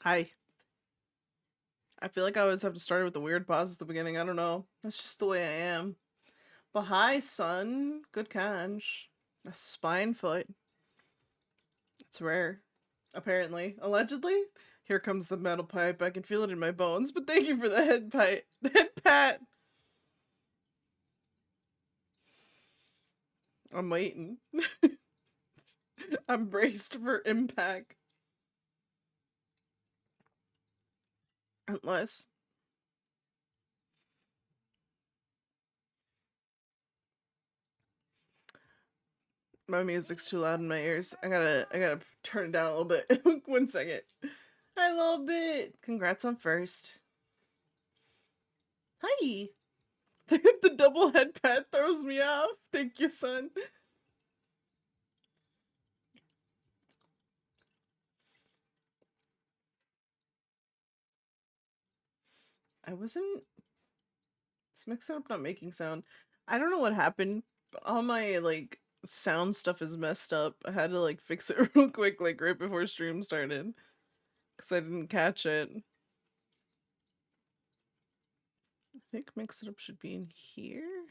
Hi. I feel like I always have to start with a weird pause at the beginning. I don't know. That's just the way I am. But hi, son. Good catch. A spine foot. It's rare. Apparently. Allegedly. Here comes the metal pipe. I can feel it in my bones, but thank you for the head pipe. Head pat. I'm waiting. I'm braced for impact. Unless my music's too loud in my ears. I gotta turn it down a little bit. 1 second. Hi, a little bit. Congrats on first. Hi. The double head pat throws me off. Thank you, son. I wasn't. This mix up not making sound. I don't know what happened. But all my sound stuff is messed up. I had to fix it real quick, right before stream started, because I didn't catch it. I think mix it up should be in here.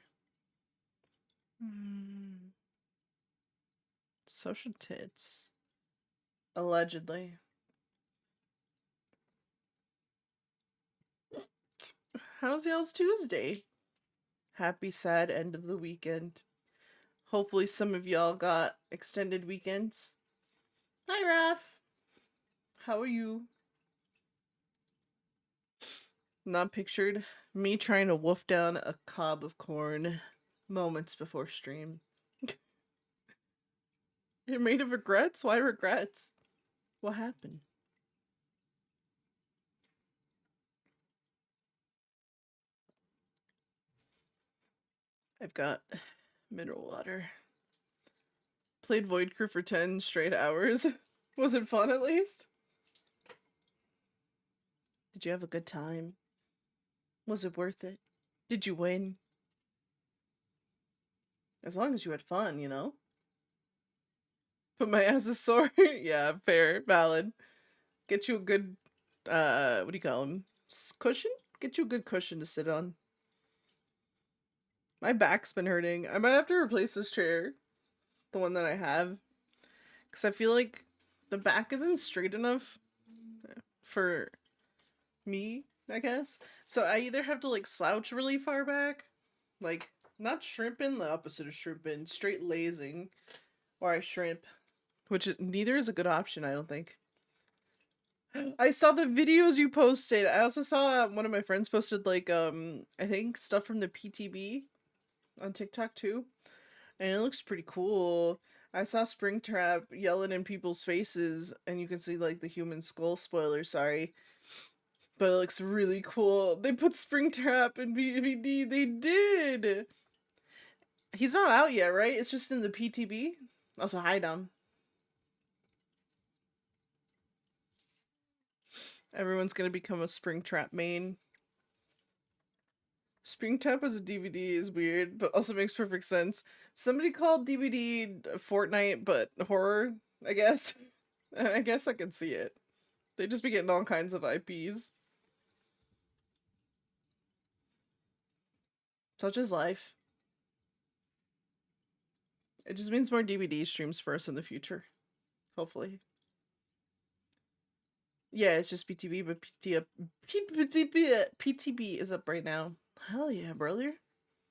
Social tits. Allegedly. How's y'all's Tuesday? Happy, sad end of the weekend. Hopefully, some of y'all got extended weekends. Hi, Raph. How are you? Not pictured me trying to wolf down a cob of corn moments before stream. You're made of regrets? Why regrets? What happened? I've got mineral water. Played Void Crew for 10 straight hours. Was it fun at least? Did you have a good time? Was it worth it? Did you win? As long as you had fun, you know? Put my ass is sore. Yeah, fair, valid. Get you a good, what do you call them? Cushion? Get you a good cushion to sit on. My back's been hurting. I might have to replace this chair. The one that I have. Because I feel like the back isn't straight enough for me, I guess. So I either have to slouch really far back, not shrimping, the opposite of shrimping, straight lazing, or I shrimp, which is neither is a good option, I don't think. I saw the videos you posted. I also saw one of my friends posted I think stuff from the PTB on TikTok too, and it looks pretty cool. I saw Springtrap yelling in people's faces, and you can see the human skull. Spoiler, sorry, but it looks really cool. They put Springtrap in VVD. They did. He's not out yet, right? It's just in the PTB. Also, hi Dom. Everyone's gonna become a Springtrap main. Springtrap as a DVD is weird, but also makes perfect sense. Somebody called DVD Fortnite, but horror, I guess. I guess I can see it. They just be getting all kinds of IPs. Such is life. It just means more DVD streams for us in the future. Hopefully. Yeah, it's just PTB, but PTB is up right now. Hell yeah, brother.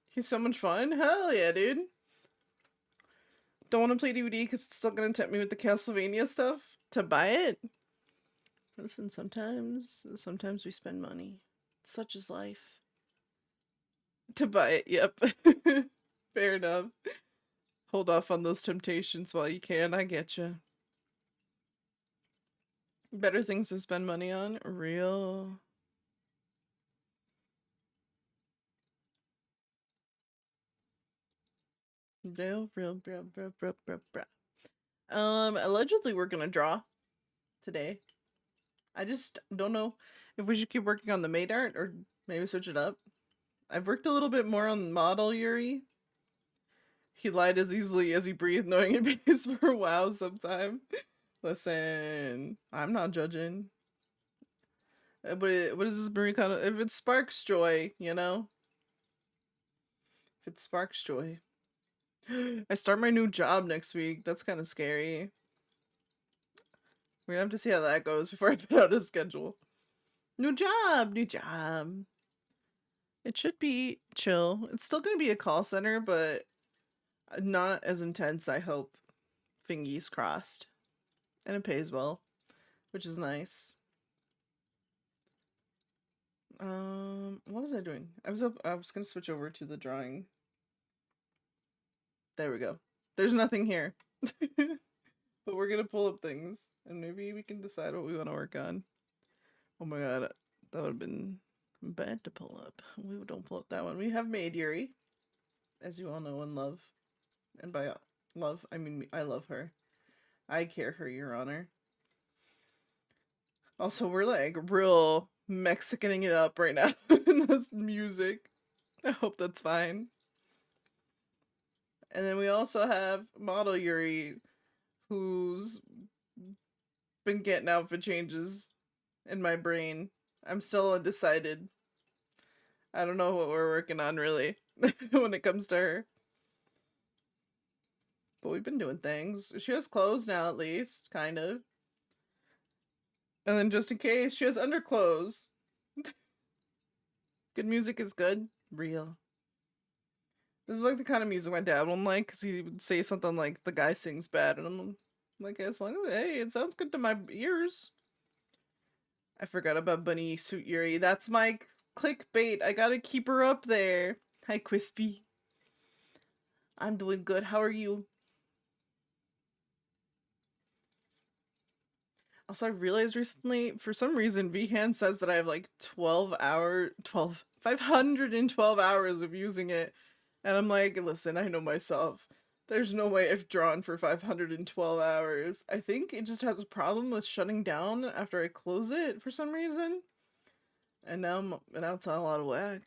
He's so much fun. Hell yeah, dude. Don't want to play DVD because it's still going to tempt me with the Castlevania stuff to buy it. Listen, sometimes we spend money. Such is life. To buy it, yep. Fair enough. Hold off on those temptations while you can, I get you. Better things to spend money on? Real. Real. Allegedly we're gonna draw today. I just don't know if we should keep working on the maid art or maybe switch it up. I've worked a little bit more on model Yuri. He lied as easily as he breathed, knowing it pays for a while sometime. Listen, I'm not judging. But what is this Marie Kondo? If it sparks joy, you know? If it sparks joy. I start my new job next week. That's kind of scary. We're gonna have to see how that goes before I put out a schedule. New job, new job. It should be chill. It's still gonna be a call center, but not as intense, I hope. Fingies crossed. And it pays well, which is nice. What was I doing? I was gonna switch over to the drawing. There we go. There's nothing here. But we're gonna pull up things, and maybe we can decide what we want to work on. Oh my god, that would have been bad to pull up. We don't pull up that one. We have Maid Yuri, as you all know and love. And by love, I mean I love her. I care her, Your Honor. Also, we're like real Mexicaning it up right now in this music. I hope that's fine. And then we also have Model Yuri, who's been getting outfit changes in my brain. I'm still undecided. I don't know what we're working on really when it comes to her. But we've been doing things. She has clothes now at least, kind of. And then just in case, she has underclothes. Good music is good. Real. This is like the kind of music my dad won't like, because he would say something like, the guy sings bad, and I'm like, as long as, hey, it sounds good to my ears. I forgot about Bunny Suit Yuri. That's my clickbait. I gotta keep her up there. Hi, Crispy. I'm doing good. How are you? Also, I realized recently, for some reason, VHAN says that I have like 512 hours of using it. And I'm like, listen, I know myself. There's no way I've drawn for 512 hours. I think it just has a problem with shutting down after I close it for some reason. And now it's on a lot of whack.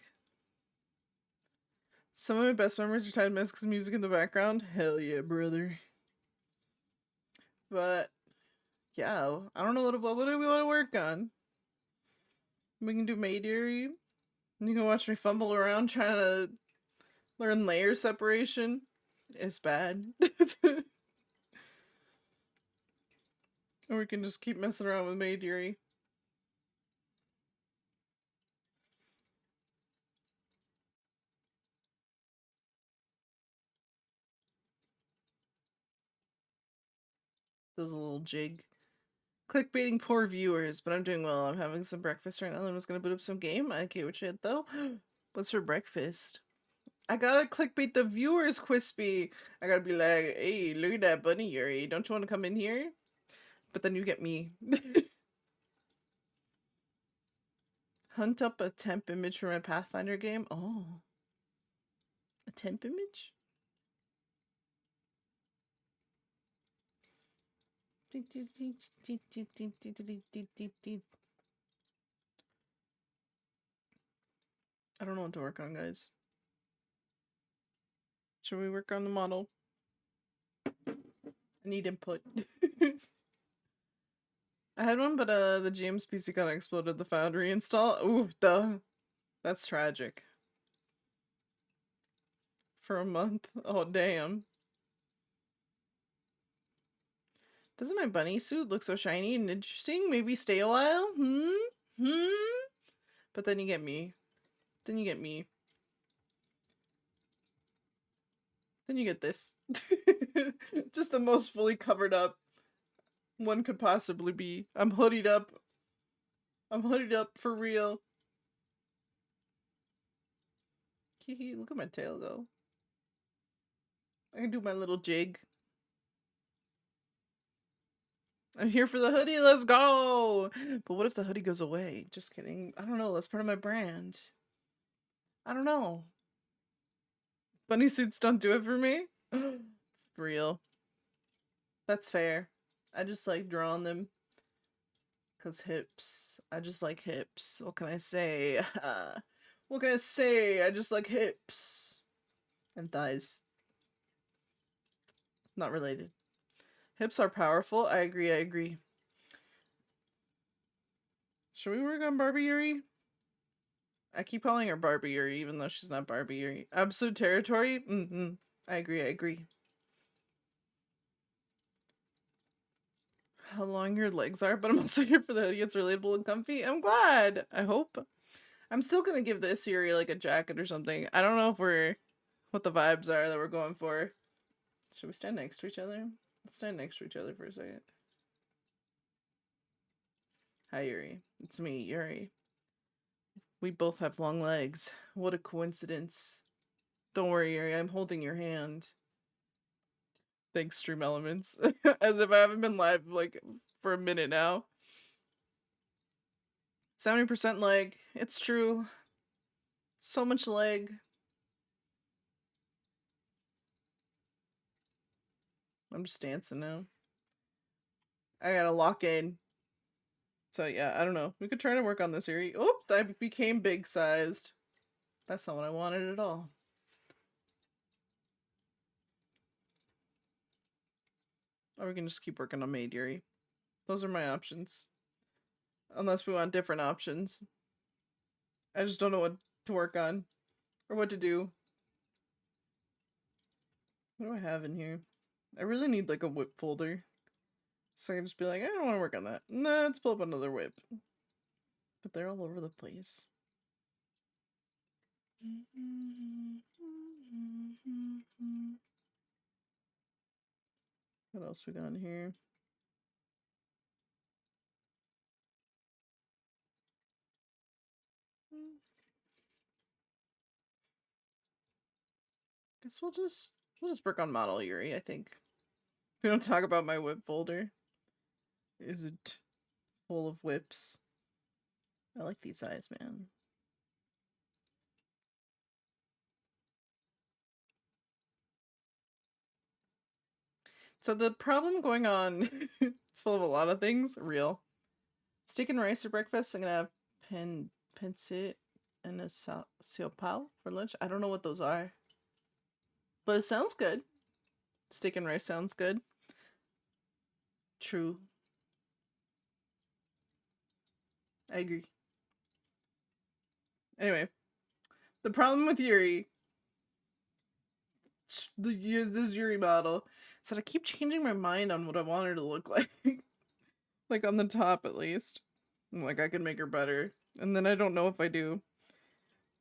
Some of my best memories are tied to Mexican music in the background. Hell yeah, brother. But yeah, I don't know what do we want to work on. We can do Maid Yuri. You can watch me fumble around trying to learn layer separation. It's bad. Or we can just keep messing around with Maid Yuri. Does a little jig. Clickbaiting poor viewers, but I'm doing well. I'm having some breakfast right now. I'm just gonna boot up some game. I can't with shit though. What's for breakfast? I gotta clickbait the viewers, Quispy. I gotta be like, hey, look at that bunny, Yuri. Don't you want to come in here? But then you get me. Hunt up a temp image for my Pathfinder game. Oh. A temp image? I don't know what to work on, guys. Should we work on the model? I need input. I had one, but the James PC kind of exploded the Foundry install. Ooh, duh. That's tragic. For a month. Oh, damn. Doesn't my bunny suit look so shiny and interesting? Maybe stay a while? But then you get me. Then you get me. Then you get this. Just the most fully covered up one could possibly be. I'm hoodied up. I'm hoodied up for real. Look at my tail go. I can do my little jig. I'm here for the hoodie, let's go! But what if the hoodie goes away? Just kidding. I don't know, that's part of my brand. I don't know. Bunny suits don't do it for me? For real. That's fair. I just like drawing them. Cause hips. I just like hips. What can I say? What can I say? I just like hips. And thighs. Not related. Hips are powerful. I agree. Should we work on Barbie Yuri? I keep calling her Barbie Yuri, even though she's not Barbie Yuri. Absolute territory? Mm-hmm. I agree. How long your legs are, but I'm also here for the hoodie. It's relatable and comfy. I'm glad. I hope. I'm still gonna give this Yuri like a jacket or something. I don't know if what the vibes are that we're going for. Should we stand next to each other? Let's stand next to each other for a second. Hi, Yuri. It's me, Yuri. We both have long legs. What a coincidence. Don't worry, Yuri. I'm holding your hand. Thanks, Stream Elements. As if I haven't been live, like, for a minute now. 70% leg. It's true. So much leg. I'm just dancing now. I gotta lock in. So yeah, I don't know. We could try to work on this area. Oops, I became big sized. That's not what I wanted at all. Or we can just keep working on Maid Yuri. Those are my options. Unless we want different options. I just don't know what to work on. Or what to do. What do I have in here? I really need like a whip folder. So I can just be like, I don't want to work on that. Nah, let's pull up another whip. But they're all over the place. What else we got in here? Guess we'll just work on model Yuri, I think. We don't talk about my whip folder. Is it full of whips? I like these eyes, man. So the problem going on, it's full of a lot of things. Real. Steak and rice for breakfast. I'm gonna have pancit and a siopao for lunch. I don't know what those are. But it sounds good. Steak and rice sounds good. True. I agree. Anyway, the problem with Yuri, this Yuri model, is that I keep changing my mind on what I want her to look like. Like on the top at least. I'm like, I can make her better. And then I don't know if I do.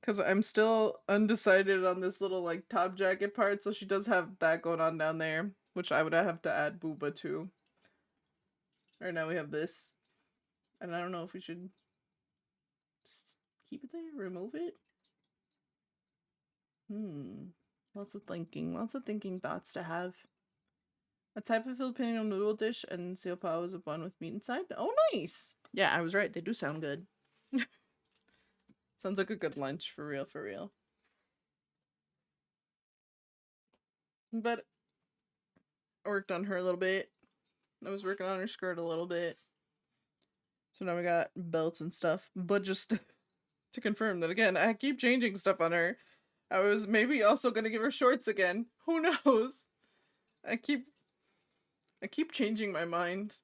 Because I'm still undecided on this little like top jacket part, so she does have that going on down there, which I would have to add booba to. Or now we have this. And I don't know if we should just keep it there, remove it. Lots of thinking thoughts to have. A type of Filipino noodle dish and siopao is a bun with meat inside. Oh, nice! Yeah, I was right. They do sound good. Sounds like a good lunch, for real, for real. But I worked on her a little bit. I was working on her skirt a little bit. So now we got belts and stuff. But just to confirm that again, I keep changing stuff on her. I was maybe also gonna give her shorts again. Who knows? I keep changing my mind.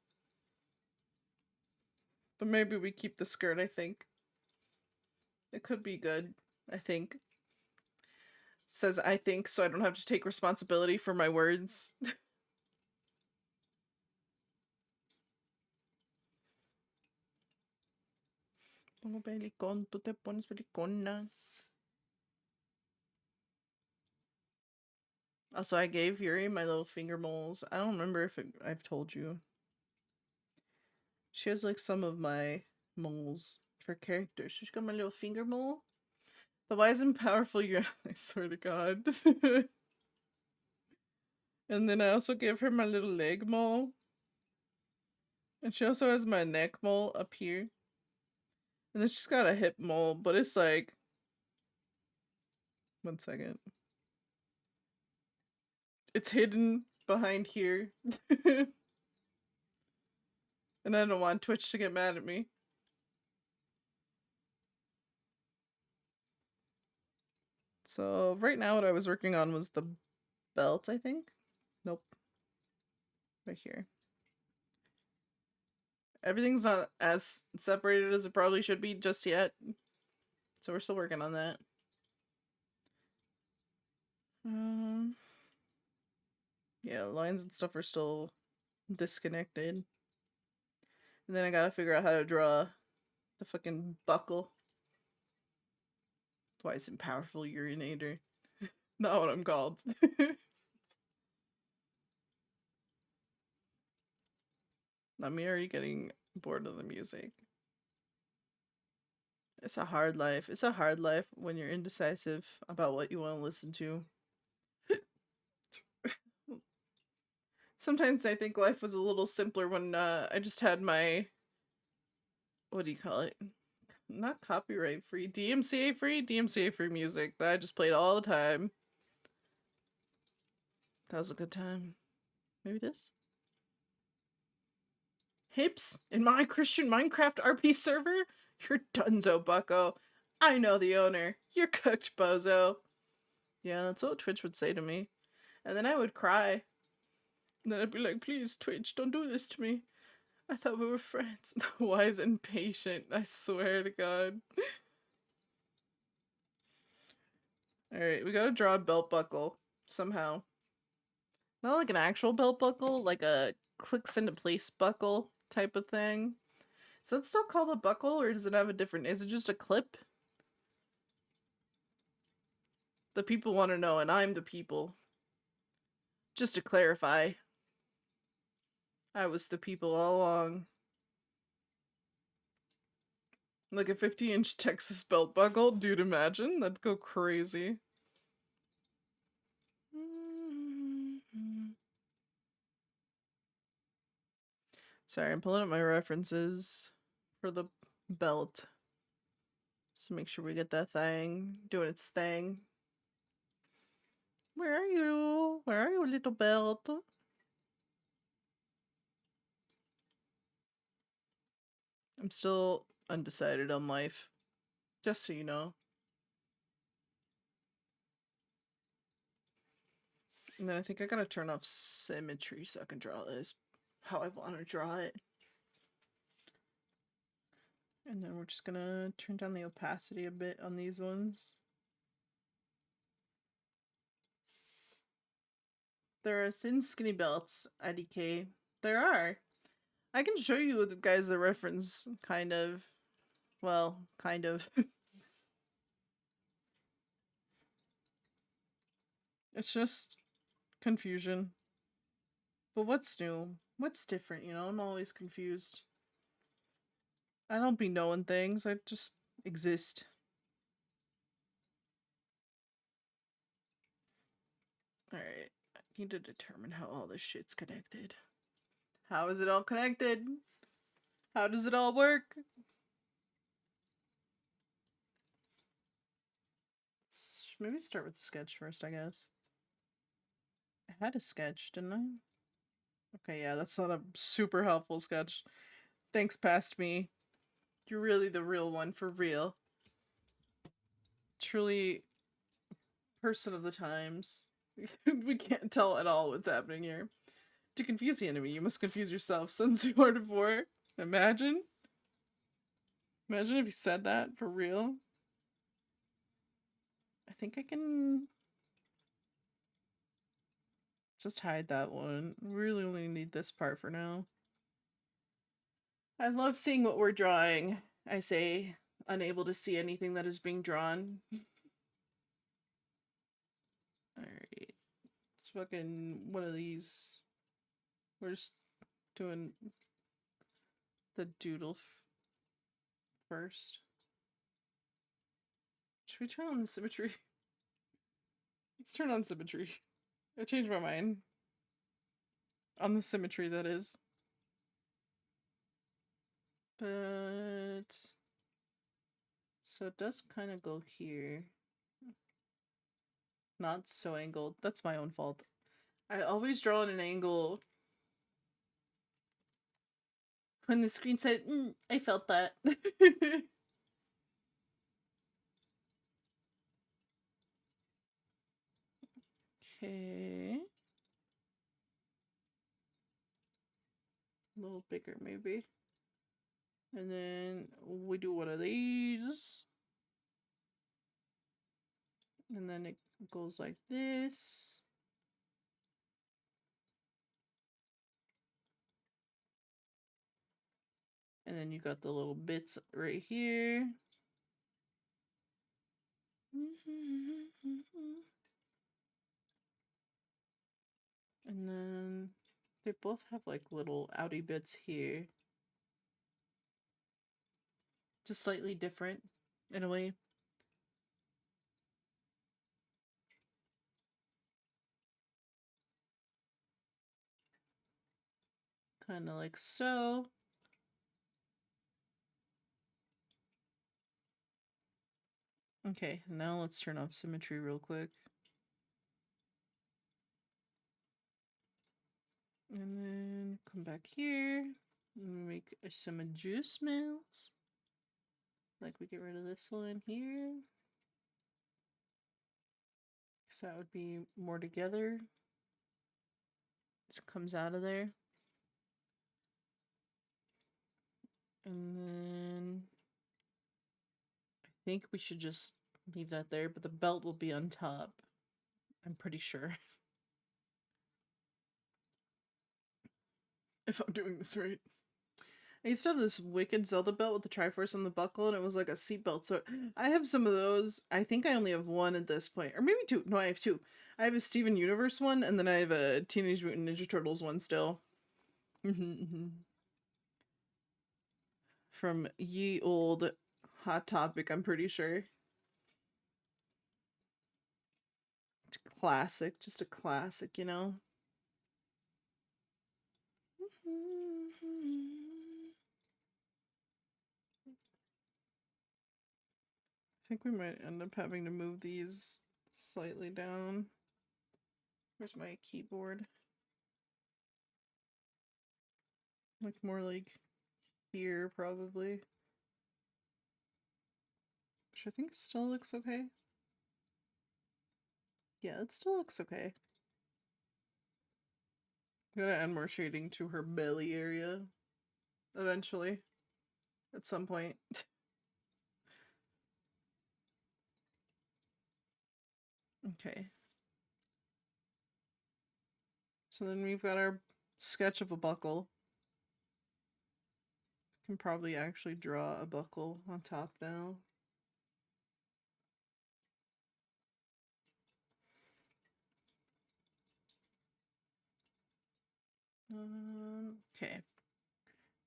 But maybe we keep the skirt, I think. It could be good, I think. Says I think, so I don't have to take responsibility for my words. Pongo pelicón, tú te pones pelicona. Also, I gave Yuri my little finger moles. I don't remember if I've told you. She has like some of my moles for characters. She's got my little finger mole. The wise and powerful you I swear to God. And then I also give her my little leg mole. And she also has my neck mole up here. And then she's got a hip mole, but it's like 1 second. It's hidden behind here. And I don't want Twitch to get mad at me. So right now what I was working on was the belt, I think. Nope. Right here. Everything's not as separated as it probably should be just yet. So we're still working on that. Um, yeah, lines and stuff are still disconnected. And then I gotta figure out how to draw the fucking buckle. Twice in powerful urinator. Not what I'm called. I'm already getting bored of the music. It's a hard life. It's a hard life when you're indecisive about what you want to listen to. Sometimes I think life was a little simpler when I just had my, what do you call it? Not copyright free, DMCA free? DMCA free music that I just played all the time. That was a good time. Maybe this? Hips in my Christian Minecraft RP server? You're dunzo, bucko. I know the owner. You're cooked, bozo. Yeah, that's what Twitch would say to me. And then I would cry. And then I'd be like, please, Twitch, don't do this to me. I thought we were friends. Wise and patient, I swear to God. Alright, we gotta draw a belt buckle. Somehow. Not like an actual belt buckle, like a clicks into place buckle type of thing. Is that still called a buckle, or does it have a different... Is it just a clip? The people want to know, and I'm the people. Just to clarify, I was the people all along. Like a 50-inch Texas belt buckle? Dude, imagine. That'd go crazy. Sorry, I'm pulling up my references for the belt. So make sure we get that thing doing its thing. Where are you? Where are you, little belt? I'm still undecided on life. Just so you know. And then I think I gotta turn off symmetry so I can draw this how I want to draw it. And then we're just gonna turn down the opacity a bit on these ones. There are thin skinny belts, IDK. There are. I can show you the guys the reference, kind of. Well, kind of. It's just confusion. But what's new? What's different, you know? I'm always confused. I don't be knowing things, I just exist. Alright, I need to determine how all this shit's connected. How is it all connected? How does it all work? Let's maybe start with the sketch first, I guess. I had a sketch, didn't I? Okay, yeah, that's not a super helpful sketch. Thanks, past me. You're really the real one, for real. Truly, person of the times. We can't tell at all what's happening here. To confuse the enemy, you must confuse yourself. Since you are before. Imagine. Imagine if you said that, for real. I think I can just hide that one. Really only need this part for now. I love seeing what we're drawing. I say, unable to see anything that is being drawn. Alright. It's fucking one of these. We're just doing the doodle first. Should we turn on the symmetry? Let's turn on symmetry. I changed my mind. On the symmetry, that is. But... So it does kind of go here. Not so angled. That's my own fault. I always draw at an angle. When the screen said, I felt that. Okay. A little bigger, maybe. And then we do one of these. And then it goes like this. And then you got the little bits right here. And then they both have like little outy bits here. Just slightly different in a way. Kind of like so. Okay, now let's turn off symmetry real quick. And then come back here and make some adjustments. Like we get rid of this line here. So that would be more together. This comes out of there. And then I think we should just leave that there, but the belt will be on top. I'm pretty sure. If I'm doing this right. I used to have this wicked Zelda belt with the Triforce on the buckle, and it was like a seatbelt. So I have some of those. I think I only have one at this point, or maybe two. No, I have two. I have a Steven Universe one, and then I have a Teenage Mutant Ninja Turtles one still. From ye old Hot Topic, I'm pretty sure. It's classic, just a classic, you know. I think we might end up having to move these slightly down. Where's my keyboard? Like more like here, probably. Which I think still looks okay. Yeah, it still looks okay. I'm gonna add more shading to her belly area. Eventually. At some point. Okay. So then we've got our sketch of a buckle. Can probably actually draw a buckle on top now. Okay.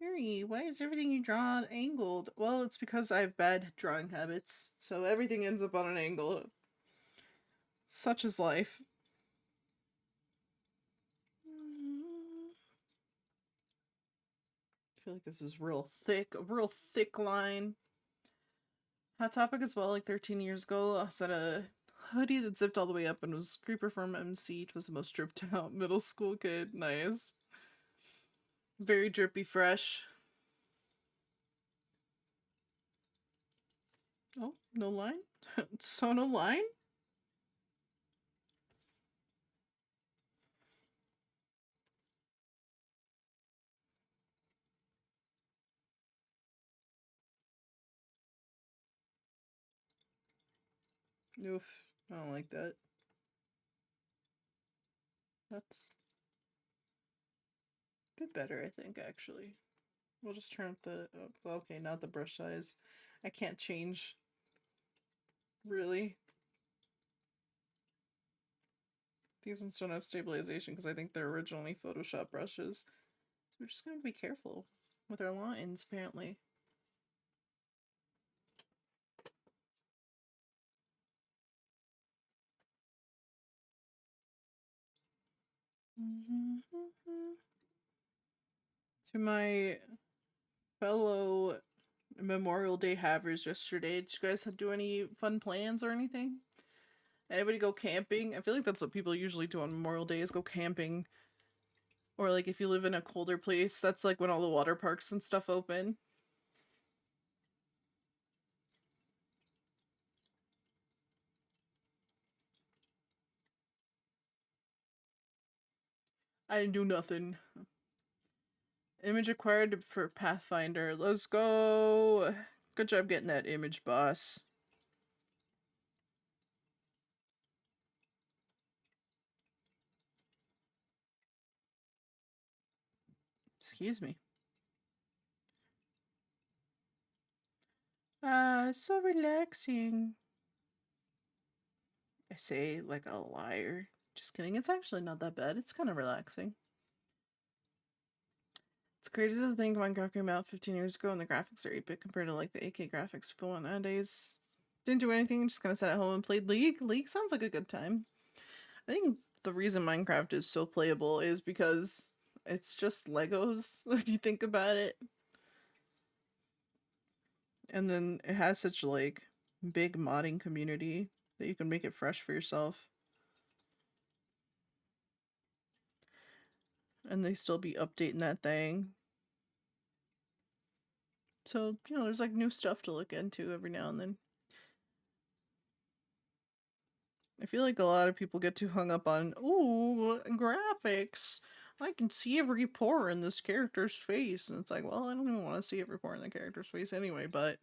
Mary, why is everything you draw angled? Well, it's because I have bad drawing habits, so everything ends up on an angle. Such is life. I feel like this is a real thick line. Hot Topic as well, like 13 years ago, I had a hoodie that zipped all the way up and was Creeper from MC. It was the most dripped out middle school kid. Nice. Very drippy fresh. Oh, no line? So no line? Oof. I don't like that. That's a bit better, I think, actually. We'll just turn up the... Oh, okay, not the brush size. I can't change. Really? These ones don't have stabilization because I think they're originally Photoshop brushes. So we're just going to be careful with our lines, apparently. To my fellow Memorial Day havers yesterday, did you guys do any fun plans or anything? Anybody go camping? I feel like that's what people usually do on Memorial Day is go camping. Or like if you live in a colder place, that's like when all the water parks and stuff open. I didn't do nothing. Image acquired for Pathfinder. Let's go. Good job getting that image, boss. Excuse me. So relaxing. I say like a liar. Just kidding. It's actually not that bad. It's kind of relaxing. It's crazy to think Minecraft came out 15 years ago and the graphics are 8-bit compared to like the 8K graphics people want nowadays. Didn't do anything, just kind of sat at home and played League. League sounds like a good time. I think the reason Minecraft is so playable is because it's just Legos, if you think about it. And then it has such like big modding community that you can make it fresh for yourself. And they still be updating that thing. So, you know, there's like new stuff to look into every now and then. I feel like a lot of people get too hung up on, ooh, graphics. I can see every pore in this character's face. And it's like, well, I don't even want to see every pore in the character's face anyway, but.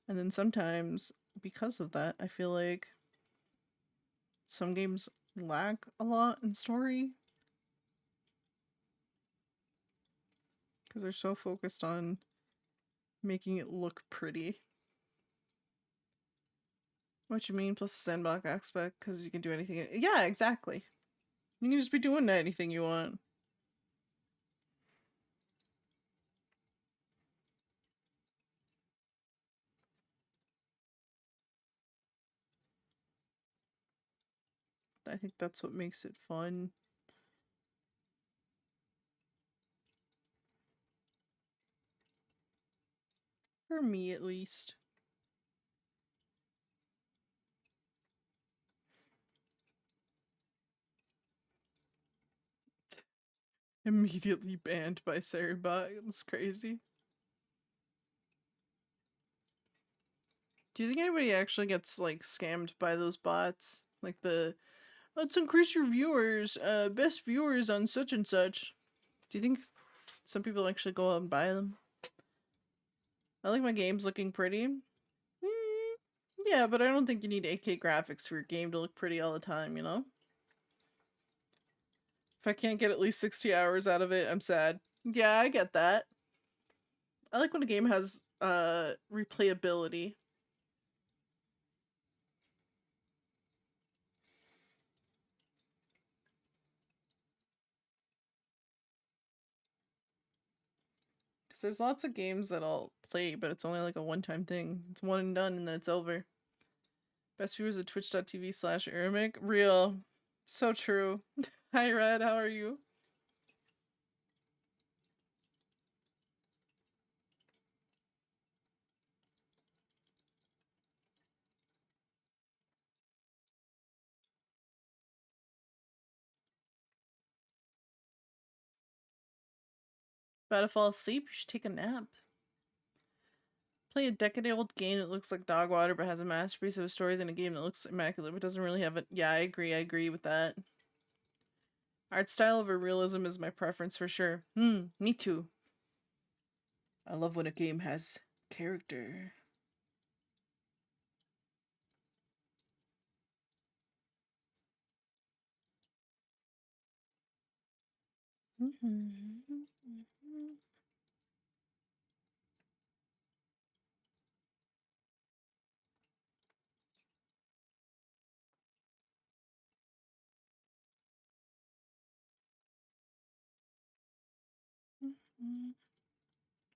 And then sometimes, because of that, I feel like some games lack a lot in story. Because they're so focused on making it look pretty. What you mean, plus the sandbox aspect, because you can do anything. Yeah, exactly. You can just be doing anything you want. I think that's what makes it fun. For me, at least. Immediately banned by Saribot. It's crazy. Do you think anybody actually gets, like, scammed by those bots? Like the, let's increase your viewers, best viewers on such and such. Do you think some people actually go out and buy them? I like my games looking pretty. Yeah, but I don't think you need 8K graphics for your game to look pretty all the time, you know? If I can't get at least 60 hours out of it, I'm sad. Yeah, I get that. I like when a game has replayability. Because there's lots of games that I'll play, but it's only like a one-time thing. It's one and done, and then it's over. Best viewers at twitch.tv/urimic. Real. So true. Hi, Red. How are you? About to fall asleep? You should take a nap. Play a decade-old game that looks like dog water but has a masterpiece of a story than a game that looks immaculate but doesn't really have it. Yeah, I agree with that. Art style over realism is my preference for sure. Me too. I love when a game has character.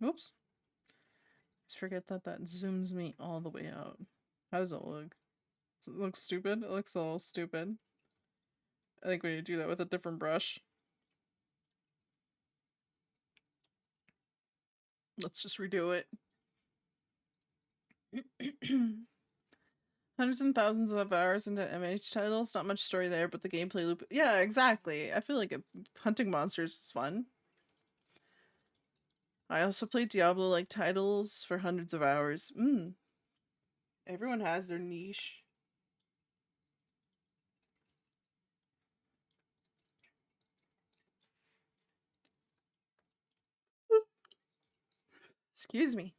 Oops. Just forget that that zooms me all the way out. How does it look? Does it look stupid? It looks a little stupid. I think we need to do that with a different brush. Let's just redo it. Hundreds and thousands of hours into MH titles, not much story there, but the gameplay loop. Yeah, exactly. I feel like hunting monsters is fun. I also played Diablo-like titles for hundreds of hours. Everyone has their niche. Excuse me.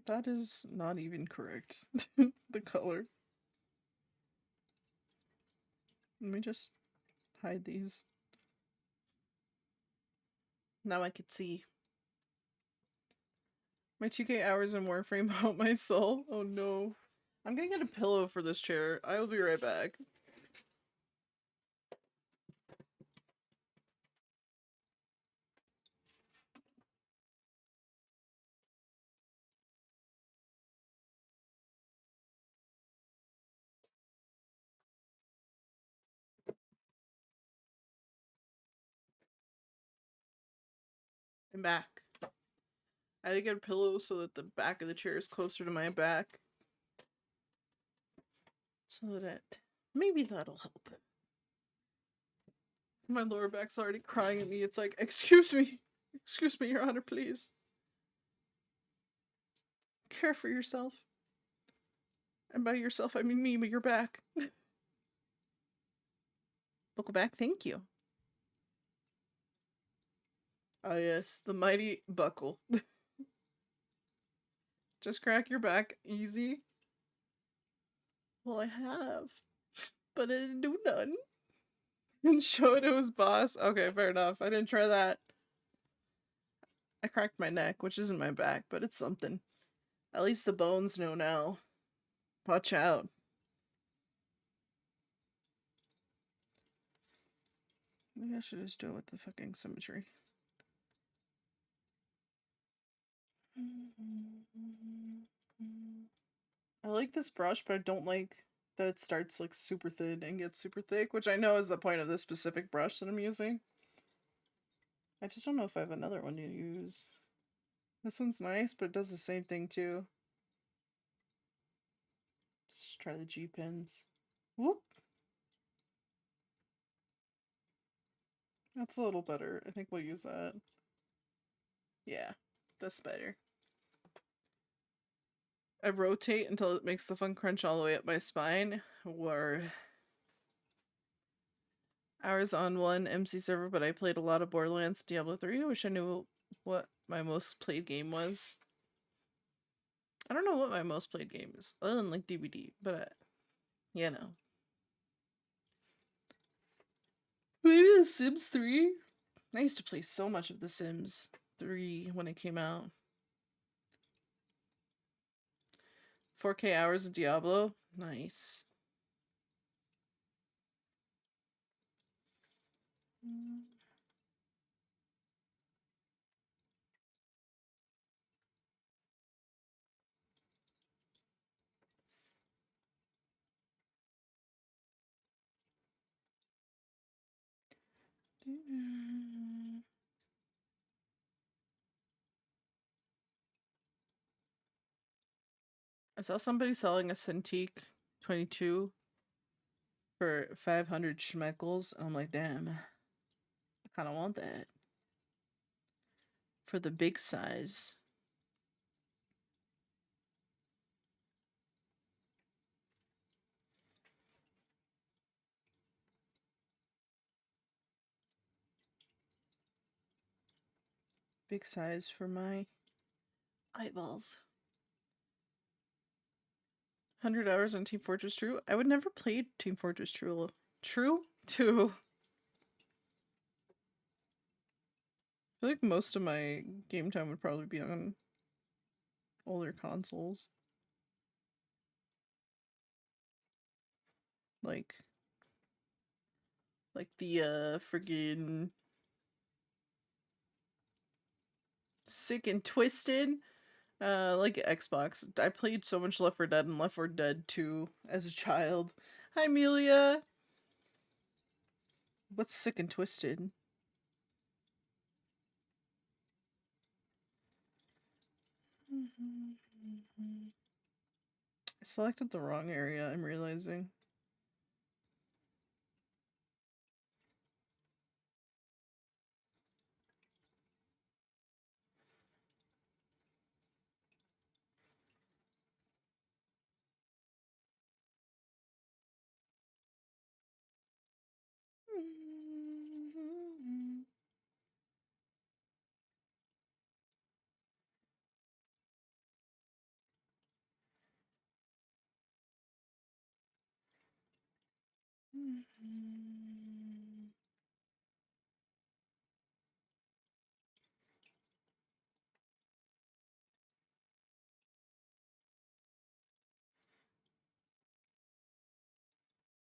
That is not even correct. The color. Let me just hide these. Now I could see. My 2K hours in Warframe out my soul. Oh no. I'm gonna get a pillow for this chair. I will be right back. I'm back. I had to get a pillow so that the back of the chair is closer to my back. So that maybe that'll help. My lower back's already crying at me. It's like, excuse me, Your Honor, please. Care for yourself. And by yourself, I mean me, but your back. Buckle back, thank you. Ah, yes, the mighty buckle. Just crack your back, easy. Well, I have, but I didn't do none. And show it to his boss. Okay, fair enough. I didn't try that. I cracked my neck, which isn't my back, but it's something. At least the bones know now. Watch out. Maybe I should just do it with the fucking symmetry. I like this brush, but I don't like that it starts like super thin and gets super thick, which I know is the point of this specific brush that I'm using. I just don't know if I have another one to use. This one's nice, but it does the same thing too. Just try the G pins. Whoop. That's a little better. I think we'll use that. Yeah, that's better. I rotate until it makes the fun crunch all the way up my spine. Or hours on one MC server, but I played a lot of Borderlands, Diablo 3. I wish I knew what my most played game was. I don't know what my most played game is, other than like DVD, but you know. Maybe The Sims 3? I used to play so much of The Sims 3 when it came out. 4K hours of Diablo? Nice. I saw somebody selling a Cintiq 22 for 500 schmeckles, and I'm like, damn, I kind of want that. For the big size. Big size for my eyeballs. 100 hours on Team Fortress True? I would never play Team Fortress True. True? 2. I feel like most of my game time would probably be on older consoles. Like the friggin' Sick and Twisted. Like Xbox. I played so much Left 4 Dead and Left 4 Dead 2 as a child. Hi, Amelia. What's Sick and Twisted? I selected the wrong area, I'm realizing.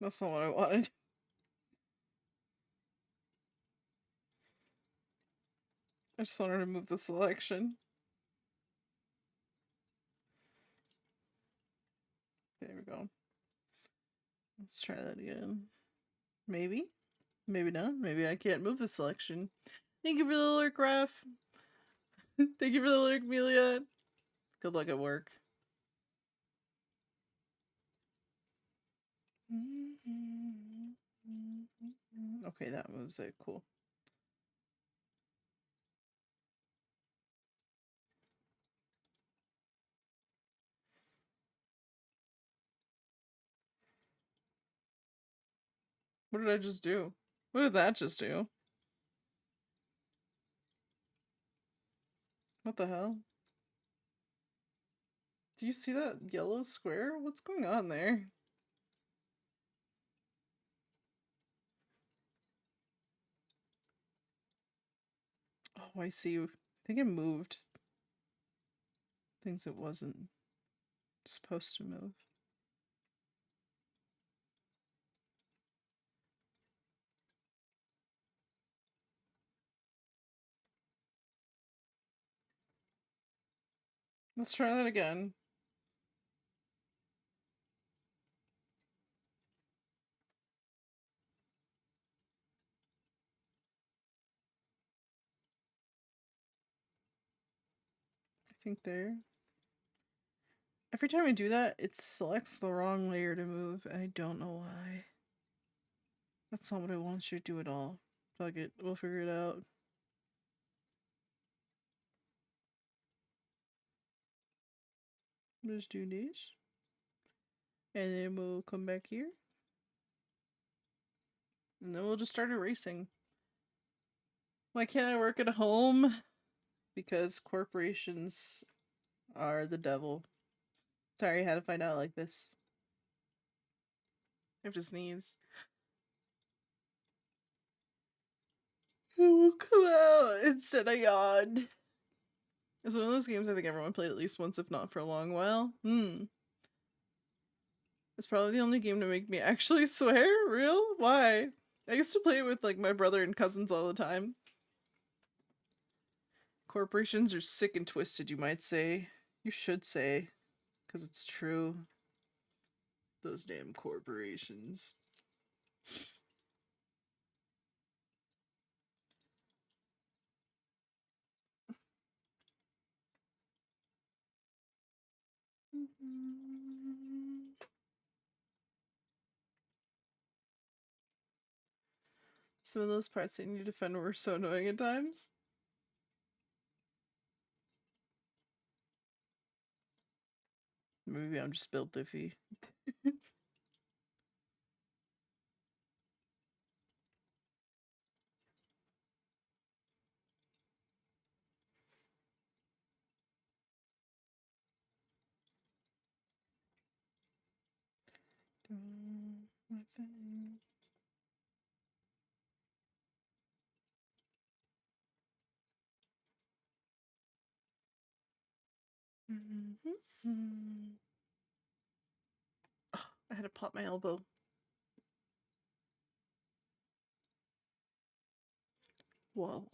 That's not what I wanted. I just wanted to move the selection. There we go. Let's try that again. Maybe. Maybe not. Maybe I can't move the selection. Thank you for the lurk, Raph. Thank you for the lurk, Melia. Good luck at work. Okay, that moves it. Cool. What did I just do? What did that just do? What the hell? Do you see that yellow square? What's going on there? Oh, I see. I think it moved things it wasn't supposed to move. Let's try that again. I think there. Every time I do that, it selects the wrong layer to move, and I don't know why. That's not what I want you to do at all. Fuck it, we'll figure it out. Just do this. And then we'll come back here. And then we'll just start erasing. Why can't I work at home? Because corporations are the devil. Sorry, I had to find out like this. I have to sneeze. It will come out. Instead, I yawned. It's one of those games I think everyone played at least once, if not for a long while. It's probably the only game to make me actually swear. Real? Why? I used to play it with like my brother and cousins all the time. Corporations are sick and twisted, you might say. You should say, because it's true. Those damn corporations. Some of those parts I need to defend were so annoying at times. Maybe I'm just built iffy. Oh, I had to pop my elbow. Whoa.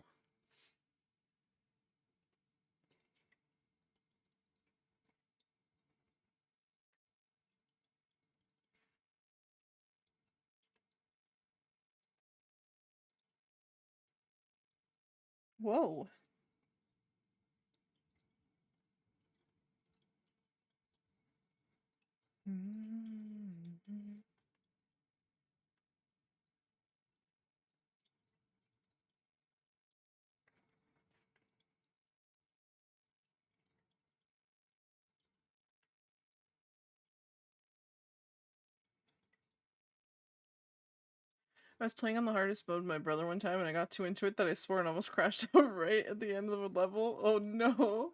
Whoa. I was playing on the hardest mode with my brother one time and I got too into it that I swore and almost crashed out right at the end of the level. Oh no.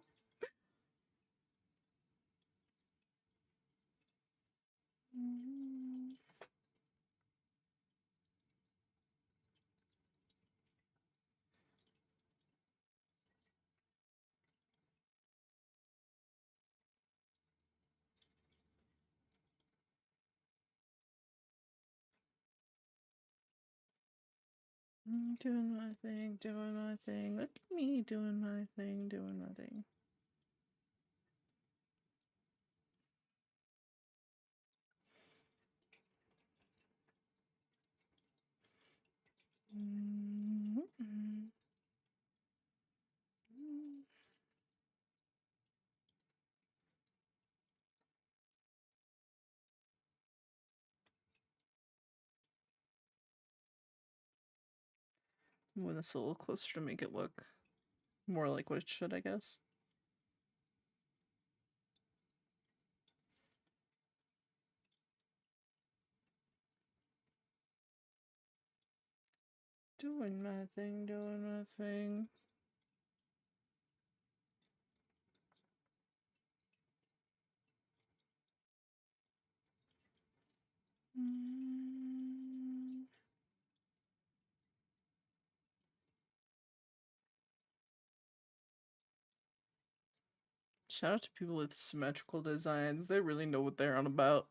Doing my thing, doing my thing. Look at me doing my thing, doing my thing. Move this a little closer to make it look more like what it should, I guess. Doing my thing, doing my thing. Shout out to people with symmetrical designs. They really know what they're on about.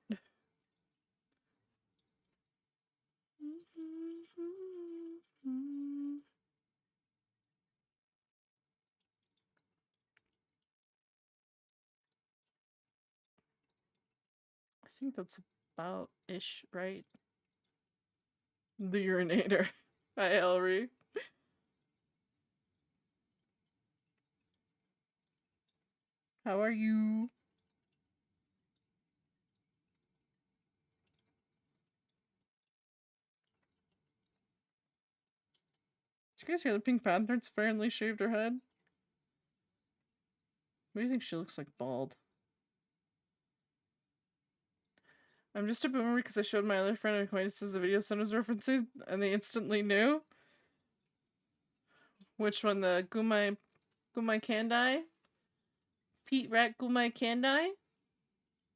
I think that's about ish, right? The urinator. Hi, Ellery. How are you? Did you guys hear the Pink Panther's apparently shaved her head? What do you think she looks like bald? I'm just a boomer because I showed my other friend and acquaintances the video Son was referencing and they instantly knew. Which one? The Gumai Kandai? Pete Rat Gumai Kandai?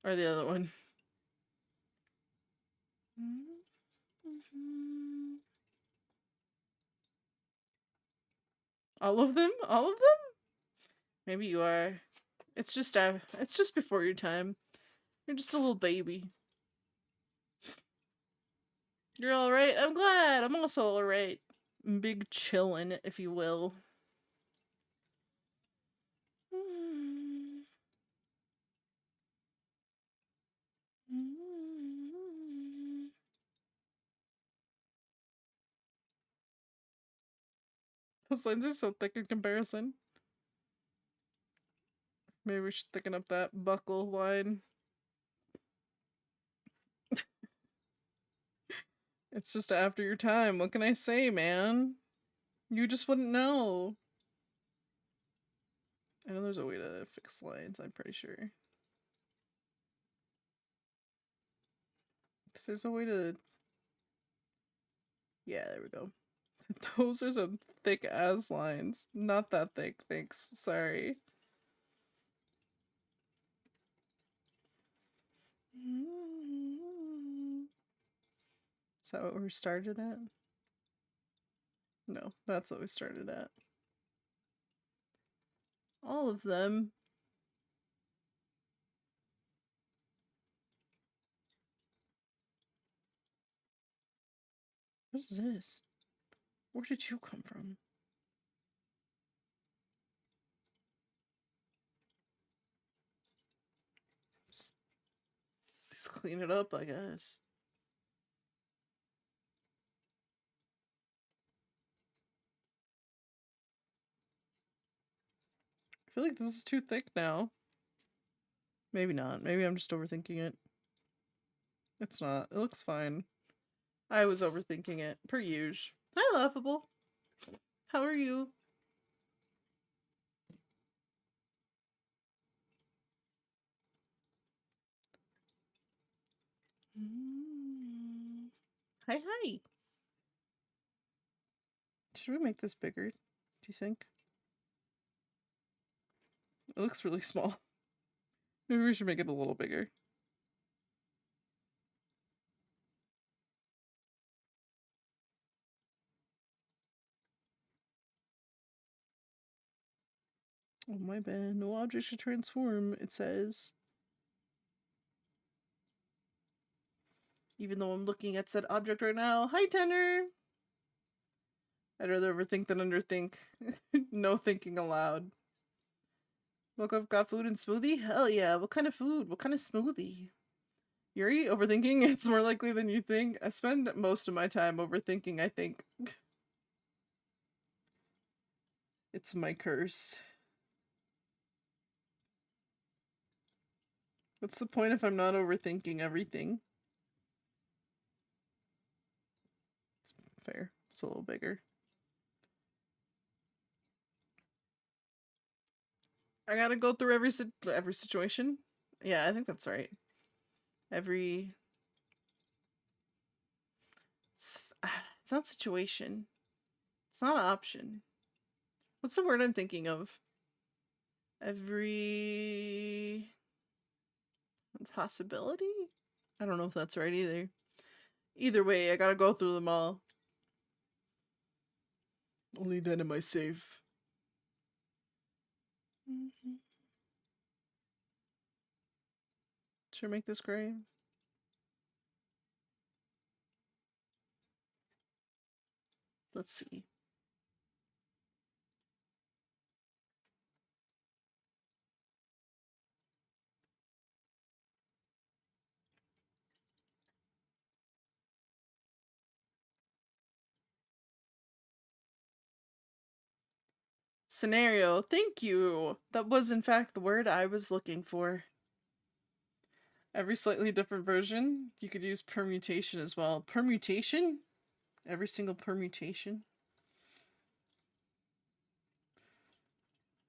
Or the other one? All of them? All of them? Maybe you are. It's just before your time. You're just a little baby. You're alright? I'm glad. I'm also alright. Big chillin', if you will. Those lines are so thick in comparison. Maybe we should thicken up that buckle line. It's just after your time. What can I say, man? You just wouldn't know. I know there's a way to fix lines, I'm pretty sure. Because there's a way to... Yeah, there we go. Those are some thick ass lines. Not that thick, thanks. Sorry. Is that what we started at? No, that's what we started at. All of them. What is this? Where did you come from? Let's clean it up, I guess. I feel like this is too thick now. Maybe not. Maybe I'm just overthinking it. It's not. It looks fine. I was overthinking it, per usual. Hi, Laughable. How are you? Hi, hi. Should we make this bigger, do you think? It looks really small. Maybe we should make it a little bigger. Oh, my bad. No object should transform, it says. Even though I'm looking at said object right now. Hi, Tenor! I'd rather overthink than underthink. No thinking aloud. Woke up, got food and smoothie? Hell yeah. What kind of food? What kind of smoothie? Yuri, overthinking? It's more likely than you think. I spend most of my time overthinking, I think. It's my curse. What's the point if I'm not overthinking everything? It's fair. It's a little bigger. I gotta go through every situation. Yeah, I think that's right. Every it's not situation. It's not option. What's the word I'm thinking of? Every possibility? I don't know if that's right either. Either way, I gotta go through them all. Only then am I safe. Should I make this gray? Let's see. Scenario. Thank you. That was in fact the word I was looking for. Every slightly different version. You could use permutation as well. Permutation? Every single permutation.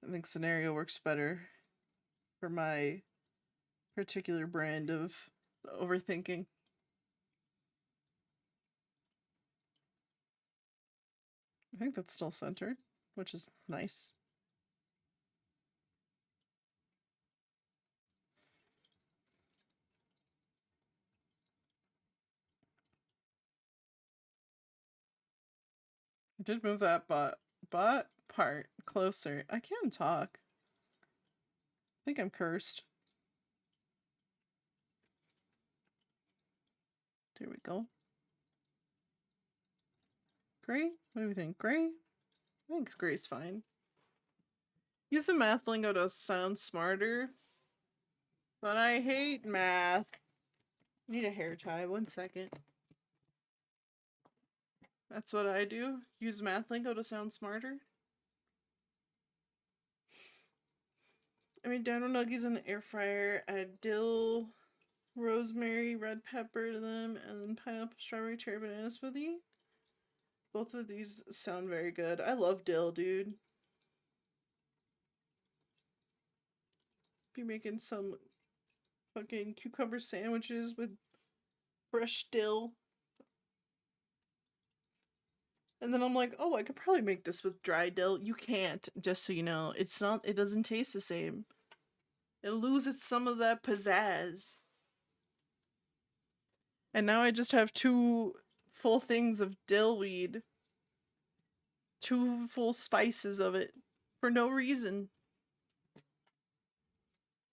I think scenario works better for my particular brand of overthinking. I think that's still centered, which is nice. I did move that bot part closer. I can't talk. I think I'm cursed. There we go. Gray? What do we think? Gray? I think gray's fine. Use the math lingo to sound smarter. But I hate math. I need a hair tie. 1 second. That's what I do. Use math lingo to sound smarter. I made dino nuggies in the air fryer. Add dill, rosemary, red pepper to them, and then pineapple, strawberry, cherry, banana smoothie. Both of these sound very good. I love dill, dude. Be making some fucking cucumber sandwiches with fresh dill. And then I'm like, oh, I could probably make this with dry dill. You can't, just so you know. It's not, it doesn't taste the same. It loses some of that pizzazz. And now I just have 2 full things of dill weed. 2 full spices of it. For no reason.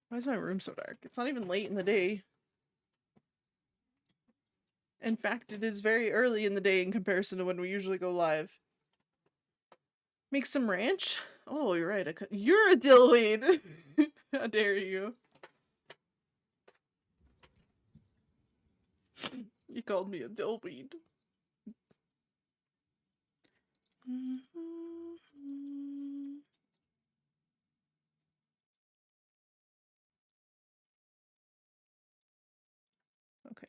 Why is my room so dark? It's not even late in the day. In fact, it is very early in the day in comparison to when we usually go live. Make some ranch? Oh, you're right. You're a dillweed! How dare you? You called me a dillweed. Okay.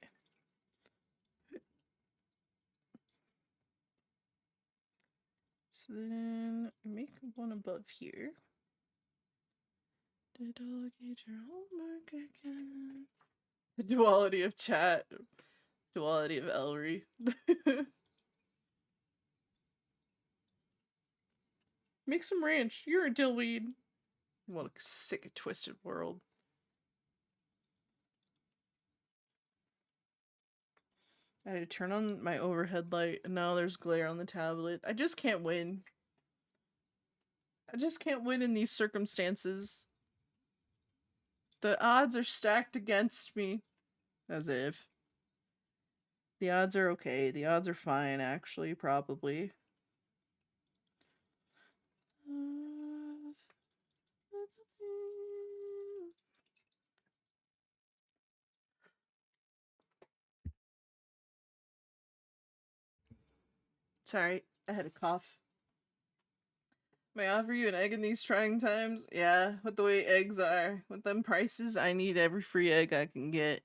So then make one above here. Did I get your homework again? The duality of chat. Duality of Ellery. Make some ranch. You're a dillweed. What a sick and twisted world. I had to turn on my overhead light and now there's glare on the tablet. I just can't win. I just can't win in these circumstances. The odds are stacked against me. As if. The odds are okay. The odds are fine, actually, probably. Sorry, I had a cough. May I offer you an egg in these trying times? Yeah, with the way eggs are. With them prices, I need every free egg I can get.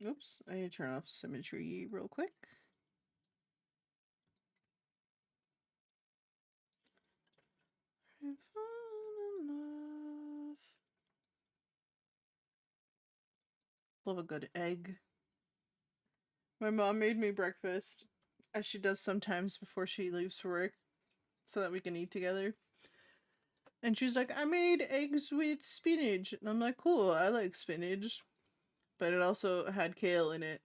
Oops, I need to turn off symmetry real quick. Love a good egg. My mom made me breakfast, as she does sometimes before she leaves for work, so that we can eat together. And she's like, I made eggs with spinach. And I'm like, cool, I like spinach. But it also had kale in it.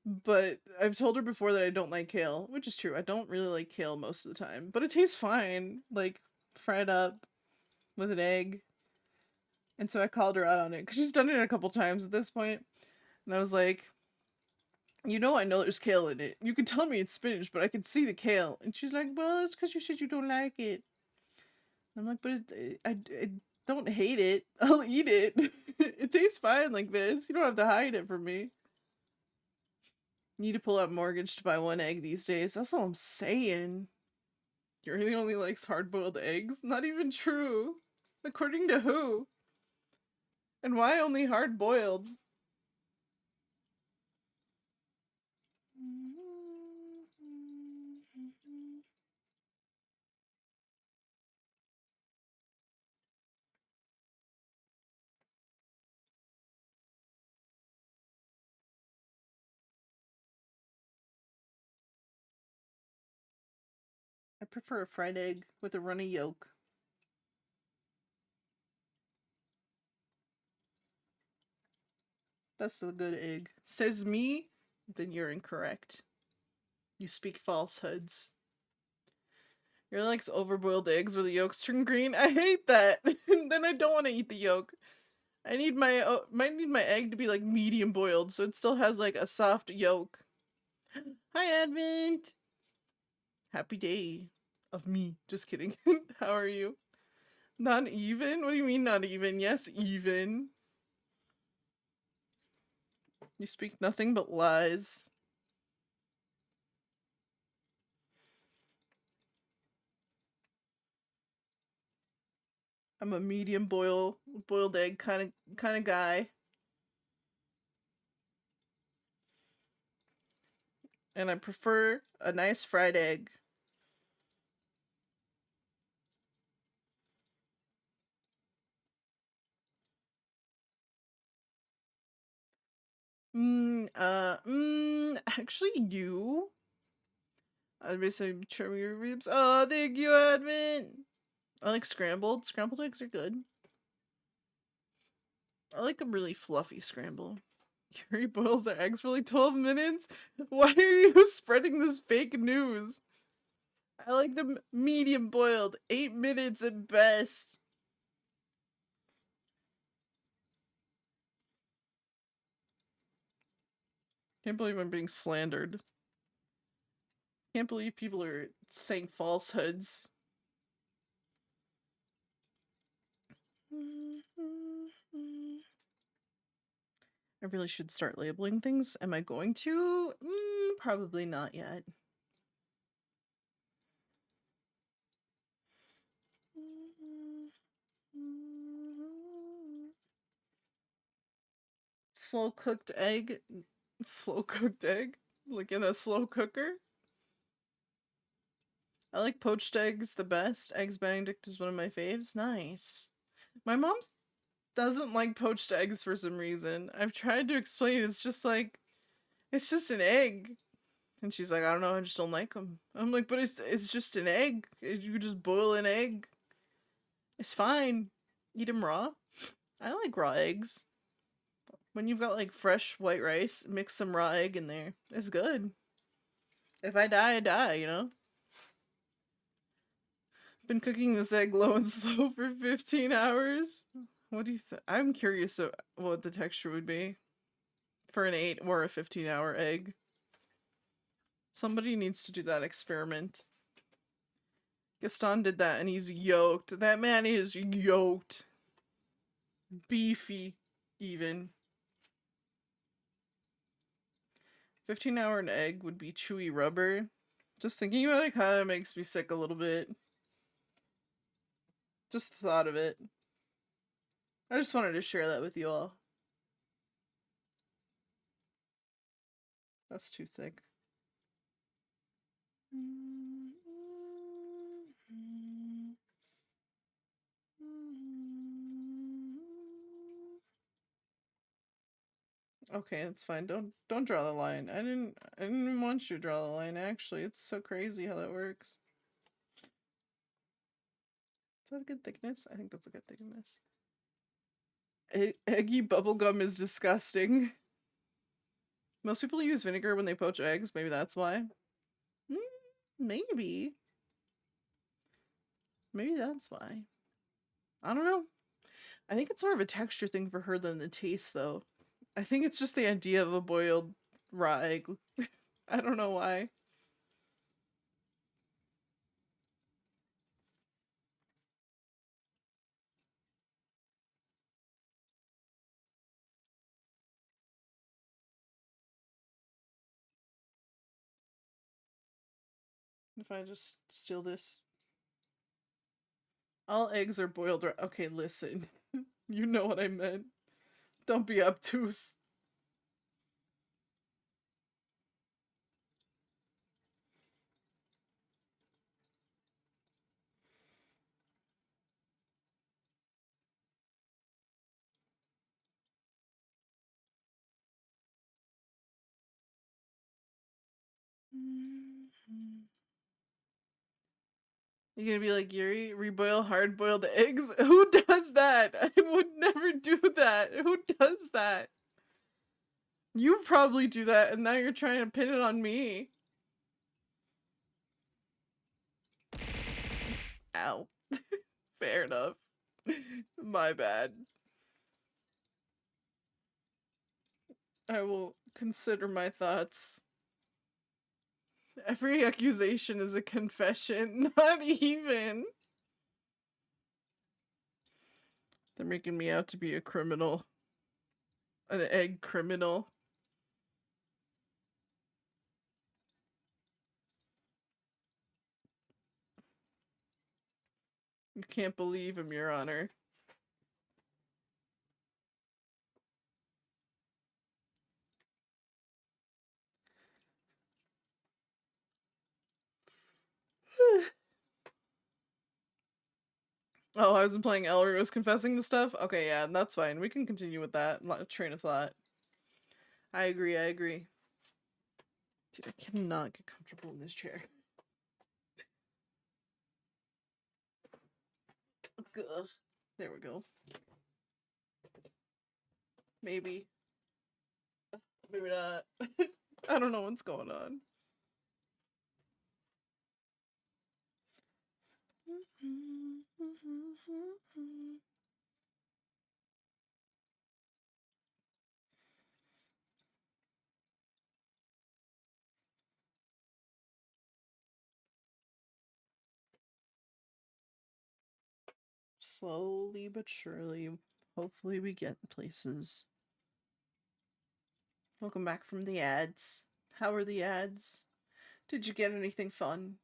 But I've told her before that I don't like kale, which is true. I don't really like kale most of the time. But it tastes fine, like fried up with an egg. And so I called her out on it, because she's done it a couple times at this point. And I was like, I know there's kale in it. You can tell me it's spinach, but I can see the kale. And she's like, well, it's because you said you don't like it. I'm like, but I don't hate it. I'll eat it. It tastes fine like this. You don't have to hide it from me. Need to pull out mortgage to buy one egg these days. That's all I'm saying. You really only likes hard-boiled eggs? Not even true. According to who? And why only hard-boiled? I prefer a fried egg with a runny yolk. That's a good egg. Says me, then you're incorrect. You speak falsehoods. You're like overboiled eggs where the yolks turn green. I hate that. And then I don't want to eat the yolk. I need might need my egg to be like medium boiled, so it still has like a soft yolk. Hi, Advent. Happy day of me. Just kidding. How are you? Not even? What do you mean not even? Yes, even. You speak nothing but lies. I'm a medium boiled egg kind of guy. And I prefer a nice fried egg. Actually, you. I was basically trimming your ribs. Oh, thank you, Advent. I like scrambled. Scrambled eggs are good. I like a really fluffy scramble. Yuri boils their eggs for like 12 minutes? Why are you spreading this fake news? I like them medium boiled. 8 minutes at best. Can't believe I'm being slandered. Can't believe people are saying falsehoods. I really should start labeling things. Am I going to? Probably not yet. Slow cooked egg? Slow cooked egg? Like in a slow cooker? I like poached eggs the best. Eggs Benedict is one of my faves. Nice. My mom doesn't like poached eggs for some reason. I've tried to explain it's just like, it's just an egg. And she's like, I don't know, I just don't like them. I'm like, but it's just an egg. You just boil an egg. It's fine. Eat them raw. I like raw eggs. When you've got like fresh white rice, mix some raw egg in there. It's good. If I die, I die, you know? Been cooking this egg low and slow for 15 hours. What do you think? I'm curious what the texture would be for an 8 or a 15-hour egg. Somebody needs to do that experiment. Gaston did that and he's yoked. That man is yoked. beefy, even. 15-hour an egg would be chewy rubber. Just thinking about it kind of makes me sick a little bit. Just the thought of it. I just wanted to share that with you all. That's too thick. Okay, that's fine. Don't draw the line. I didn't want you to draw the line, actually. It's so crazy how that works. Is that a good thickness? I think that's a good thickness. Eggy bubblegum is disgusting. Most people use vinegar when they poach eggs. Maybe that's why. Maybe. Maybe that's why. I don't know. I think it's more of a texture thing for her than the taste, though. I think it's just the idea of a boiled raw egg. I don't know why. If I just steal this. All eggs are boiled raw. Okay, listen. You know what I meant. Don't be obtuse. You're gonna be like, Yuri, reboil hard-boiled eggs? Who does that? I would never do that. Who does that? You probably do that, and now you're trying to pin it on me. Ow. Fair enough. My bad. I will consider my thoughts. Every accusation is a confession. Not even. They're making me out to be a criminal. An egg criminal. You can't believe him, Your Honor. Oh, I wasn't playing Ellery was confessing to stuff? Okay, yeah, that's fine. We can continue with that train of thought. I agree. Dude, I cannot get comfortable in this chair. Ugh. There we go. Maybe. Maybe not. I don't know what's going on. Slowly but surely, hopefully we get places. Welcome back from the ads. How are the ads? Did you get anything fun?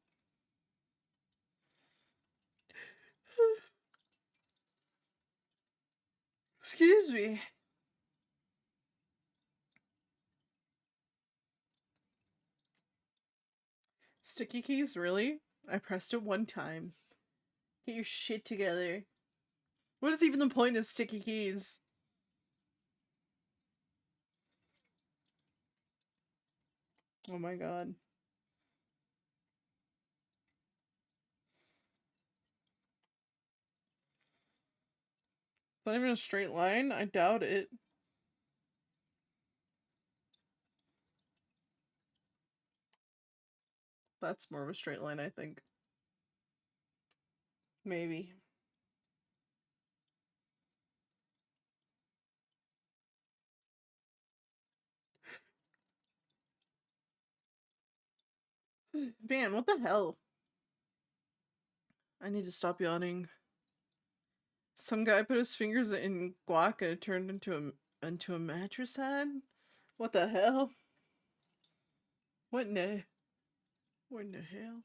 Excuse me. Sticky keys, really? I pressed it one time. Get your shit together. What is even the point of sticky keys? Oh my god. Is that even a straight line? I doubt it. That's more of a straight line, I think. Maybe. Man, what the hell? I need to stop yawning. Some guy put his fingers in guac and it turned into a mattress head. What the hell? What in the what in the hell?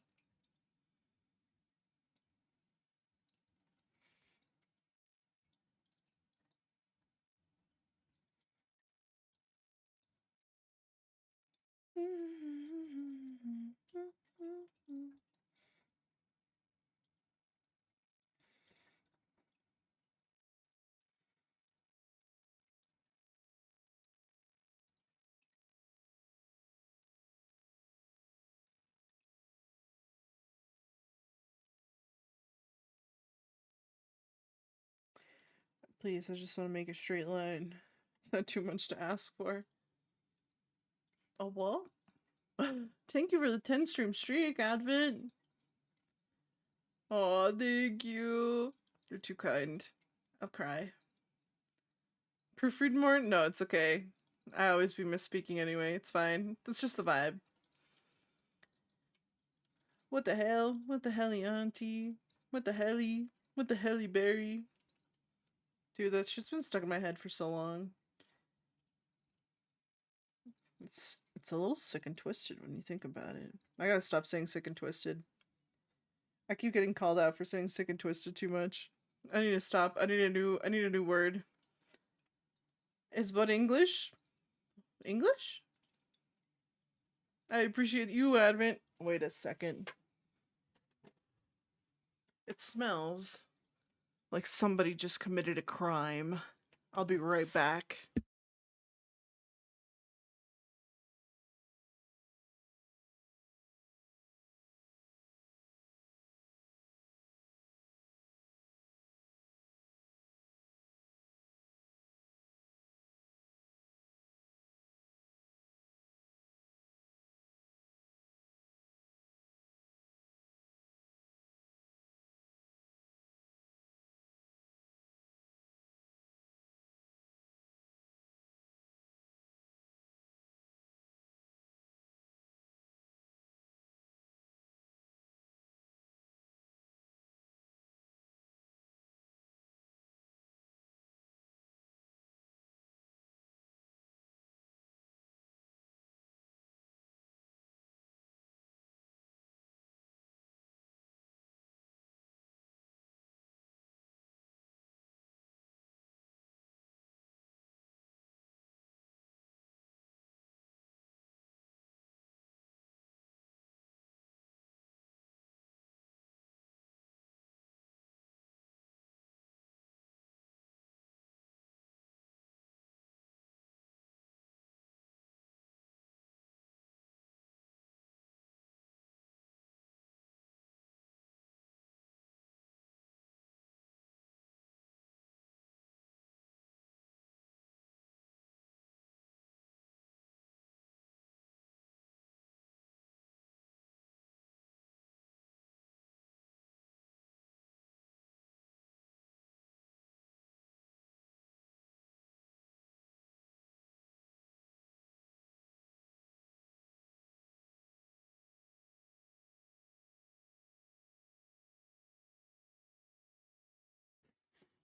Please, I just want to make a straight line. It's not too much to ask for. Oh, what? Thank you for the 10 stream streak, Advent. Oh, thank you. You're too kind. I'll cry. Proofread more? No, it's okay. I always be misspeaking anyway. It's fine. That's just the vibe. What the hell? What the helly, auntie? What the helly? What the helly berry? Dude, that shit's been stuck in my head for so long. It's a little sick and twisted when you think about it. I gotta stop saying sick and twisted. I keep getting called out for saying sick and twisted too much. I need to stop. I need a new word. Is what English? English? I appreciate you, Advent. Wait a second. It smells like somebody just committed a crime. I'll be right back.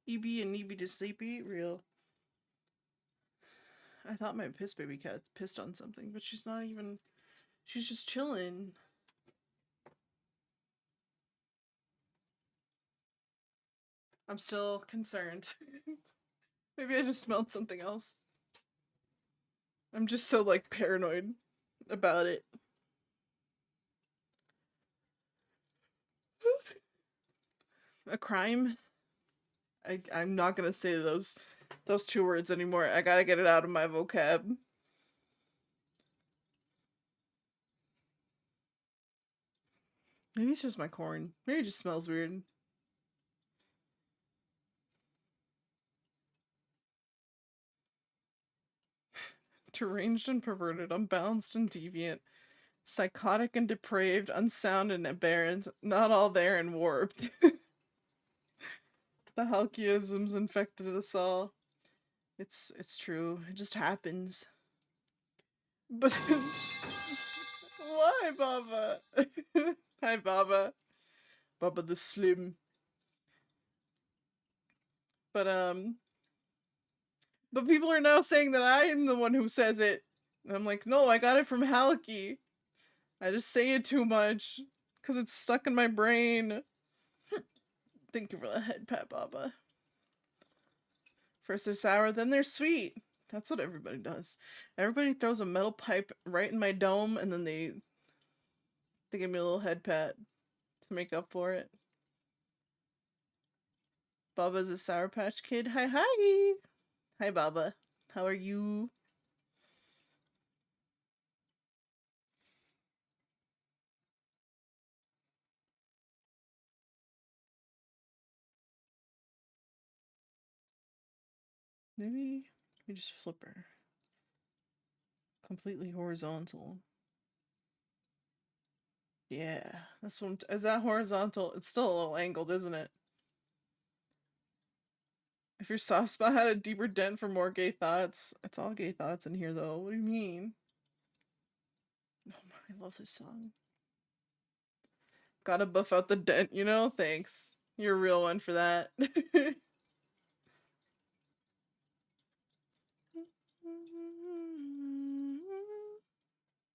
EB and EB to sleepy? Real. I thought my piss baby cat pissed on something, but she's not even. She's just chilling. I'm still concerned. Maybe I just smelled something else. I'm just so, like, paranoid about it. A crime? I'm not gonna say those two words anymore. I gotta get it out of my vocab. Maybe it's just my corn. Maybe it just smells weird. Deranged and perverted, unbalanced and deviant, psychotic and depraved, unsound and aberrant, not all there and warped. The halcyoisms infected us all. It's true. It just happens. But why, Baba? Hi, Baba. Baba the Slim. But people are now saying that I am the one who says it. And I'm like, no, I got it from Halki. I just say it too much. Because it's stuck in my brain. Thank you for the head pat, Baba. First they're sour, then they're sweet. That's what everybody does. Everybody throws a metal pipe right in my dome, and then they give me a little head pat to make up for it. Baba's a Sour Patch Kid. Hi, hi! Hi, Baba. How are you? Maybe we just flip her. Completely horizontal. Yeah, this one is that horizontal. It's still a little angled, isn't it? If your soft spot had a deeper dent for more gay thoughts, it's all gay thoughts in here, though. What do you mean? Oh my, I love this song. Gotta buff out the dent, you know? Thanks. You're a real one for that.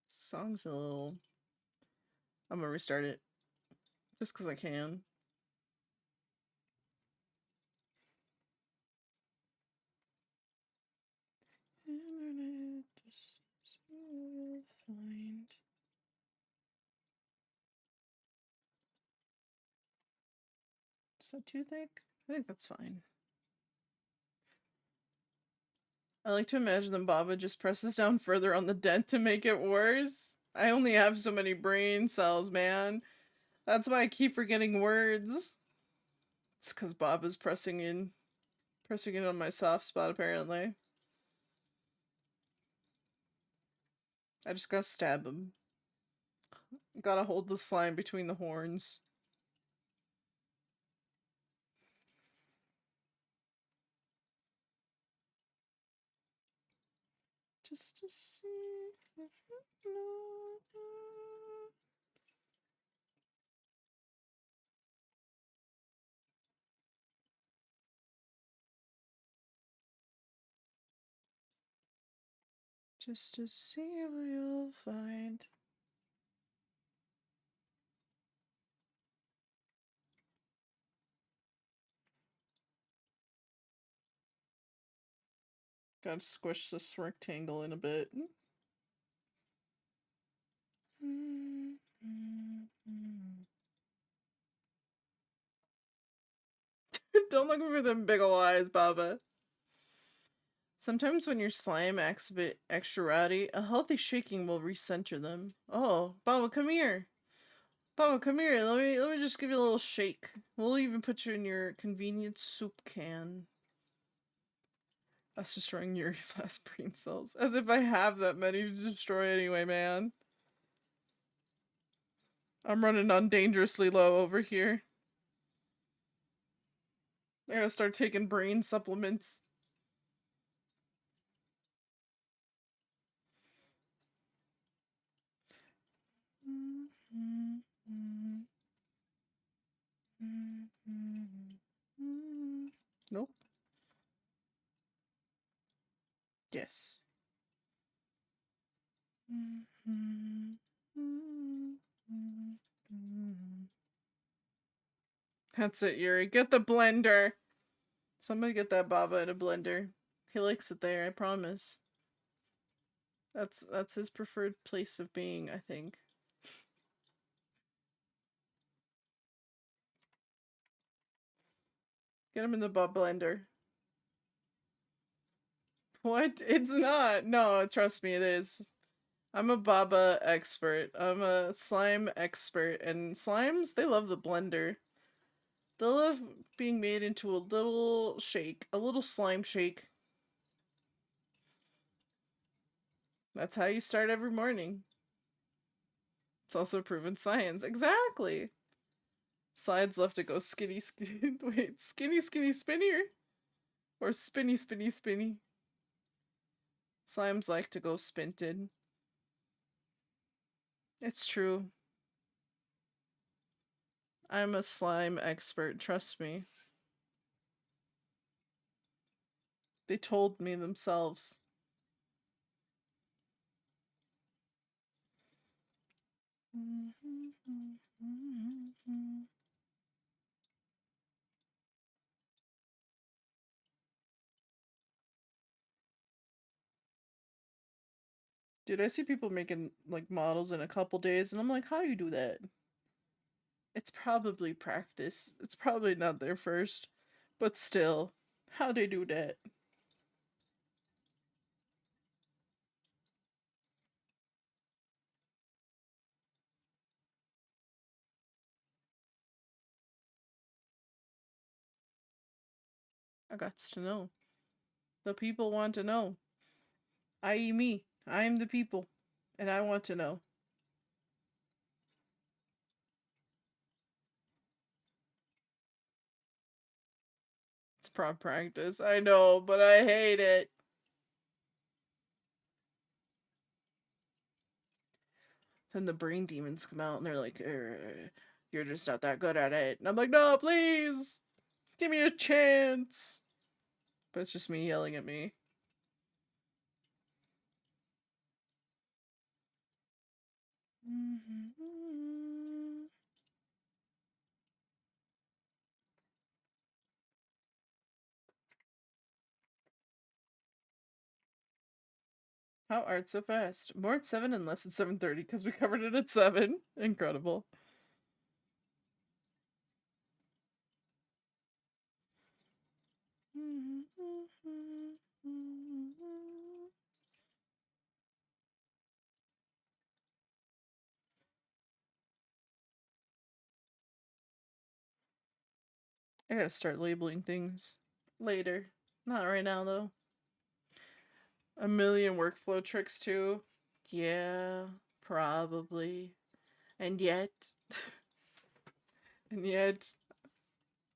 Song's a little. I'm gonna restart it. Just because I can. Internet, find. Is that too thick? I think that's fine. I like to imagine that Baba just presses down further on the dent to make it worse. I only have so many brain cells, man. That's why I keep forgetting words. It's because Baba's pressing in on my soft spot, apparently. I just gotta stab him. Gotta hold the slime between the horns. Just to see if you know. Just to see what you'll find. Gotta squish this rectangle in a bit. Don't look for them big ol' eyes, Baba. Sometimes when your slime acts a bit extra rowdy, a healthy shaking will recenter them. Oh, Baba, come here. Baba, come here. Let me just give you a little shake. We'll even put you in your convenient soup can. Us destroying Yuri's last brain cells. As if I have that many to destroy anyway, man. I'm running on dangerously low over here. I gotta start taking brain supplements. Nope. Yes. That's it, Yuri. Get the blender. Somebody get that Baba in a blender. He likes it there, I promise. That's his preferred place of being, I think. Get him in the Baba blender. What? It's not. No, trust me, it is. I'm a Baba expert. I'm a slime expert. And slimes, they love the blender. They love being made into a little shake. A little slime shake. That's how you start every morning. It's also proven science. Exactly. Sides left to go skinny, skinny. Wait, skinny, skinny, spinnier? Or spinny, spinny, spinny? Slimes like to go spinted. It's true. I'm a slime expert, trust me. They told me themselves. Dude, I see people making like models in a couple days, and I'm like, how do you do that? It's probably practice. It's probably not their first, but still, how they do that? I got to know. The people want to know. I.e., me. I am the people, and I want to know. It's prop practice. I know, but I hate it. Then the brain demons come out and they're like, you're just not that good at it. And I'm like, no, please, give me a chance. But it's just me yelling at me. How art so fast? More at 7 and less at 7:30 because we covered it at 7. Incredible. I gotta start labeling things later. Not right now, though. A million workflow tricks, too. Yeah, probably. And yet, and yet,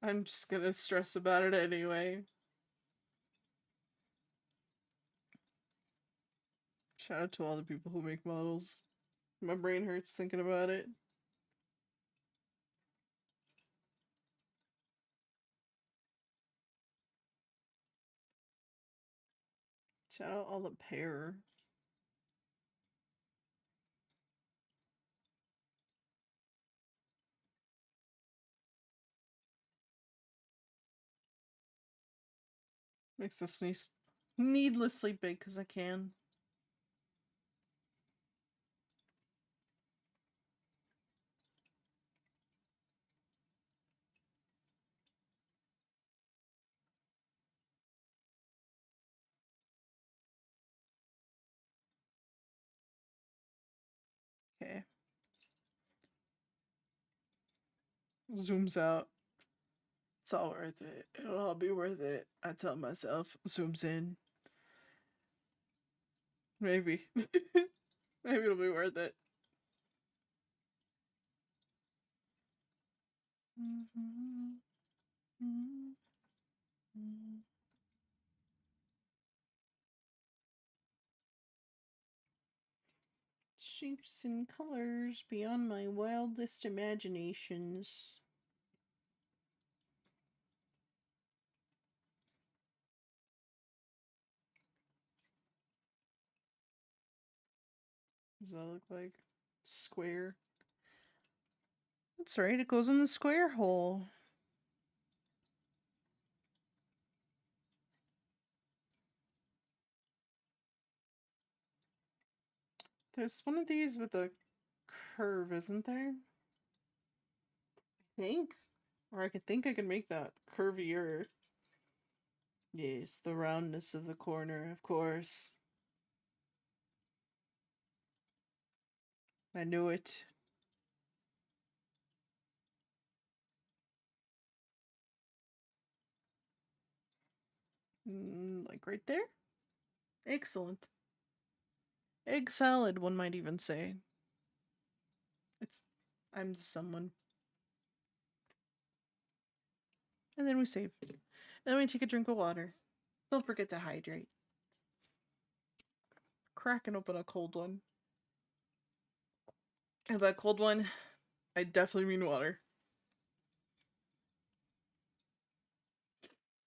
I'm just gonna stress about it anyway. Shout out to all the people who make models. My brain hurts thinking about it. Shout out all the pair. Makes us sneeze needlessly big because I can. Okay. Zooms out. It's all worth it. It'll all be worth it. I tell myself. Zooms in. Maybe. Maybe it'll be worth it. Shapes and colors beyond my wildest imaginations. Does that look like square? That's right, it goes in the square hole. There's one of these with a curve, isn't there? I think. Or I could think I can make that curvier. Yes, the roundness of the corner, of course. I knew it. Like right there? Excellent. Egg salad, one might even say. It's. I'm just someone. And then we save. Then we take a drink of water. Don't forget to hydrate. Cracking open a cold one. And by cold one, I definitely mean water.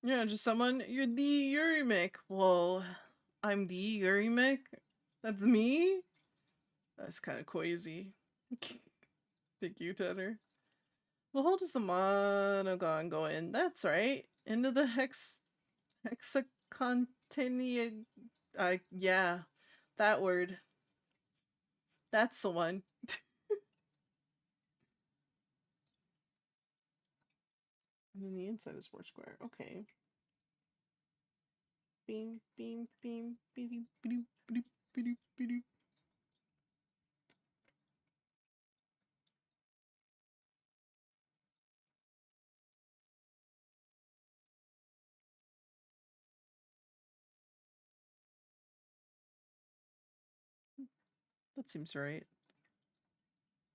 Yeah, just someone. You're the urimic. Whoa, I'm the urimic. That's me. That's kind of crazy. Thank you, Tanner. Well, how does the monogon go in? That's right. Into the hexacontania. Yeah, that word. That's the one. And then the inside is four square. Okay. Beam, beam, beam, beam, beam, beam, beam, beam. That seems right.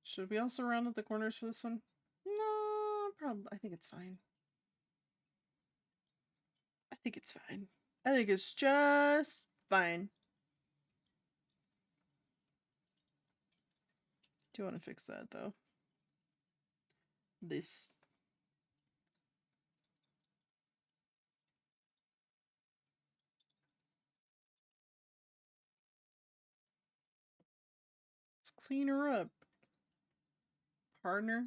Should we also round up the corners for this one? No, probably. I think it's fine. I think it's fine. I think it's just fine. Do you want to fix that though? This. Let's clean her up. Partner.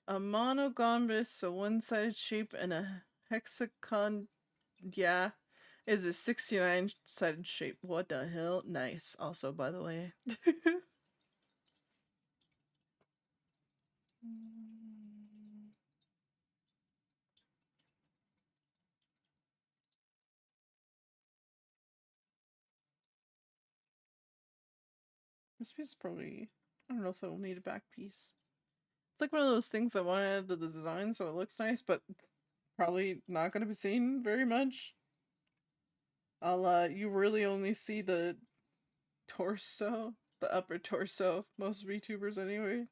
A monogombus, a one-sided shape, and a hexagon. Yeah, is a 69-sided shape. What the hell? Nice. Also, by the way. This piece is probably. I don't know if it'll need a back piece. It's like one of those things that want to add to the design so it looks nice, but probably not going to be seen very much. You really only see the torso, the upper torso of most VTubers anyway.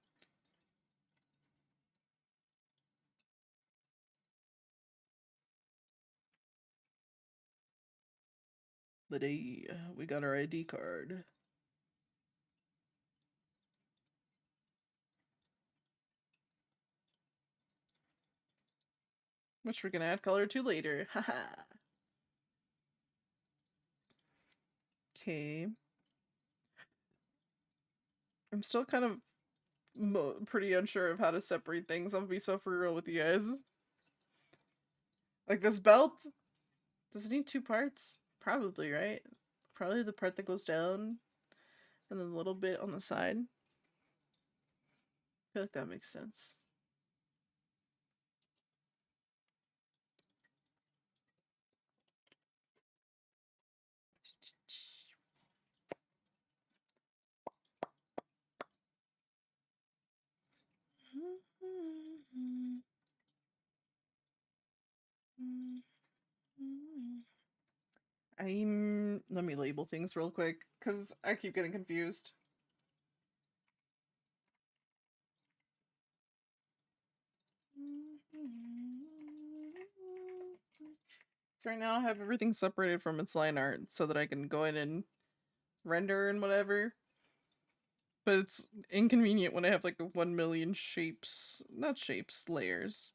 But hey, we got our ID card. Which we're gonna add color to later. Haha. Okay. I'm still kind of pretty unsure of how to separate things. I'll be so for real with you guys. Like this belt, does it need two parts? Probably, right? Probably the part that goes down and then a little bit on the side. I feel like that makes sense. Let me label things real quick because I keep getting confused. So right now I have everything separated from its line art so that I can go in and render and whatever. But it's inconvenient when I have like 1 million shapes, not shapes, layers.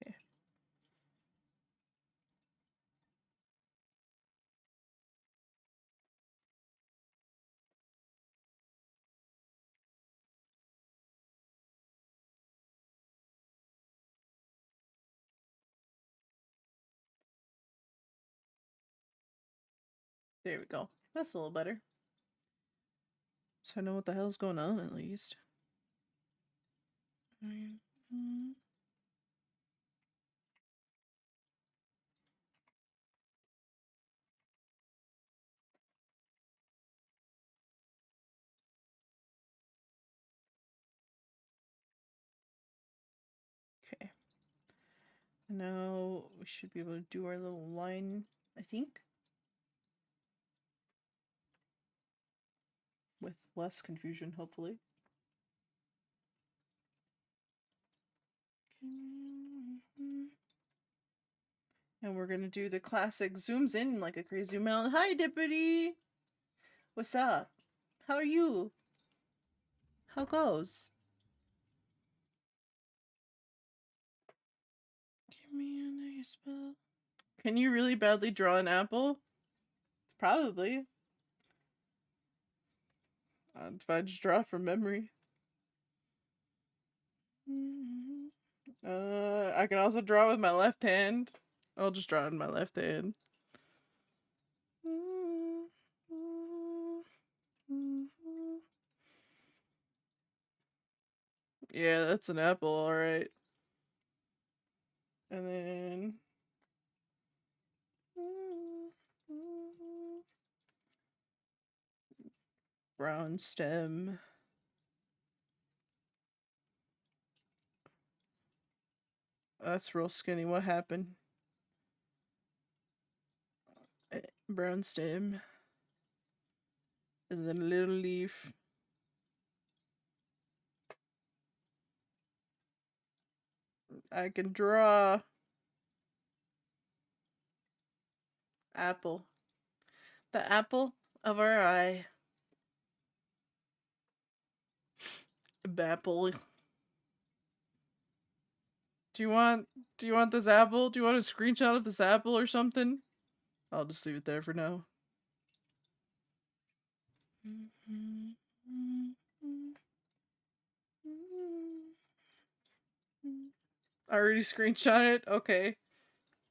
Okay. There we go. That's a little better. So I know what the hell's going on at least. Okay. Now we should be able to do our little line, I think. With less confusion, hopefully. And we're gonna do the classic zooms in like a crazy melon. Hi, Dippity! What's up? How are you? How goes? Give me a nice spell. Can you really badly draw an apple? Probably. If I just draw from memory. I can also draw with my left hand. I'll just draw in my left hand. Yeah, that's an apple, alright. And then... brown stem. That's real skinny. What happened? Brown stem. And then a little leaf. I can draw... apple. The apple of our eye. Bapple. Do you want this apple? Do you want a screenshot of this apple or something? I'll just leave it there for now. I already screenshot it? Okay.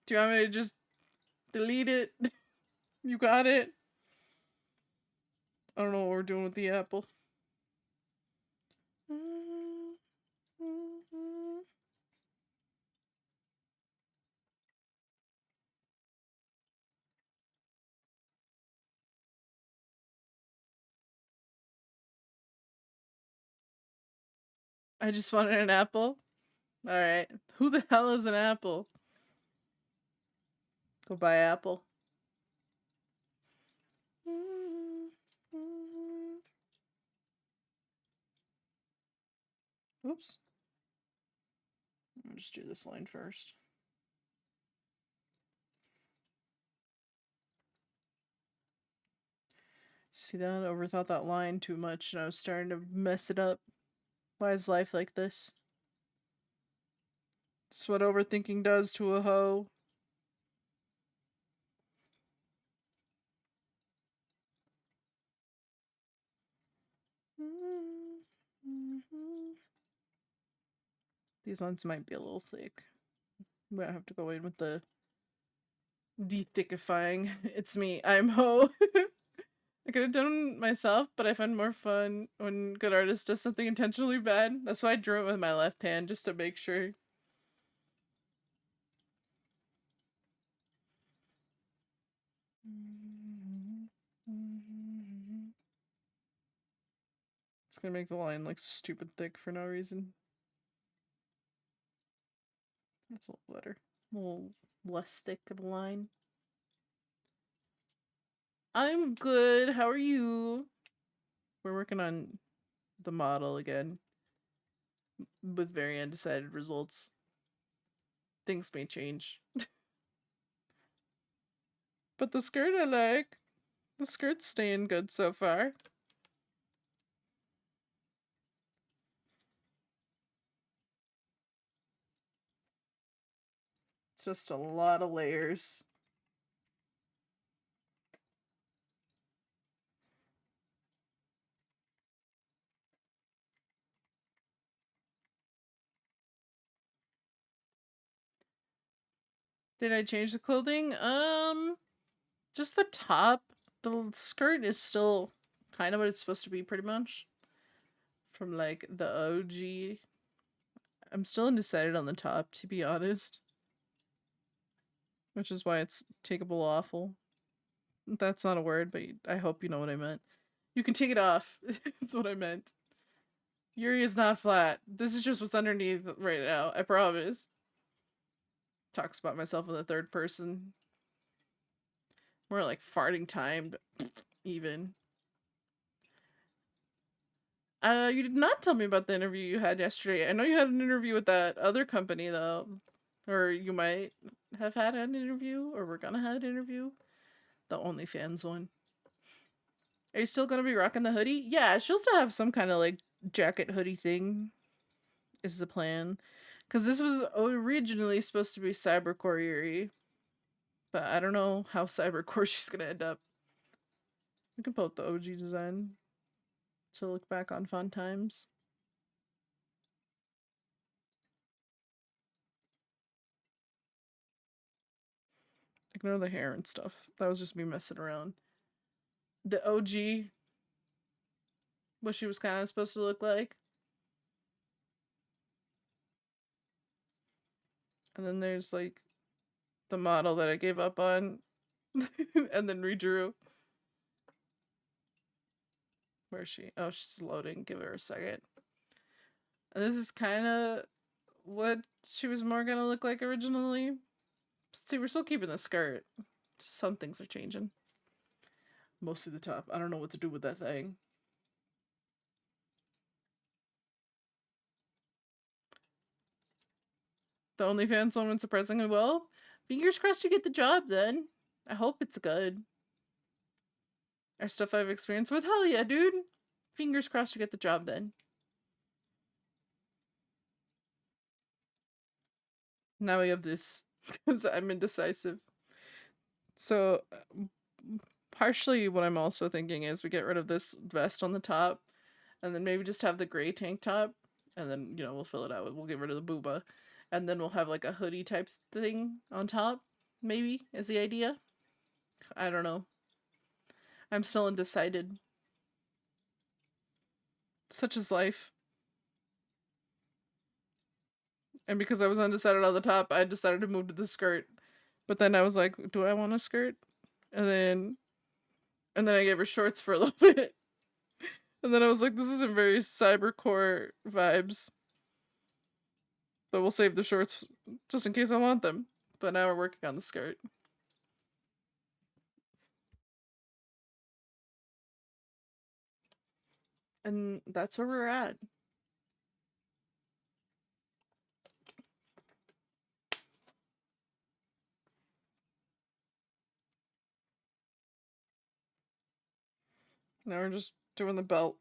Do you want me to just delete it? You got it? I don't know what we're doing with the apple. I just wanted an apple. Alright. Who the hell is an apple? Go buy apple. Oops. I'll just do this line first. See that? I overthought that line too much and I was starting to mess it up. Why is life like this? It's what overthinking does to a hoe. These lines might be a little thick. But I have to go in with the de-thickifying. It's me, I'm Ho. I could have done it myself, but I find more fun when good artist does something intentionally bad. That's why I drew it with my left hand, just to make sure. It's gonna make the line like stupid thick for no reason. That's a little better. A little less thick of a line. I'm good. How are you? We're working on the model again. With very undecided results. Things may change. But the skirt I like. The skirt's staying good so far. It's just a lot of layers. Did I change the clothing? Just the top. The skirt is still kind of what it's supposed to be, pretty much. From, like, the OG. I'm still undecided on the top, to be honest. Which is why it's takeable awful. That's not a word, but I hope you know what I meant. You can take it off. That's what I meant. Yuri is not flat. This is just what's underneath right now, I promise. Talks about myself in the third person. More like farting time, even. You did not tell me about the interview you had yesterday. I know you had an interview with that other company though, or you might have had an interview, or we're gonna have an interview. The OnlyFans one. Are you still gonna be rocking the hoodie? Yeah, she'll still have some kind of like jacket hoodie thing. Is the plan? Because this was originally supposed to be Cybercore Yuri, but I don't know how Cybercore she's gonna end up. We can put the OG design to look back on fun times. Ignore the hair and stuff. That was just me messing around. The OG, what she was kind of supposed to look like. And then there's like the model that I gave up on and then redrew. Where is she? Oh, she's loading. Give her a second. And this is kind of what she was more gonna look like originally. See, we're still keeping the skirt. Some things are changing. Mostly the top. I don't know what to do with that thing. The OnlyFans one went surprisingly well. Fingers crossed you get the job then. I hope it's good. Or stuff I've experienced with. Hell yeah, dude. Fingers crossed you get the job then. Now we have this. Because I'm indecisive. So, partially what I'm also thinking is we get rid of this vest on the top. And then maybe just have the gray tank top. And then, you know, we'll fill it out. We'll get rid of the booba. And then we'll have like a hoodie type thing on top. Maybe is the idea. I don't know. I'm still undecided. Such is life. And because I was undecided on the top, I decided to move to the skirt. But then I was like, do I want a skirt? And then I gave her shorts for a little bit. And then I was like, this isn't very cybercore vibes. But we'll save the shorts just in case I want them. But now we're working on the skirt. And that's where we're at. Now we're just doing the belt.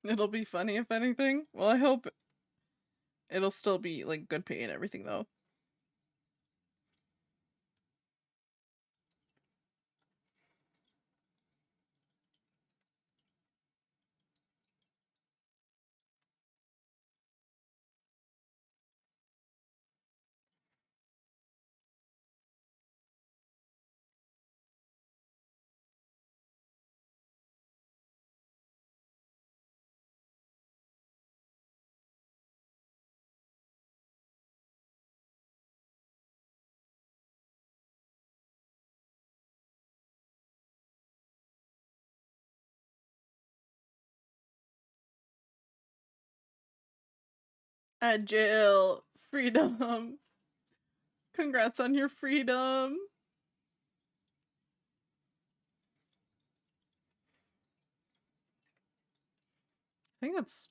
It'll be funny if anything. Well, I hope it'll still be like good pay and everything though. At jail. Freedom. Congrats on your freedom. I think that's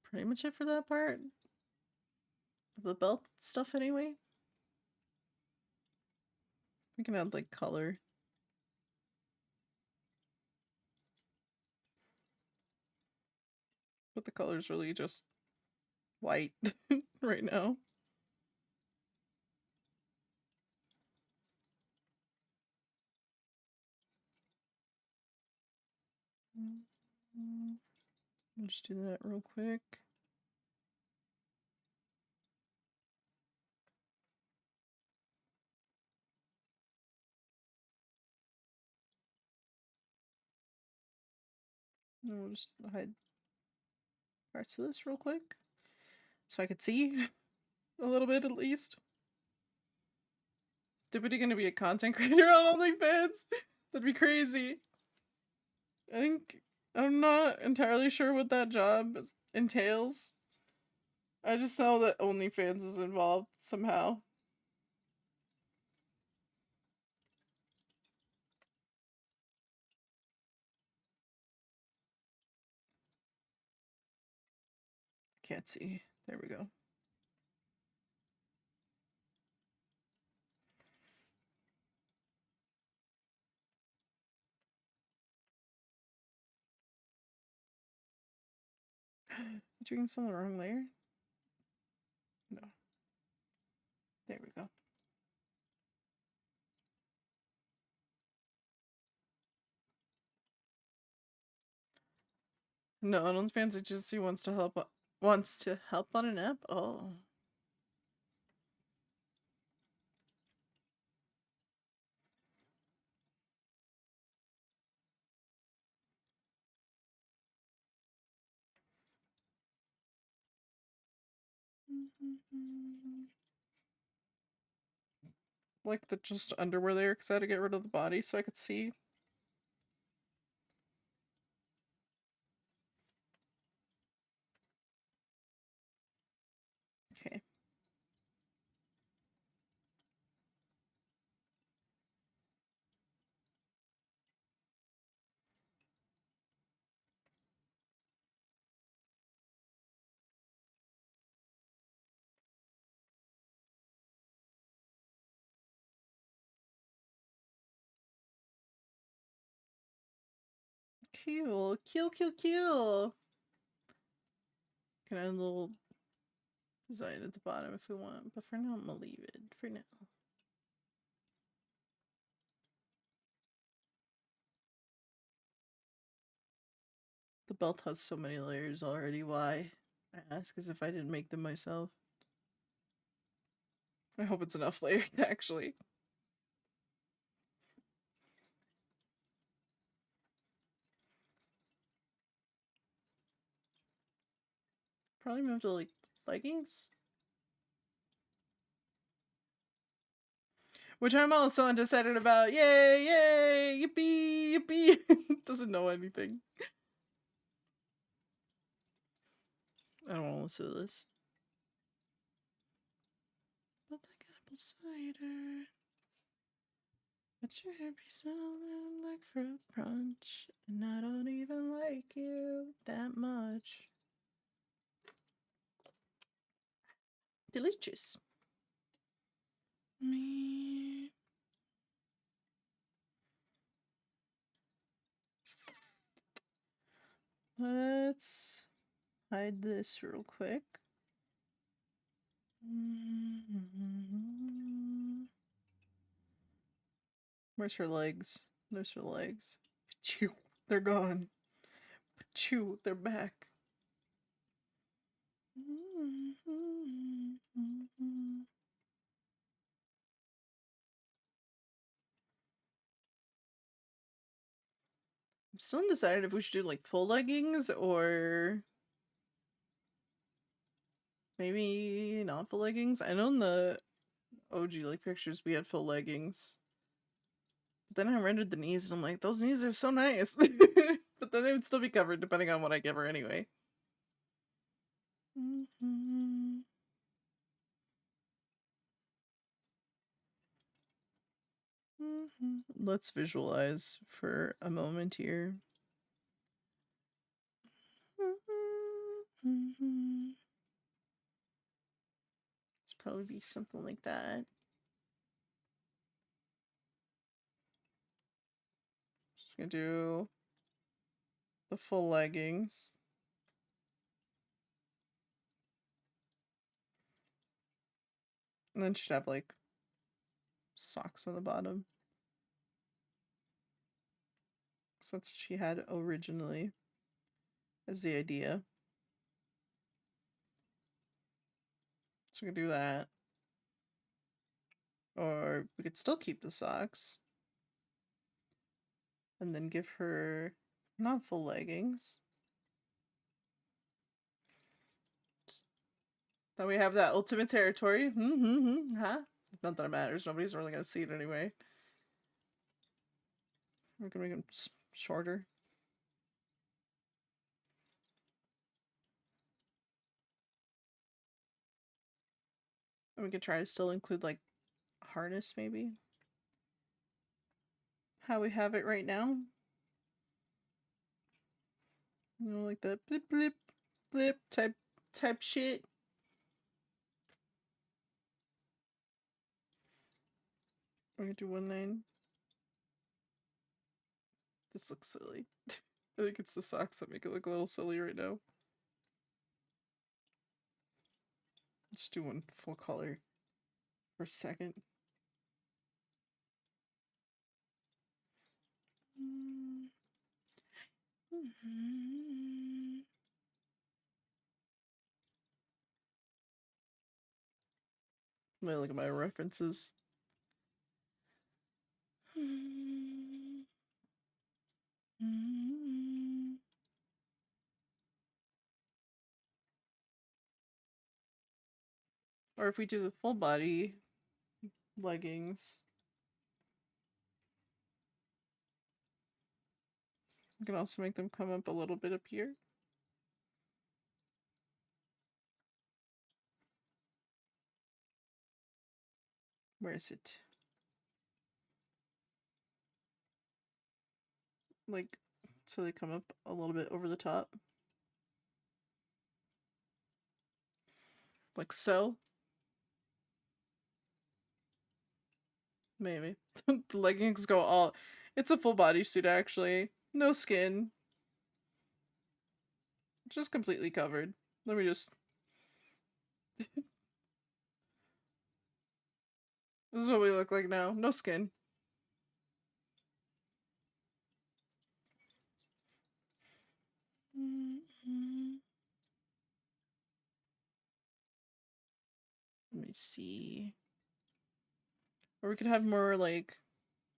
pretty much it for that part. The belt stuff anyway. We can add like color. But the color's really just white right now. I'll just do that real quick. And we'll just hide parts of this real quick. So I could see a little bit at least. Dippity gonna be a content creator on OnlyFans? That'd be crazy. I think I'm not entirely sure what that job entails. I just know that OnlyFans is involved somehow. Can't see. There we go. Doing this on the wrong layer? No. There we go. No, OnlyFans agency wants to help on an app? Oh. Like the just underwear layer because I had to get rid of the body so I could see. Okay. Cool. Cool. Can add a little design at the bottom if we want, but for now I'm gonna leave it. For now. The belt has so many layers already. Why? I ask as if I didn't make them myself. I hope it's enough layers, actually. Probably move to, like, leggings? Which I'm also undecided about. Yay! Yippee! Yippee! Doesn't know anything. I don't want to listen to this. But like apple cider. But your hair be smelling like fruit punch. And I don't even like you that much. Delicious. Me. Let's hide this real quick. Where's her legs? There's her legs. Pachoo. They're gone. Pachoo. They're back. I'm still undecided if we should do like full leggings or maybe not full leggings. I know in the OG like pictures we had full leggings. But then I rendered the knees and I'm like, those knees are so nice. But then they would still be covered depending on what I give her anyway. Let's visualize for a moment here. It's probably be something like that. Just gonna do the full leggings. And then she'd have like socks on the bottom. So that's what she had originally as the idea. So we could do that. Or we could still keep the socks. And then give her not full leggings. Then we have that ultimate territory. Huh? Not that it matters. Nobody's really gonna see it anyway. We're gonna make them shorter. And we could try to still include like harness maybe. How we have it right now. You know, like the blip blip blip type shit. We're gonna do one lane. This looks silly. I think it's the socks that make it look a little silly right now. Let's do one full color for a second. Let me look at my references. Or if we do the full body leggings, we can also make them come up a little bit up here. Where is it? Like, so they come up a little bit over the top. Like so. Maybe. The leggings go all... It's a full bodysuit, actually. No skin. Just completely covered. Let me just... This is what we look like now. No skin. Let me see. Or we could have more, like,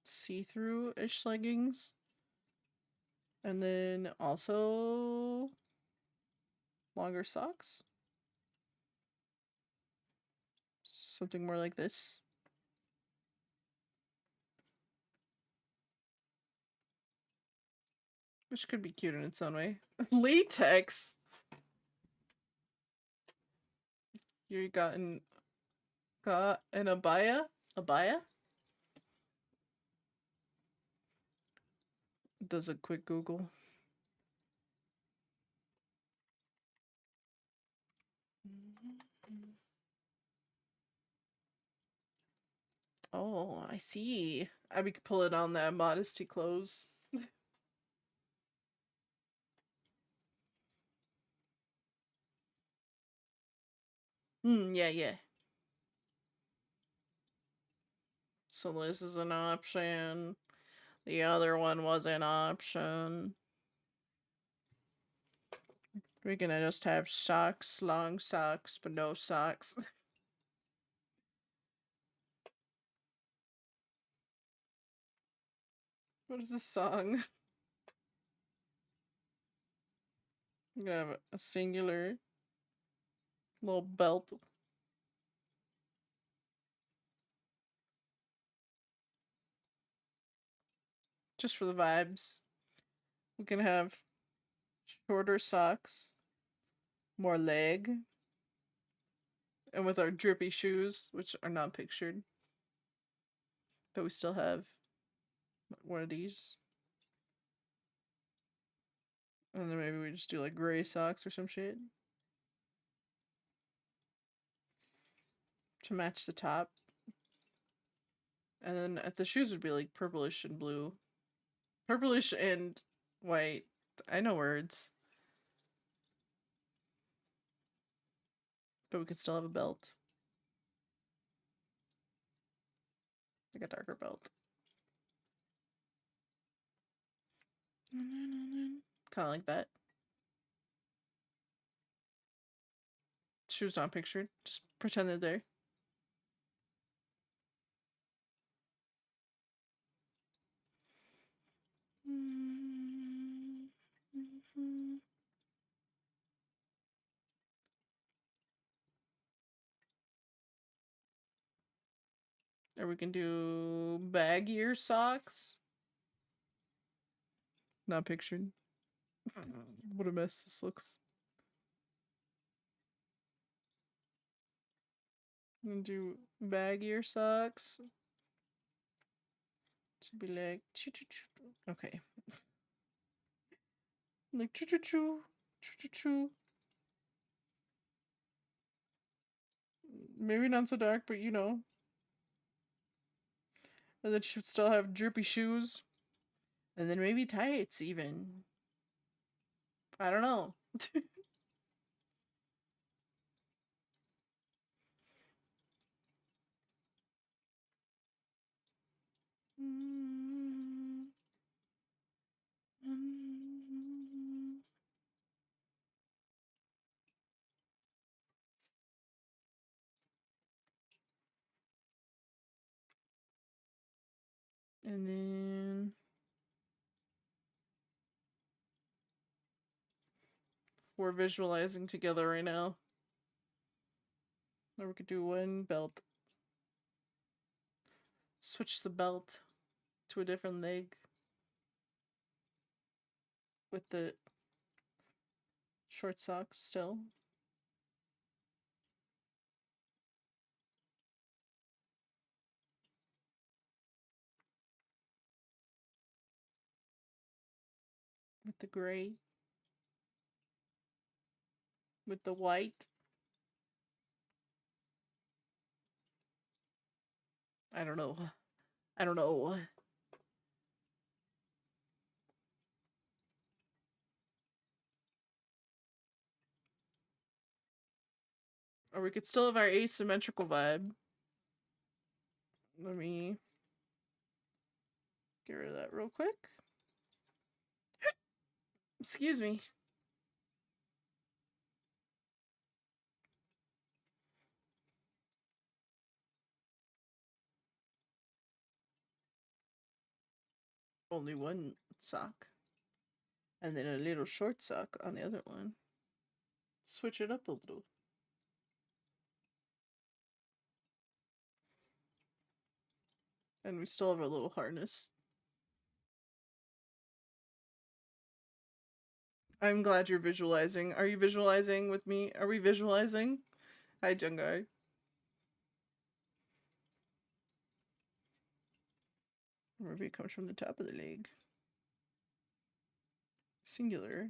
see-through-ish leggings. And then also... longer socks. Something more like this. Which could be cute in its own way. Latex! You got an abaya? Abaya? Does a quick Google. Oh, I see. I could pull it on that modesty clothes. Yeah. So this is an option. The other one was an option. We're gonna just have socks, long socks, but no socks. What is this song? I'm gonna have a singular little belt. Just for the vibes. We can have shorter socks, more leg, and with our drippy shoes, which are not pictured. But we still have one of these. And then maybe we just do like gray socks or some shit. To match the top. And then at the shoes would be like purplish and blue. Purplish and white. I know words. But we could still have a belt. Like a darker belt. Kind of like that. Shoes not pictured. Just pretend they're there. Or we can do baggier socks. Not pictured. What a mess this looks. And do baggier socks. Should be like choo choo choo. Okay. Like choo choo choo. Choo choo choo. Maybe not so dark, but you know. And then she would still have droopy shoes. And then maybe tights even. I don't know. And then we're visualizing together right now. Or we could do one belt. Switch the belt to a different leg with the short socks still. With the gray. With the white. I don't know. I don't know. Or we could still have our asymmetrical vibe. Let me get rid of that real quick. Excuse me. Only one sock. And then a little short sock on the other one. Switch it up a little. And we still have our little harness. I'm glad you're visualizing. Are you visualizing with me? Are we visualizing? Hi, Jungai. Maybe it comes from the top of the leg. Singular.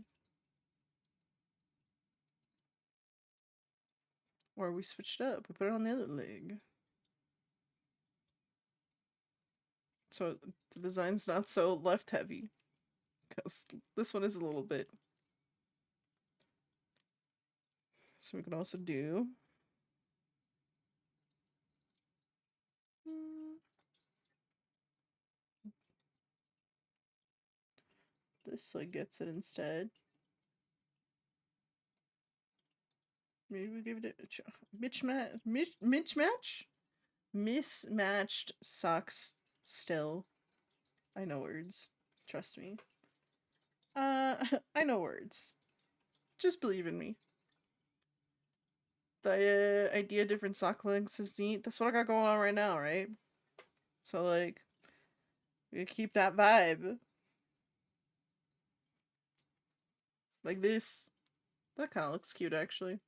Or we switched up. We put it on the other leg. So the design's not so left heavy. Because this one is a little bit. So we can also do this like gets it instead. Maybe we give it a mismatched socks still. I know words. Trust me. I know words. Just believe in me. The idea of different sock lengths is neat. That's what I got going on right now, right? So like, we keep that vibe. Like this. That kind of looks cute, actually.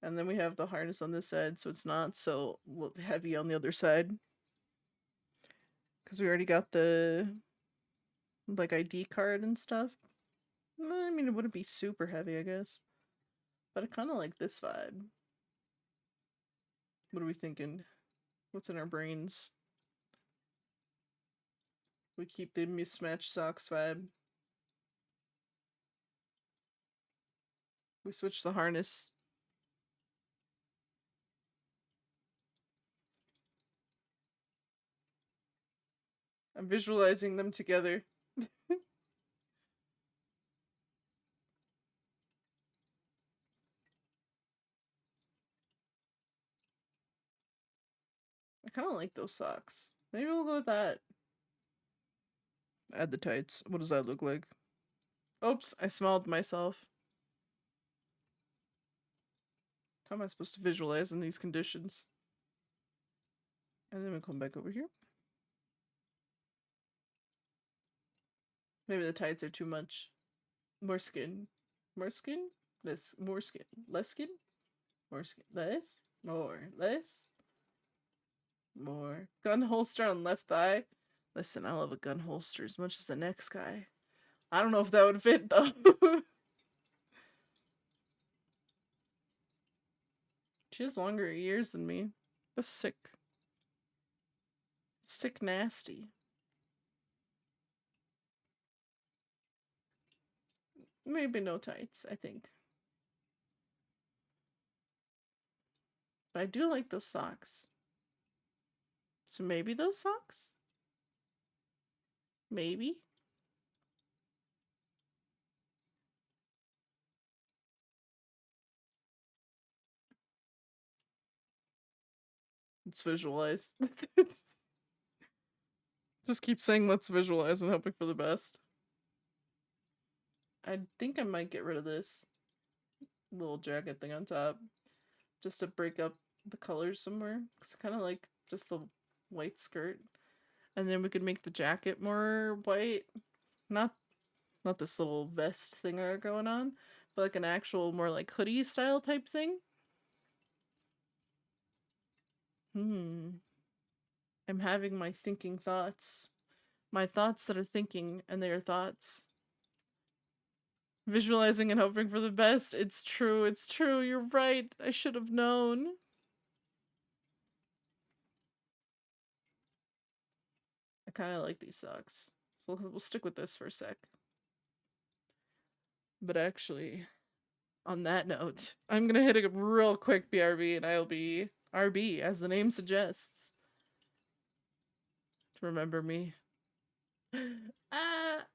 And then we have the harness on this side, so it's not so heavy on the other side. Because we already got the, like, ID card and stuff. I mean, it wouldn't be super heavy, I guess. But I kind of like this vibe. What are we thinking? What's in our brains? We keep the mismatched socks vibe. We switch the harness. I'm visualizing them together. I kind of like those socks. Maybe we'll go with that. Add the tights. What does that look like? Oops, I smelled myself. How am I supposed to visualize in these conditions? And then we come back over here. Maybe the tights are too much. More skin. More skin? Less. More skin. Less skin? More skin. Less? More. Less? More. Gun holster on left thigh. Listen, I love a gun holster as much as the next guy. I don't know if that would fit though. She has longer ears than me. That's sick. Sick nasty. Maybe no tights, I think. But I do like those socks. So maybe those socks? Maybe? Let's visualize. Just keep saying let's visualize and hoping for the best. I think I might get rid of this little jacket thing on top. Just to break up the colors somewhere. Because I kind of like just the white skirt. And then we could make the jacket more white. Not this little vest thing I got going on. But like an actual more like hoodie style type thing. I'm having my thinking thoughts. My thoughts that are thinking, and they are thoughts. Visualizing and hoping for the best. It's true, it's true, you're right. I should have known. I kind of like these socks. We'll stick with this for a sec. But actually, on that note, I'm gonna hit a real quick BRB and I'll be RB, as the name suggests. To remember me. Ah!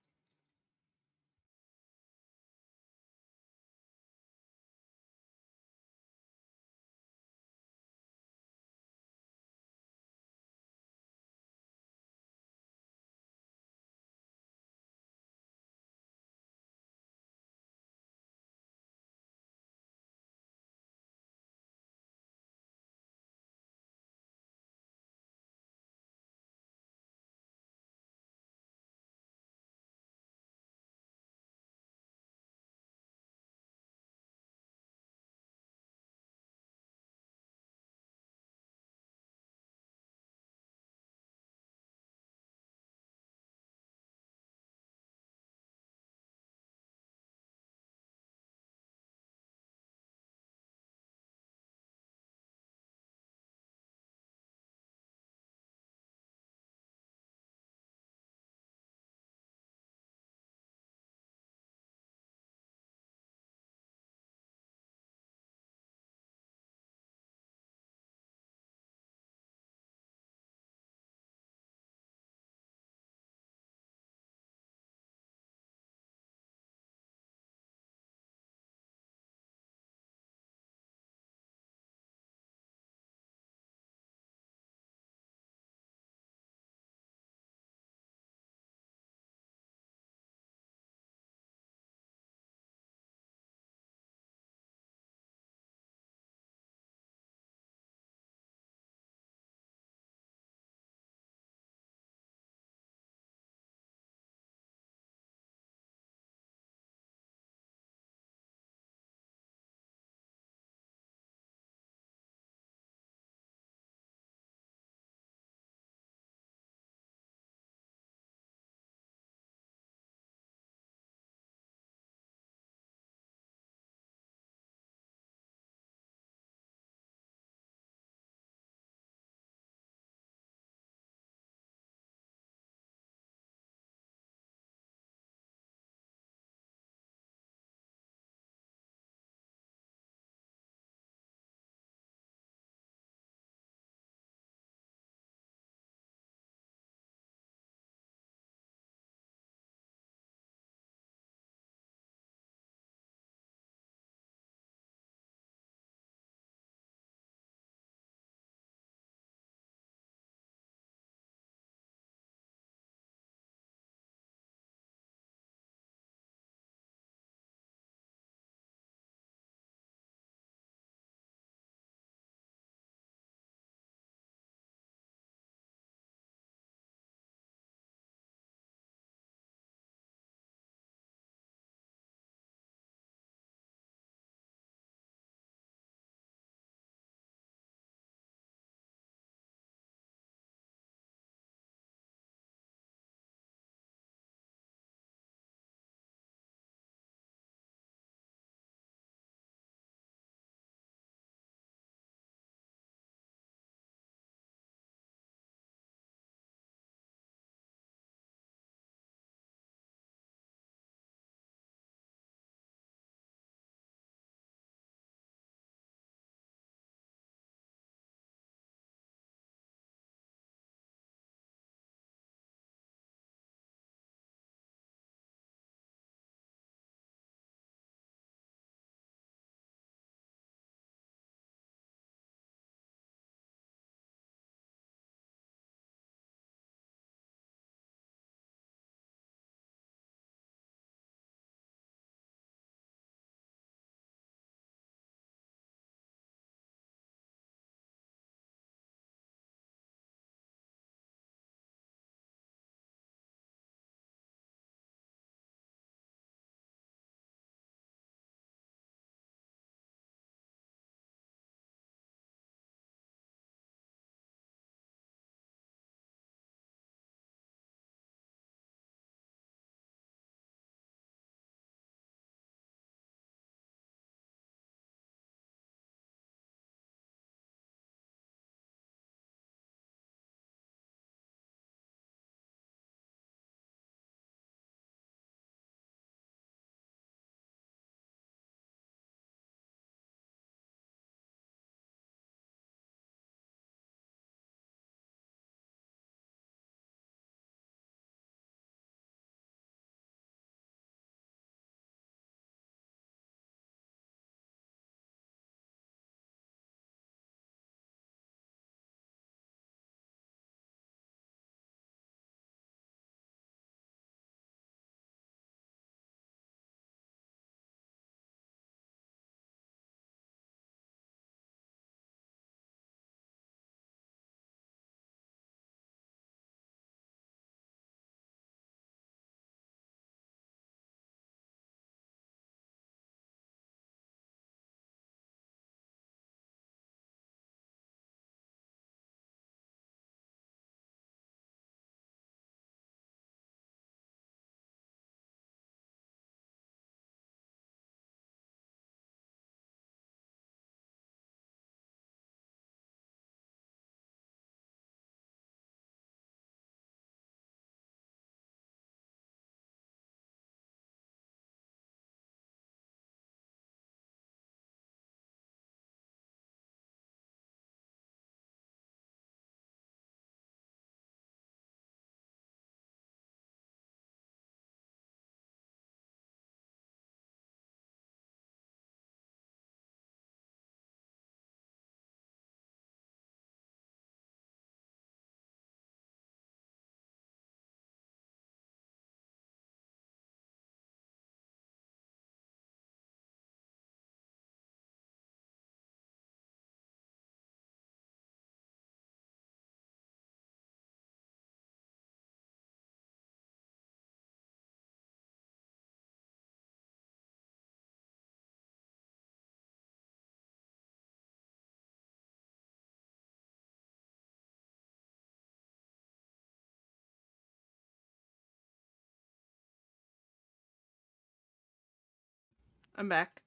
I'm back.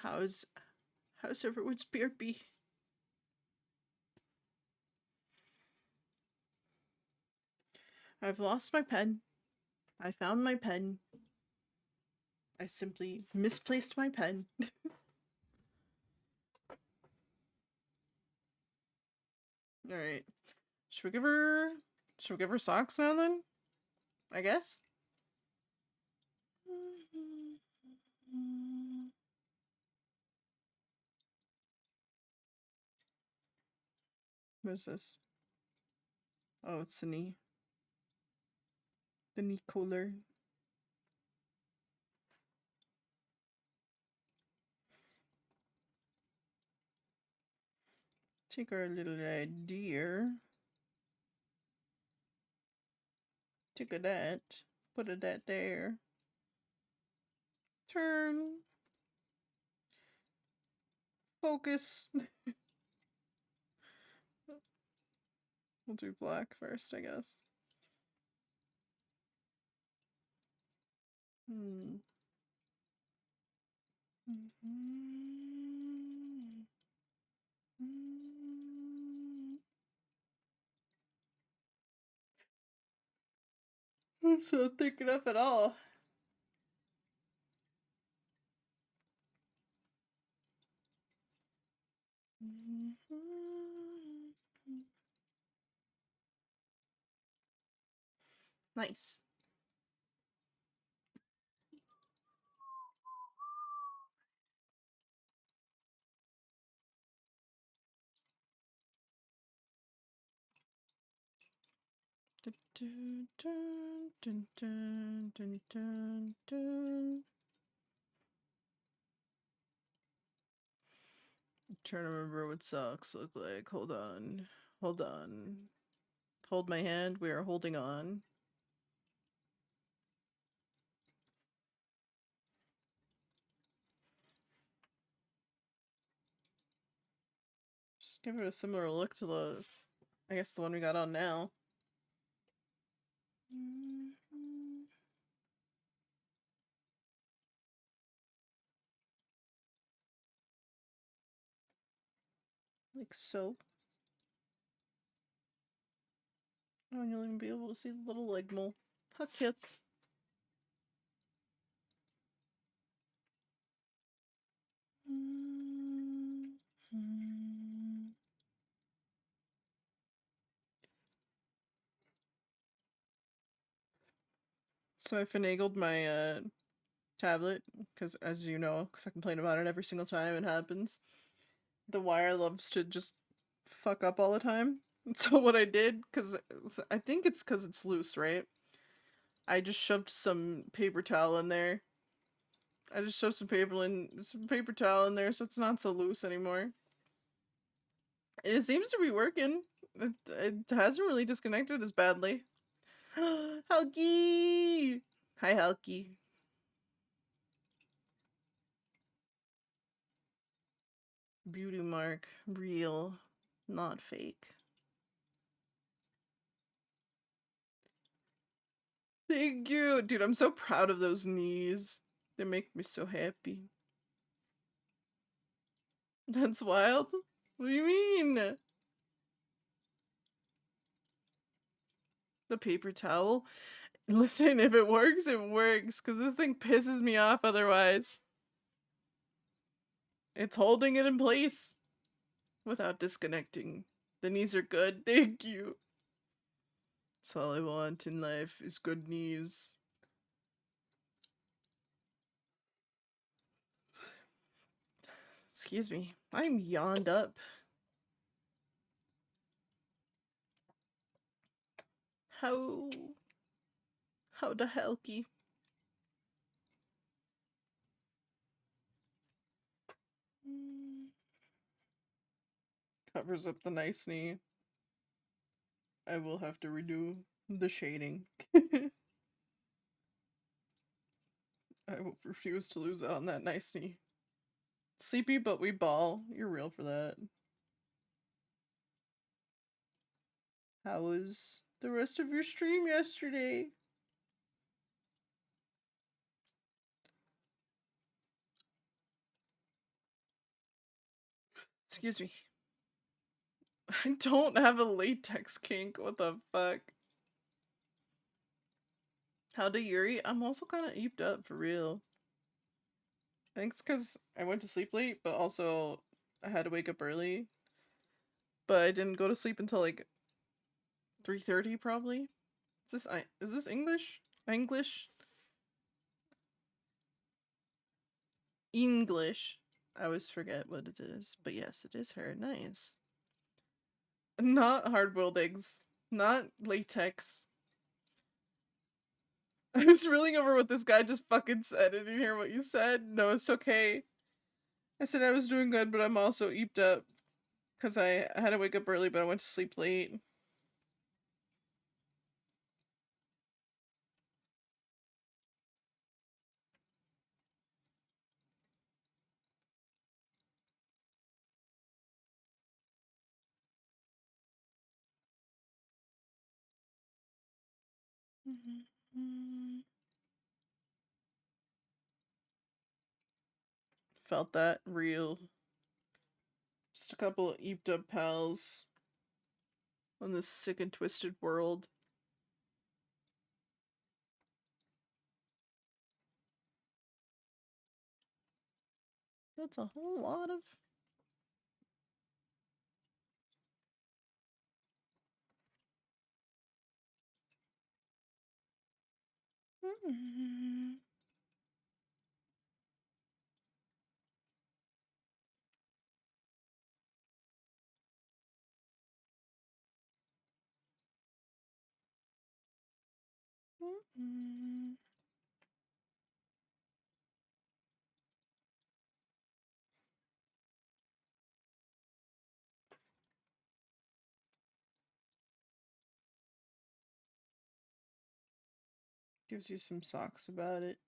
How's everyone's BRB? I've lost my pen. I found my pen. I simply misplaced my pen. Alright. Should we give her socks now then? I guess? What is this? Oh, it's the knee. The knee cooler. Take our little deer. Take a that. Put a that there. Turn. Focus. We'll do black first, I guess. That's not thick enough at all. Nice. Dun, dun, dun, dun, dun, dun, dun. I'm trying to remember what socks look like. Hold on. Hold on. Hold my hand. We are holding on. Just give it a similar look to the, I guess, the one we got on now. Like so. Oh, and you'll even be able to see the little leg mole. How cute. So I finagled my tablet, because as you know, because I complain about it every single time it happens, the wire loves to just fuck up all the time. So what I did, because I think it's because it's loose, right? I just shoved some paper towel in there. I just shoved some paper towel in there so it's not so loose anymore. And it seems to be working. It hasn't really disconnected as badly. Halky! Hi, Halky. Beauty mark. Real. Not fake. Thank you! Dude, I'm so proud of those knees. They make me so happy. That's wild? What do you mean? The paper towel? Listen, if it works, it works. Because this thing pisses me off otherwise. It's holding it in place without disconnecting. The knees are good. Thank you. That's all I want in life is good knees. Excuse me. I'm yawned up. How the hellky? Covers up the nice knee. I will have to redo the shading. I will refuse to lose out on that nice knee. Sleepy, but we ball. You're real for that. How was the rest of your stream yesterday? Excuse me. I don't have a latex kink. What the fuck? How to Yuri? I'm also kind of eeped up for real. I think it's because I went to sleep late, but also I had to wake up early. But I didn't go to sleep until like 3:30 probably. Is this English? English? English. I always forget what it is, but yes, it is her. Nice. Not hard-boiled eggs. Not latex. I was reeling over what this guy just fucking said. I didn't hear what you said. No, it's okay. I said I was doing good, but I'm also eeped up. Because I had to wake up early, but I went to sleep late. Felt that real. Just a couple of eeped up pals on this sick and twisted world. That's a whole lot of. Gives you some socks about it.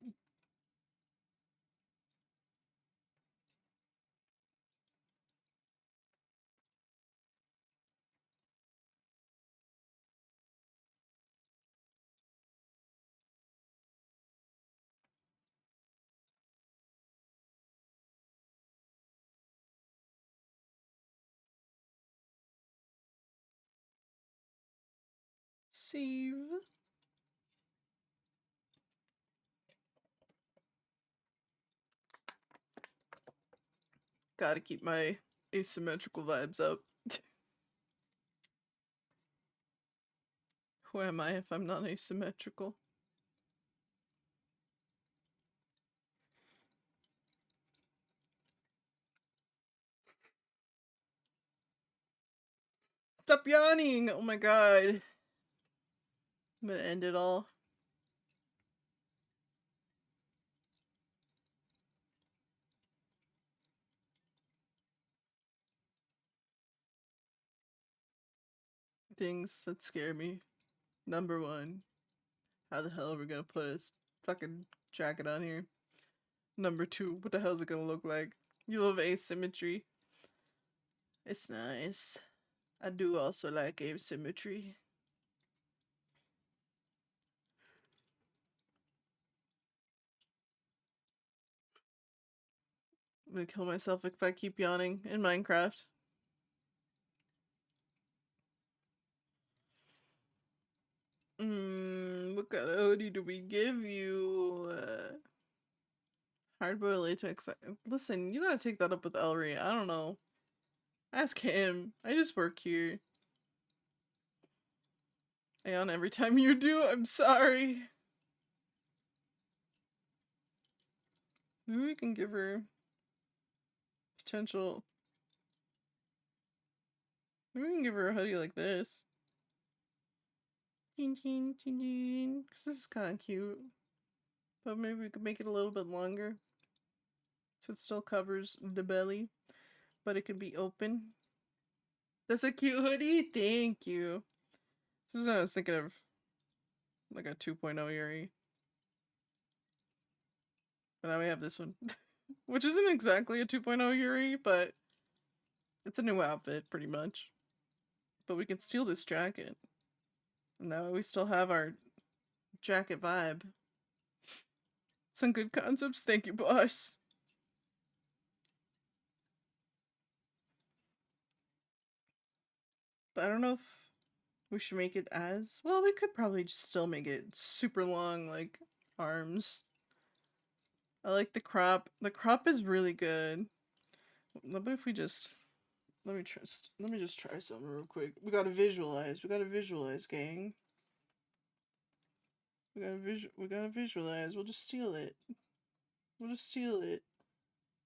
Save. Gotta keep my asymmetrical vibes up. Who am I if I'm not asymmetrical? Stop yawning! Oh my god. I'm gonna end it all. Things that scare me. Number one, how the hell are we gonna put a fucking jacket on here? Number two, what the hell is it gonna look like? You love asymmetry. It's nice. I do also like asymmetry. I'm gonna kill myself if I keep yawning in Minecraft. What kind of hoodie do we give you? Hardboiled latex. Listen, you gotta take that up with Ellery. I don't know. Ask him. I just work here. I yawn every time you do. I'm sorry. Maybe we can give her potential. Maybe we can give her a hoodie like this. Because this is kind of cute. But maybe we could make it a little bit longer. So it still covers the belly. But it could be open. That's a cute hoodie. Thank you. This is what I was thinking of. Like a 2.0 Yuri. But now we have this one. Which isn't exactly a 2.0 Yuri, but it's a new outfit, pretty much. But we can steal this jacket. And now we still have our jacket vibe. Some good concepts. Thank you, boss. But I don't know if we should make it as well. We could probably just still make it super long, like arms. I like the crop. The crop is really good. What if we just let me just try something real quick. We gotta visualize. We gotta visualize, gang. We gotta visualize. We'll just steal it. We'll just steal it.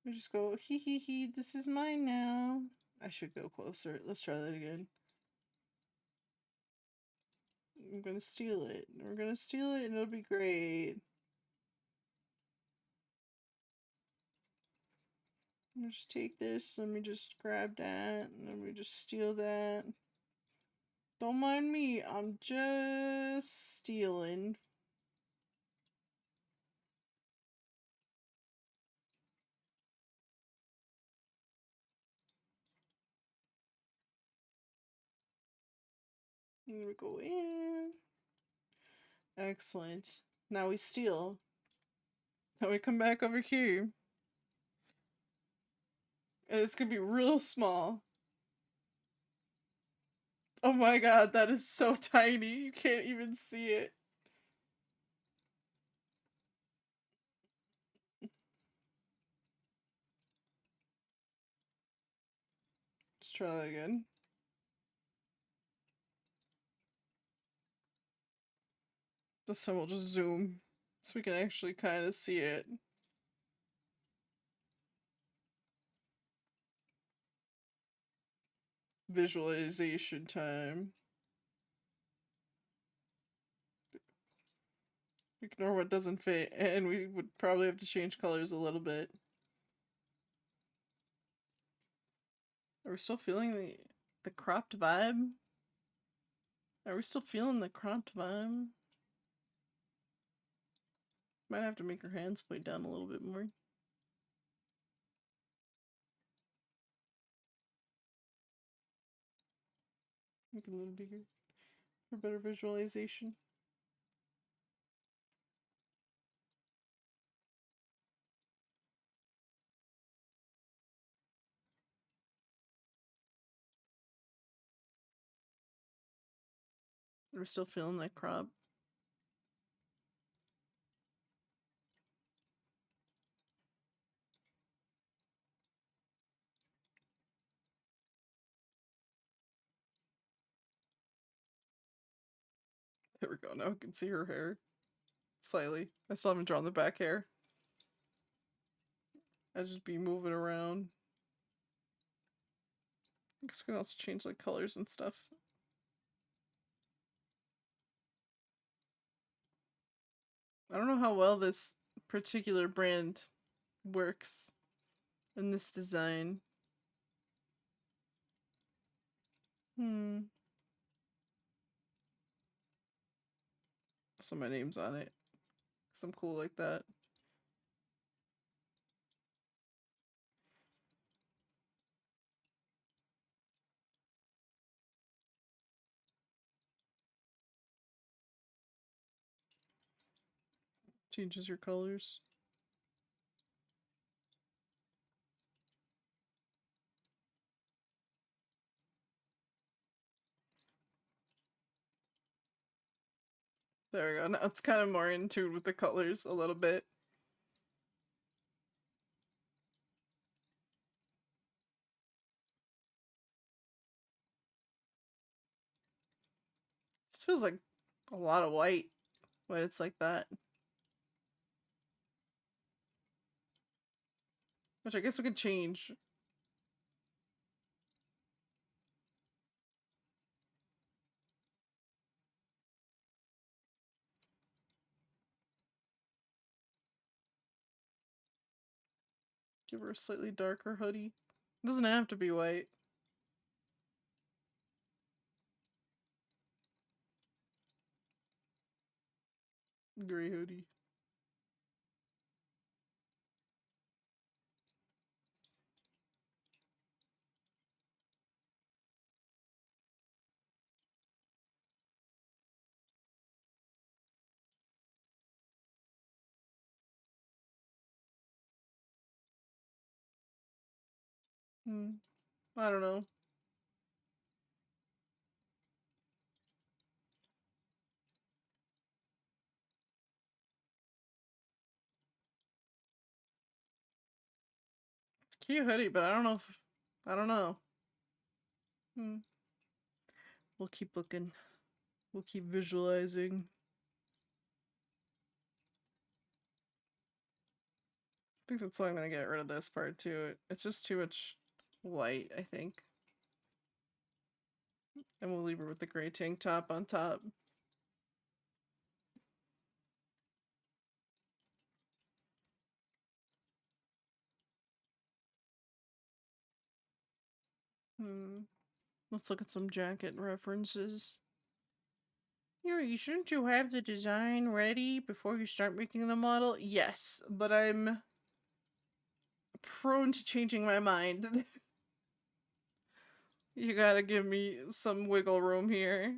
We just go hee hee hee. This is mine now. I should go closer. Let's try that again. I'm gonna steal it. We're gonna steal it, and it'll be great. Let me just take this. Let me just grab that. Let me just steal that. Don't mind me. I'm just stealing. Here we go in. Excellent. Now we steal. Now we come back over here. And it's gonna be real small. Oh my god, that is so tiny. You can't even see it. Let's try that again. This time we'll just zoom so we can actually kind of see it. Visualization time. Ignore what doesn't fit, and we would probably have to change colors a little bit. Are we still feeling the cropped vibe? Are we still feeling the cropped vibe? Might have to make her hands play down a little bit more. Make it a little bigger for better visualization. We're still feeling that crop. There we go. Now I can see her hair slightly. I still haven't drawn the back hair. I just be moving around. I guess we can also change like colors and stuff. I don't know how well this particular brand works in this design. So my name's on it. Cause I'm cool like that. Changes your colors. There we go. Now it's kind of more in tune with the colors a little bit. Just feels like a lot of white when it's like that. Which I guess we could change. Give her a slightly darker hoodie. It doesn't have to be white. Gray hoodie. I don't know. Cute hoodie, but I don't know if I don't know. Hmm. We'll keep looking. We'll keep visualizing. I think that's why I'm gonna get rid of this part too. It's just too much white, I think. And we'll leave her with the gray tank top on top. Let's look at some jacket references. Yuri, shouldn't you have the design ready before you start making the model? Yes, but I'm prone to changing my mind. You gotta give me some wiggle room here.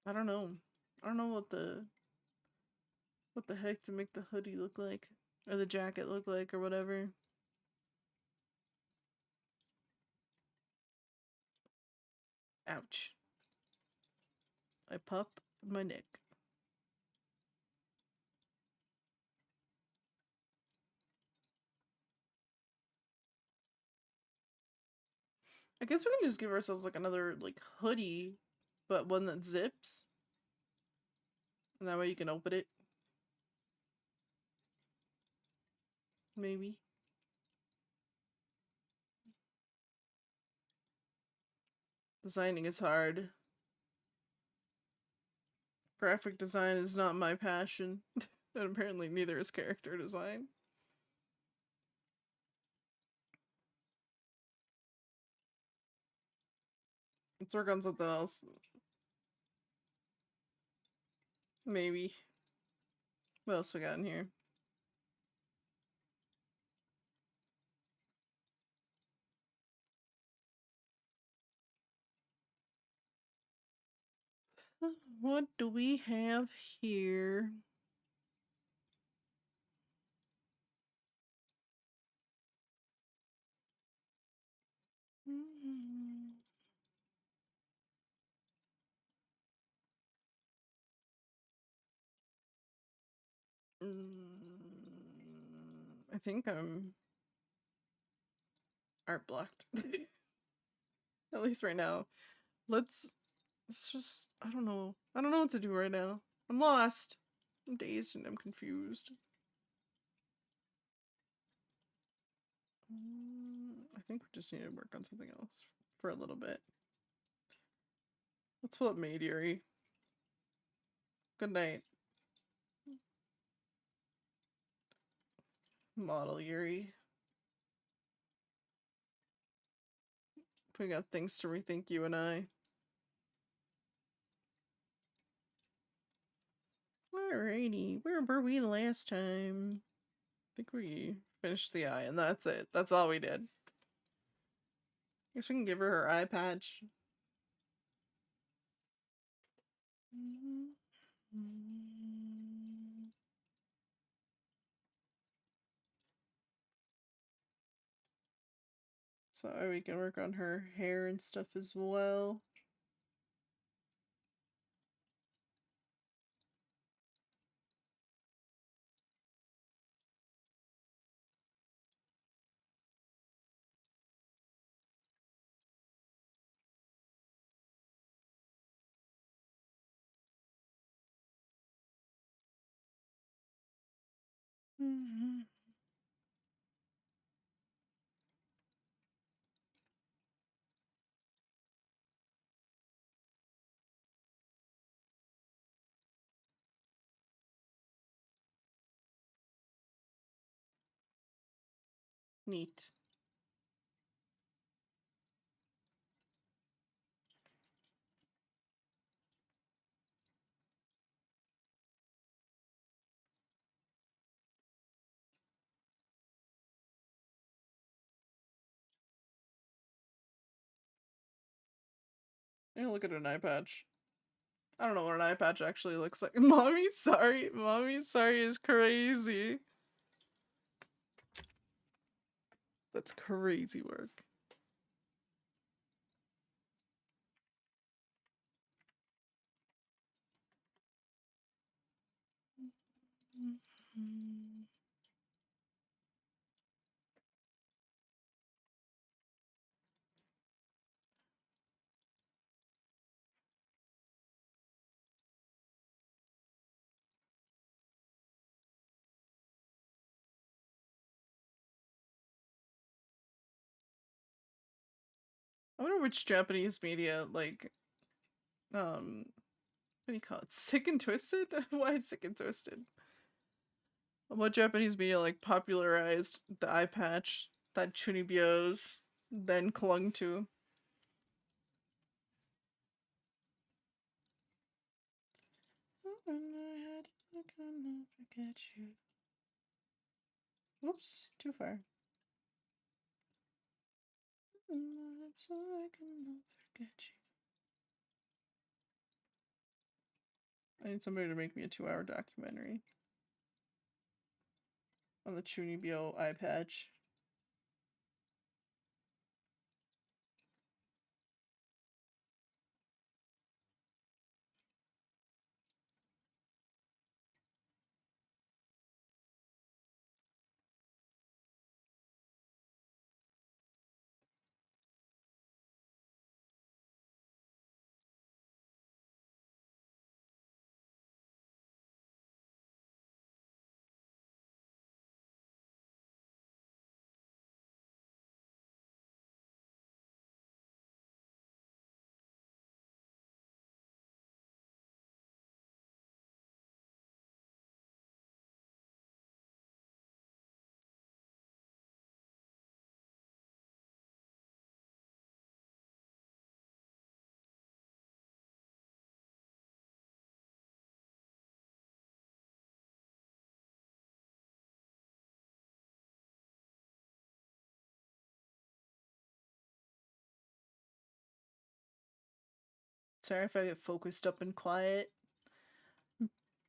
I don't know. I don't know what the heck to make the hoodie look like. Or the jacket look like or whatever. Ouch. I pop my neck. I guess we can just give ourselves like another like hoodie, but one that zips. And that way you can open it. Maybe. Designing is hard. Graphic design is not my passion. And apparently neither is character design. Let's work on something else. Maybe. What else we got in here? What do we have here? I think I'm art blocked. At least right now. Let's just I don't know. I don't know what to do right now. I'm lost. I'm dazed and I'm confused. I think we just need to work on something else for a little bit. Let's pull up Maid Yuri. Good night. Model Yuri. We got things to rethink, you and I. Alrighty, where were we last time? I think we finished the eye, and that's it. That's all we did. Guess we can give her her eye patch. So we can work on her hair and stuff as well. Neat. Yeah, look at an eye patch. I don't know what an eye patch actually looks like. Mommy sorry. Mommy sorry is crazy. That's crazy work. I wonder which Japanese media, like, what do you call it? Sick and Twisted? Why Sick and Twisted? What Japanese media, like, popularized the eye patch that Chunibyo's then clung to? I cannot forget you. Whoops, too far. So I cannot forget you. I need somebody to make me a 2-hour documentary on the Chunibyo eye patch. Sorry if I get focused up and quiet.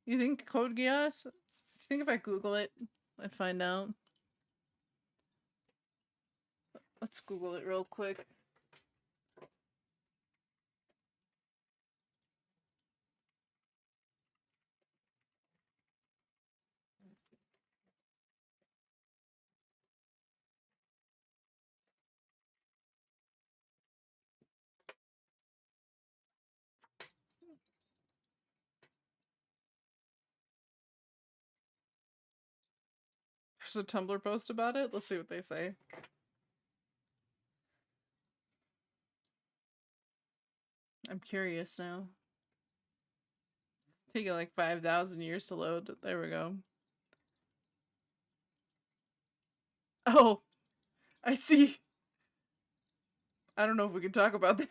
You think Code Geass? Do you think if I Google it, I'd find out? Let's Google it real quick. There's a Tumblr post about it. Let's see what they say. I'm curious now. It's taking like 5,000 years to load. There we go. Oh, I see. I don't know if we can talk about that.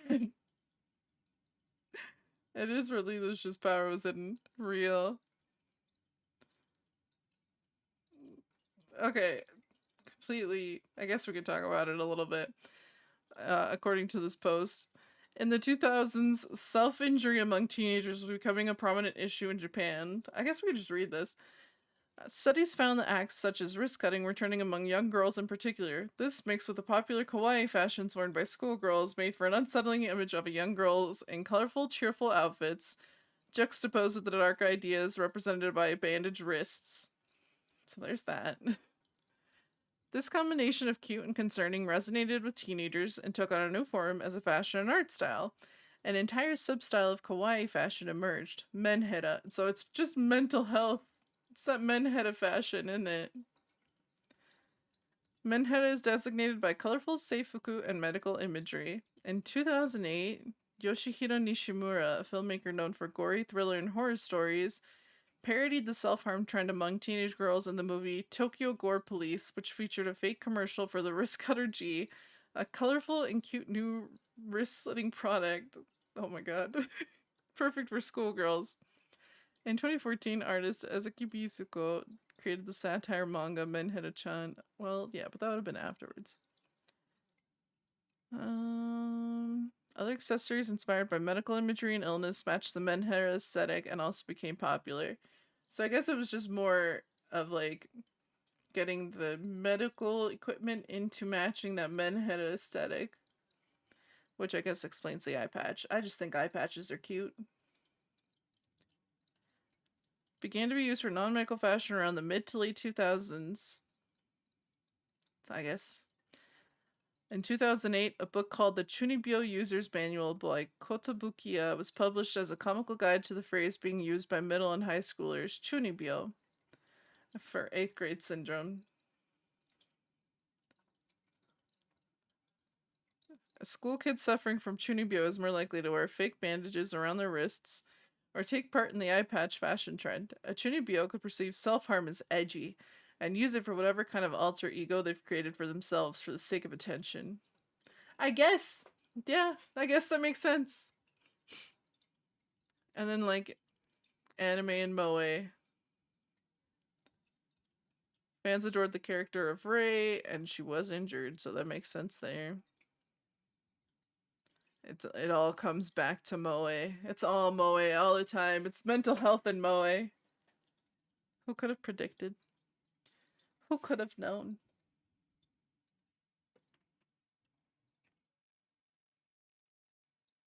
It is where Lelouch's power was hidden. Real. Okay, completely. I guess we could talk about it a little bit. According to this post, in the 2000s, self-injury among teenagers was becoming a prominent issue in Japan. I guess we could just read this. Studies found that acts such as wrist cutting were trending among young girls in particular. This mixed with the popular kawaii fashions worn by schoolgirls made for an unsettling image of a young girls in colorful, cheerful outfits, juxtaposed with the dark ideas represented by bandaged wrists. So there's that. This combination of cute and concerning resonated with teenagers and took on a new form as a fashion and art style. An entire substyle of kawaii fashion emerged, menheta. So it's just mental health. It's that menheta fashion, isn't it? Menheta is designated by colorful seifuku and medical imagery. In 2008, Yoshihiro Nishimura, a filmmaker known for gory thriller and horror stories, parodied the self-harm trend among teenage girls in the movie Tokyo Gore Police, which featured a fake commercial for the Wrist Cutter G, a colorful and cute new wrist-slitting product. Oh my god. Perfect for schoolgirls. In 2014, artist Ezuki Bisuko created the satire manga Menheta-chan. Well, yeah, but that would have been afterwards. Other accessories inspired by medical imagery and illness matched the menhead aesthetic and also became popular. So I guess it was just more of like getting the medical equipment into matching that menhead aesthetic, which I guess explains the eye patch. I just think eye patches are cute. Began to be used for non-medical fashion around the mid to late 2000s, I guess. In 2008, a book called The Chunibyo User's Manual by Kotobukiya was published as a comical guide to the phrase being used by middle and high schoolers, Chunibyo, for 8th grade syndrome. A school kid suffering from Chunibyo is more likely to wear fake bandages around their wrists or take part in the eye patch fashion trend. A Chunibyo could perceive self-harm as edgy and use it for whatever kind of alter ego they've created for themselves for the sake of attention. I guess. Yeah, I guess that makes sense. And then, like, anime and moe. Fans adored the character of Rei, and she was injured, so that makes sense there. It all comes back to moe. It's all moe all the time. It's mental health and moe. Who could have predicted? Who could have known?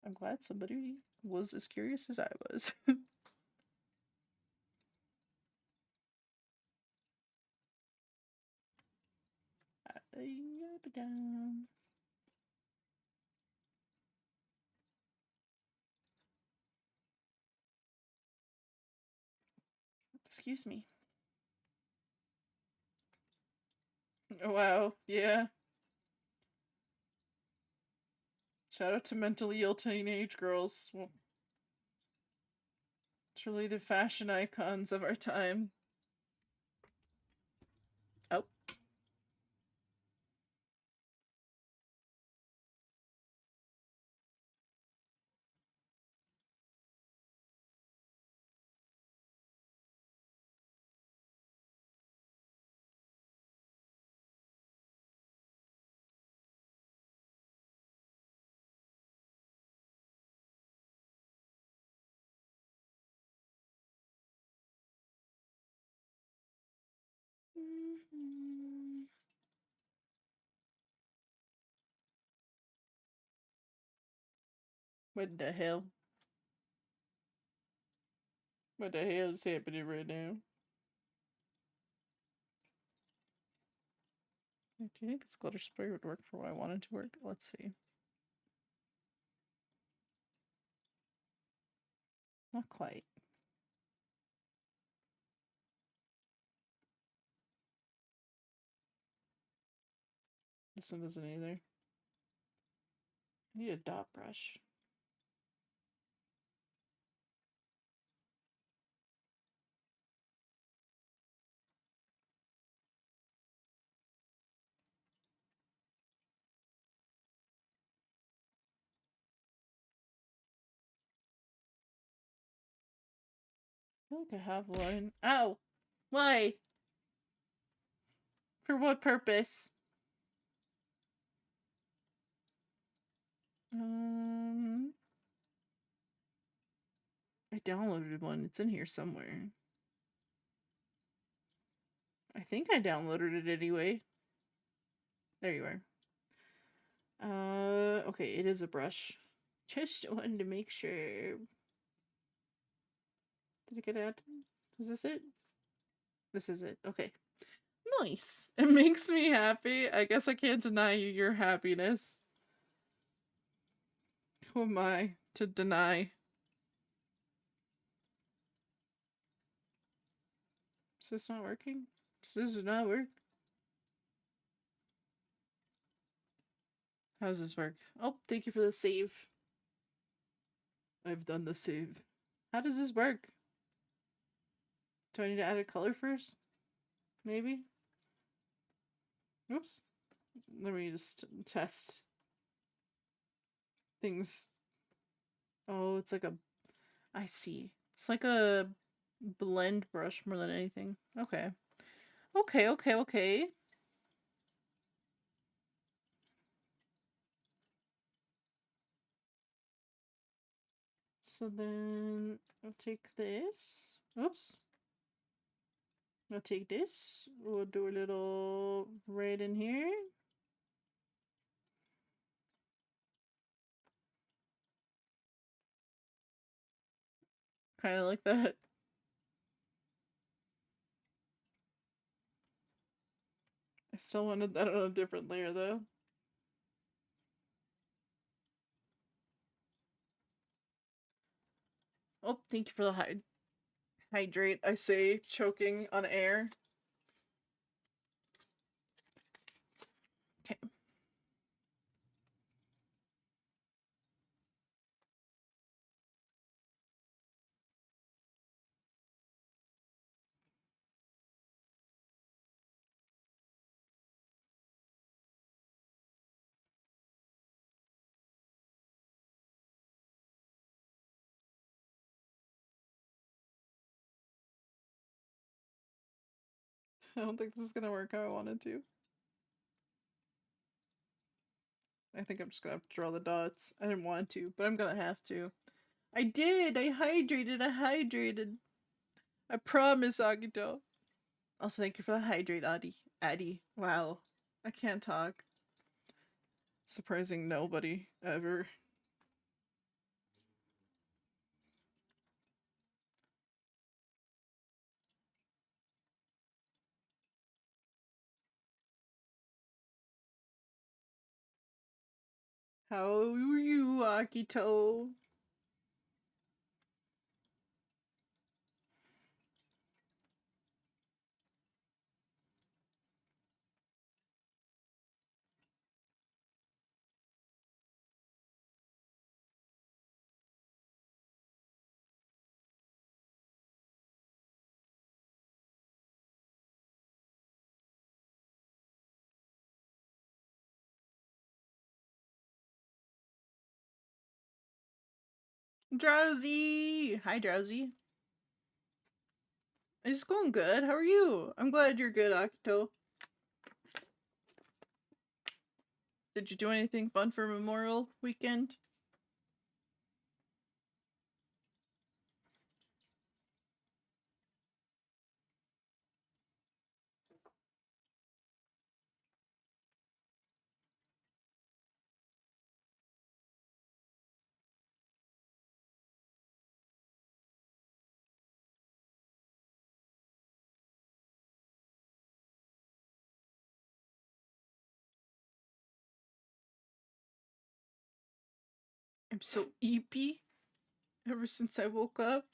I'm glad somebody was as curious as I was. Excuse me. Oh, wow, yeah. Shout out to mentally ill teenage girls. Well, truly the fashion icons of our time. Oh. What the hell? What the hell is happening right now? Do you think this glitter spray would work for what I wanted to work? Let's see. Not quite. This one doesn't either. I need a dot brush. I feel like I have one. Ow! Why? For what purpose? I downloaded one. It's in here somewhere. I think I downloaded it anyway. There you are. Okay, it is a brush. Just wanted to make sure. Did it get out? Is this it? This is it. Okay. Nice. It makes me happy. I guess I can't deny you your happiness. Who am I to deny? Is this not working? Does this not work? How does this work? Oh, thank you for the save. I've done the save. How does this work? Do I need to add a color first? Maybe? Oops. Let me just test things. Oh, it's like a... I see. It's like a blend brush more than anything. Okay. Okay. So then I'll take this. Oops. I'll take this. We'll do a little right in here. Kind of like that. I still wanted that on a different layer though. Oh, thank you for the hydrate. I say choking on air. Okay. I don't think this is gonna work how I wanted to. I think I'm just gonna have to draw the dots. I didn't want to, but I'm gonna have to. I did! I hydrated! I promise, Agito. Also, thank you for the hydrate, Addy. Wow. I can't talk. Surprising nobody ever. How are you, Akito? Drowsy! Hi, Drowsy. It's going good. How are you? I'm glad you're good, Akito. Did you do anything fun for Memorial Weekend? I'm so eepy ever since I woke up.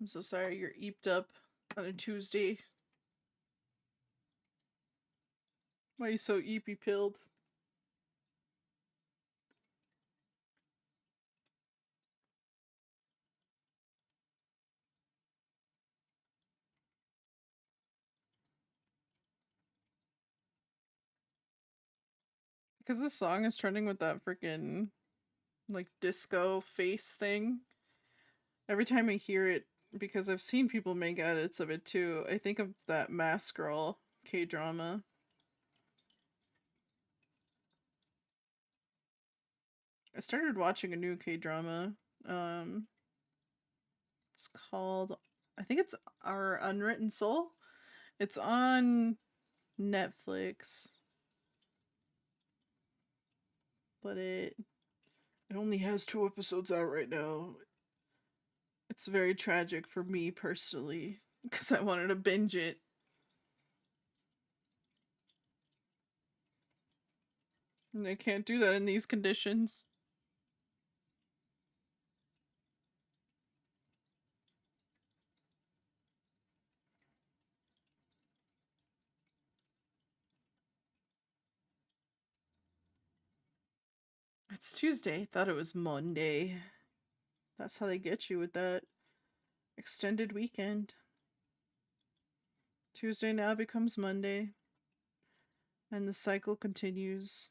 I'm so sorry you're eeped up on a Tuesday. Why are you so eepy pilled? Because this song is trending with that freaking like disco face thing. Every time I hear it, because I've seen people make edits of it too, I think of that Mask Girl K-drama. I started watching a new K-drama. Um it's called, I think it's Our Unwritten Soul. It's on Netflix. But it only has 2 episodes out right now. It's very tragic for me personally because I wanted to binge it. And I can't do that in these conditions. It's Tuesday. Thought it was Monday. That's how they get you with that extended weekend. Tuesday now becomes Monday. And the cycle continues.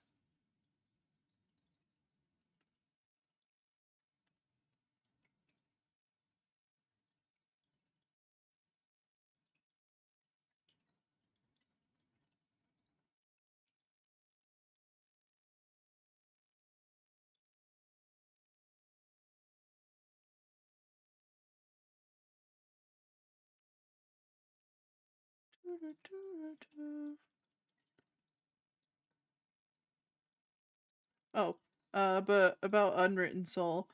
Oh, but about Unwritten Soul.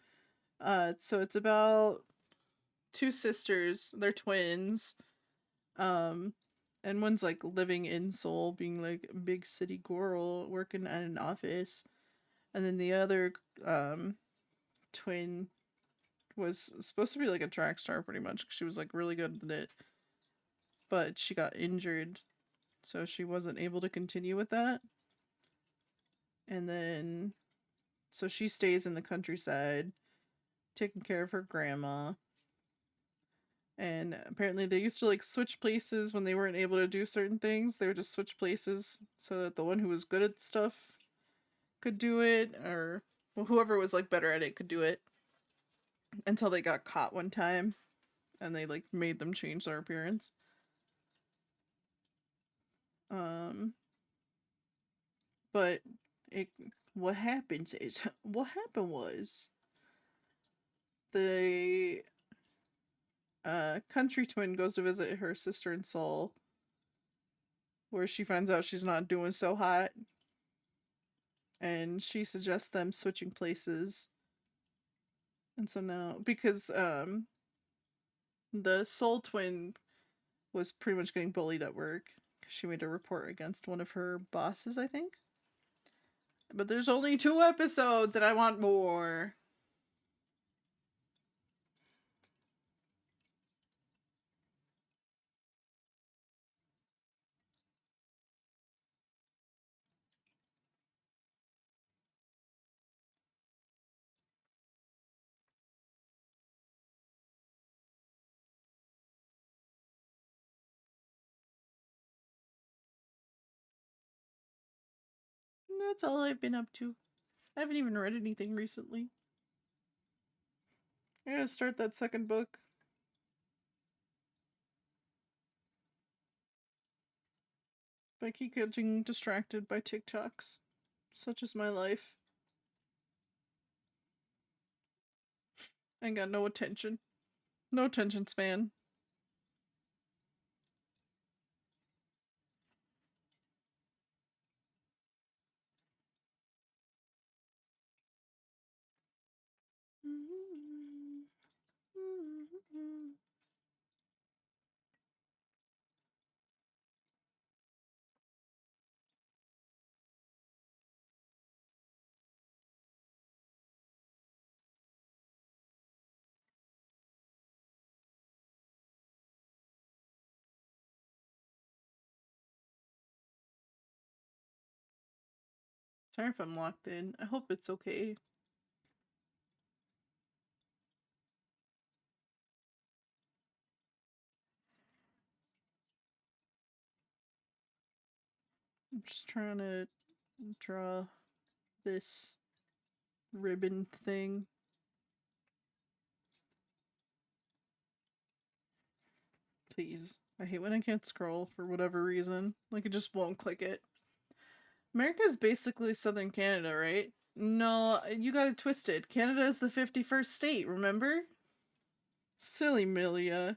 So it's about two sisters. They're twins. Um, and one's like living in Seoul, being like a big city girl working at an office, and then the other twin was supposed to be like a track star pretty much 'cause she was like really good at it, but she got injured, so she wasn't able to continue with that. And then so she stays in the countryside taking care of her grandma. And apparently they used to like switch places when they weren't able to do certain things. They would just switch places so that the one who was good at stuff could do it, or well, whoever was like better at it could do it, until they got caught one time and they like made them change their appearance. Um but it what happens is what happened was the country twin goes to visit her sister in Seoul, where she finds out she's not doing so hot, and she suggests them switching places. And so now, because the soul twin was pretty much getting bullied at work because she made a report against one of her bosses, I think. But there's only 2 episodes and I want more. That's all I've been up to. I haven't even read anything recently. I gotta start that second book. But I keep getting distracted by TikToks. Such is my life. I ain't got no attention. No attention span. Sorry if I'm locked in. I hope it's okay. I'm just trying to draw this ribbon thing. Please. I hate when I can't scroll for whatever reason. Like, it just won't click it. America's basically southern Canada, right? No, you got it twisted. Canada is the 51st state, remember? Silly Milia.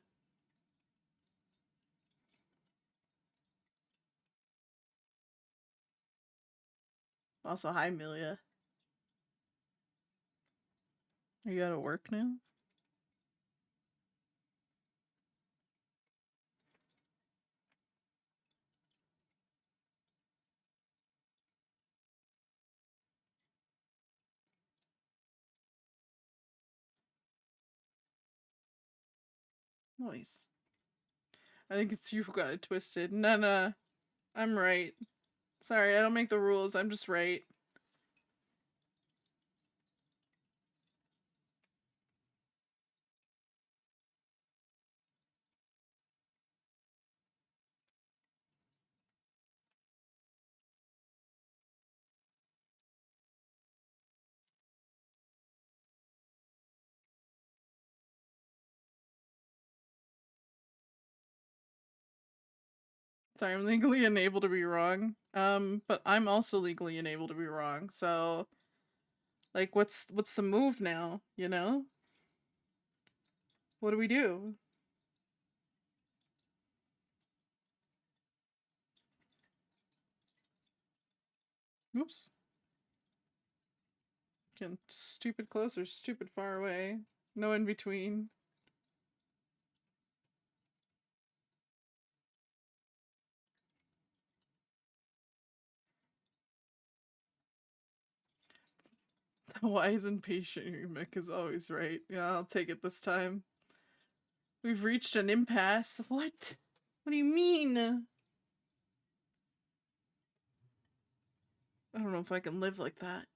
Also, hi, Milia. Are you out of work now? Nice. I think it's you who got it twisted. Nah. I'm right. Sorry, I don't make the rules. I'm just right. Sorry, I'm legally unable to be wrong. But I'm also legally unable to be wrong. So, like, what's the move now? You know? What do we do? Oops. Getting stupid close or stupid far away. No in between. The wise and patient urimic is always right. Yeah, I'll take it this time. We've reached an impasse. What? What do you mean? I don't know if I can live like that.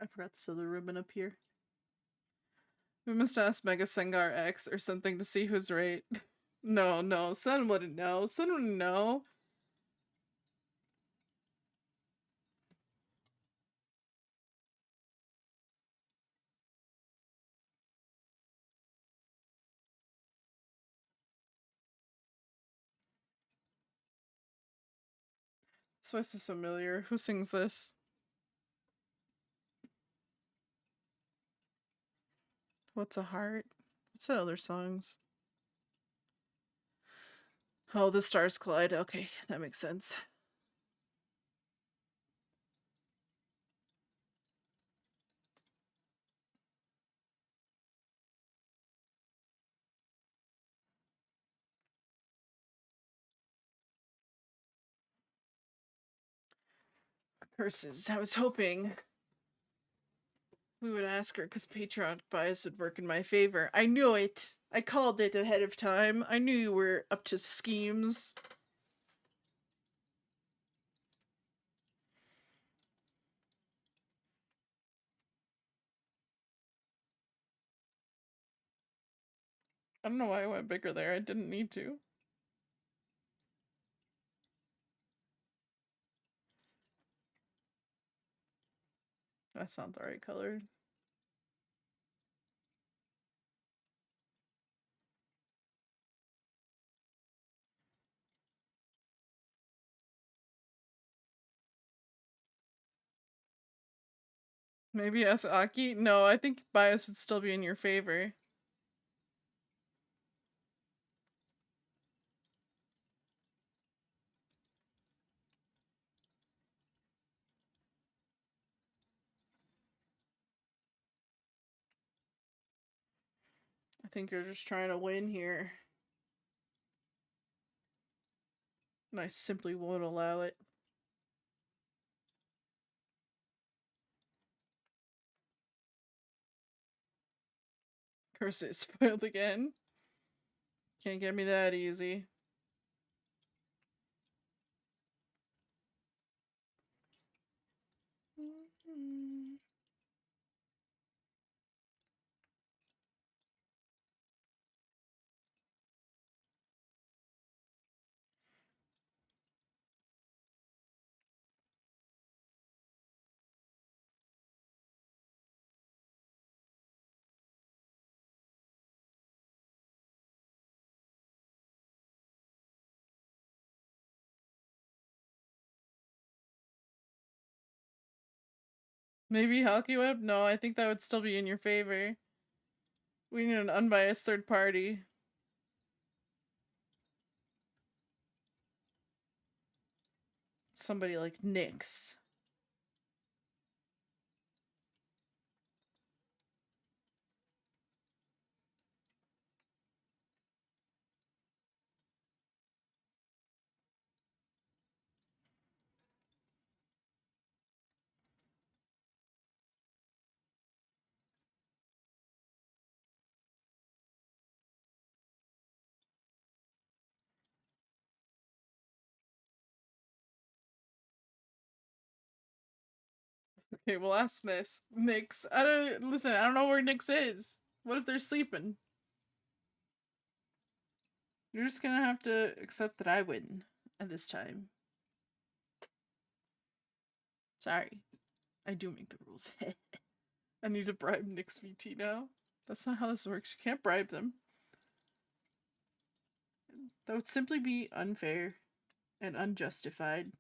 I forgot to sew the ribbon up here. We must ask Mega Sengar X or something to see who's right. No, Sun wouldn't know. Sun wouldn't know. This voice is familiar. Who sings this? What's a Heart? What's the other songs? Oh, the Stars Collide. Okay, that makes sense. Curses. I was hoping we would ask her because patriotic bias would work in my favor. I knew it. I called it ahead of time. I knew you were up to schemes. I don't know why I went bigger there. I didn't need to. That's not the right color. Maybe ask Aki? No, I think bias would still be in your favor. I think you're just trying to win here. And I simply won't allow it. Curse is spoiled again. Can't get me that easy. Maybe Hockey Web? No, I think that would still be in your favor. We need an unbiased third party. Somebody like Nyx. Okay, we'll ask Nyx. I don't know where Nyx is. What if they're sleeping? You're just gonna have to accept that I win at this time. Sorry. I do make the rules. I need to bribe Nyx VT now. That's not how this works. You can't bribe them. That would simply be unfair and unjustified.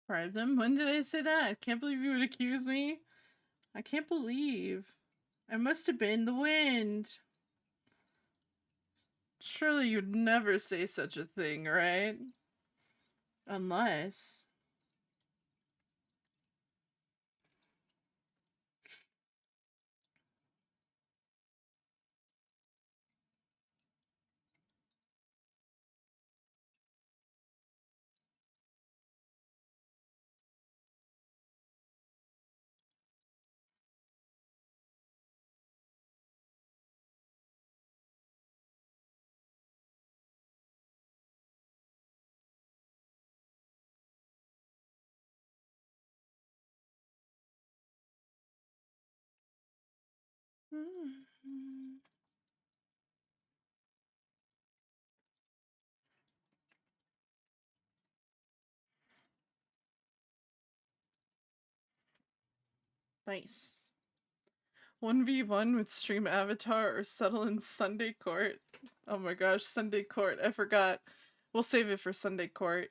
Bribe them? When did I say that? I can't believe you would accuse me. I can't believe. I must have been the wind. Surely you'd never say such a thing, right? Unless. Nice. 1v1 with Stream Avatar or settle in Sunday Court. Oh my gosh, Sunday Court. I forgot. We'll save it for Sunday Court.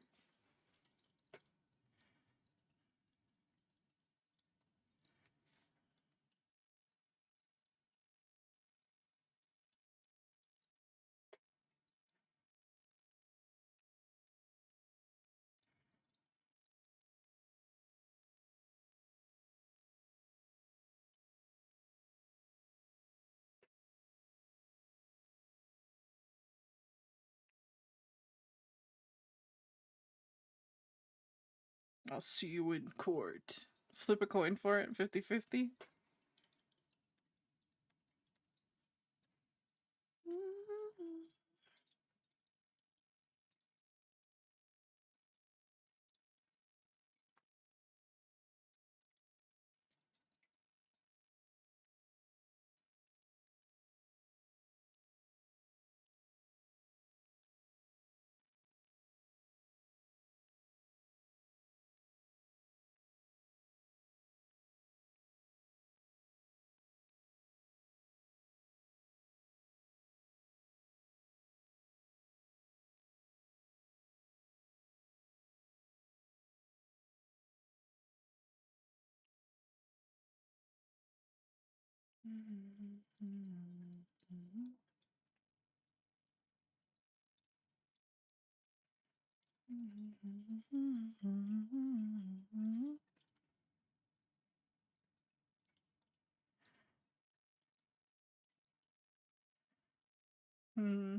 I'll see you in court. Flip a coin for it, 50-50. Hmm.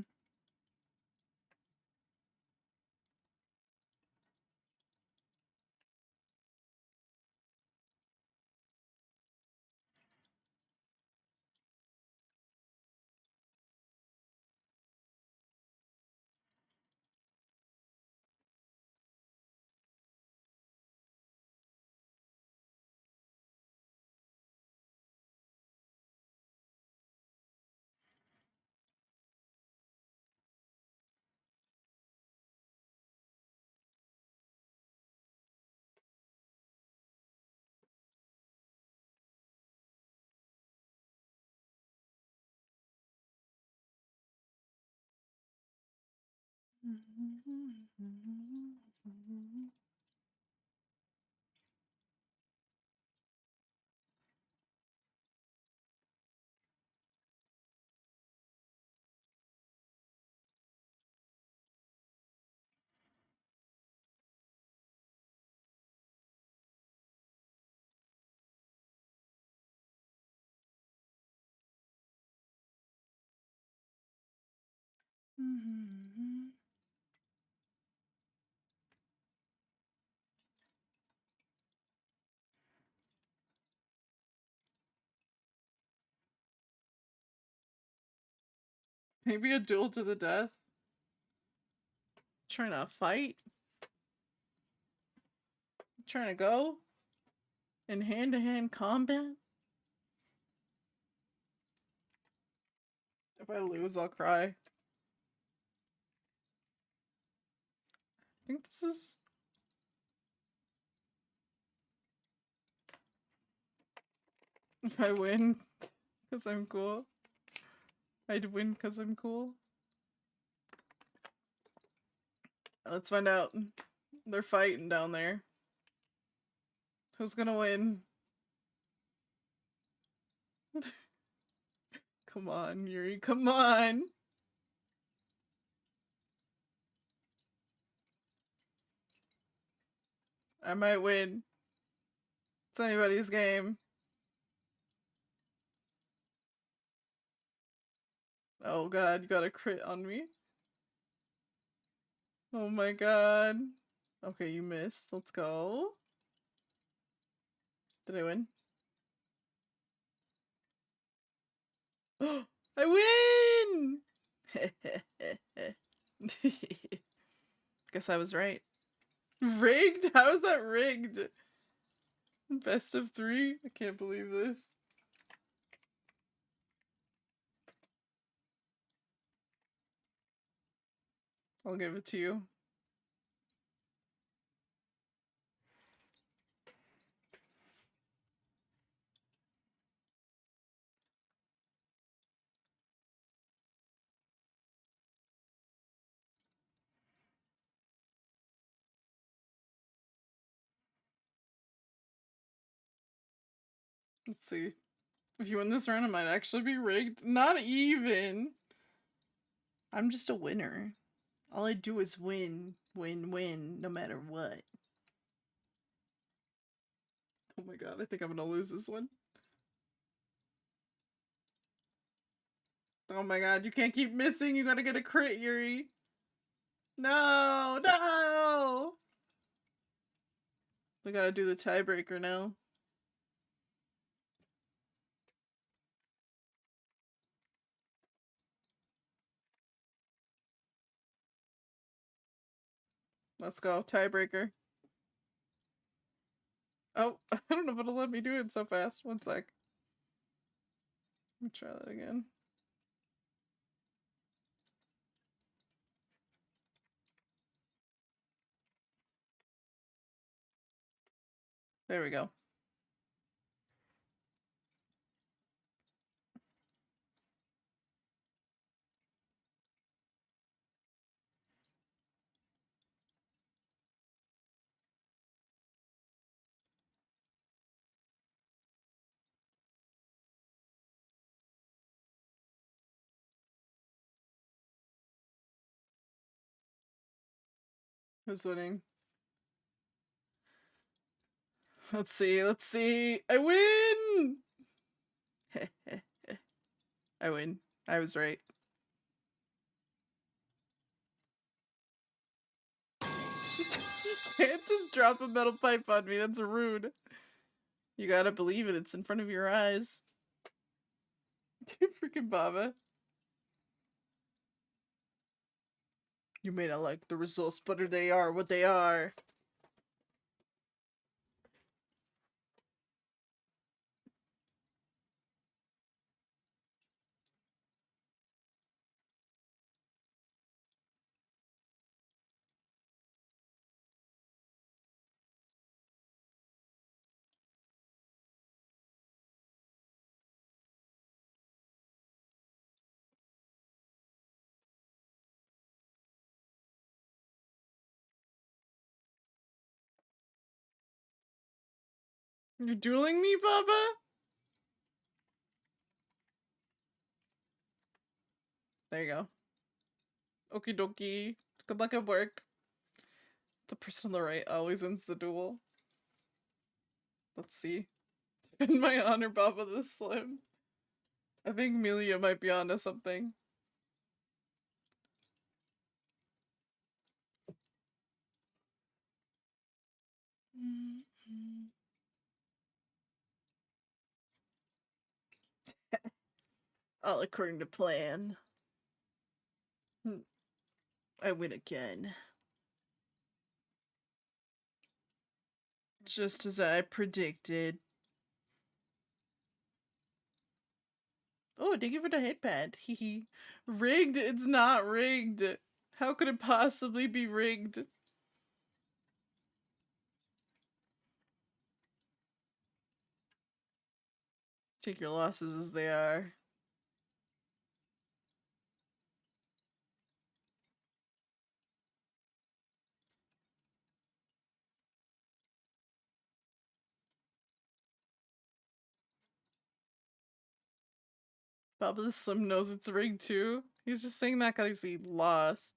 Maybe a duel to the death. Trying to fight. Trying to go in hand-to-hand combat. If I lose, I'll cry. I think this is... If I win, because I'm cool. I'd win because I'm cool. Let's find out. They're fighting down there. Who's gonna win? Come on, Yuri, come on! I might win. It's anybody's game. Oh god, you got a crit on me. Oh my god. Okay, you missed. Let's go. Did I win? I win! Guess I was right. Rigged? How is that rigged? Best of 3? I can't believe this. I'll give it to you. Let's see. If you win this round, it might actually be rigged. Not even. I'm just a winner. All I do is win, win, win, no matter what. Oh my god, I think I'm gonna lose this one. Oh my god, you can't keep missing. You gotta get a crit, Yuri. No, no! We gotta do the tiebreaker now. Let's go, tiebreaker. Oh, I don't know if it'll let me do it so fast. One sec. Let me try that again. There we go. Who's winning? Let's see, let's see. I win! I win. I was right. You can't just drop a metal pipe on me. That's rude. You gotta believe it. It's in front of your eyes. Freaking Baba. You may not like the results, but they are what they are. You're dueling me, Baba? There you go. Okie dokie. Good luck at work. The person on the right always wins the duel. Let's see. In my honor, Baba the Slim. I think Melia might be onto something. All according to plan. I win again. Just as I predicted. Oh, thank you for the headpad. Hehe. Rigged? It's not rigged. How could it possibly be rigged? Take your losses as they are. Baba the Slim knows it's rigged too. He's just saying that because he lost.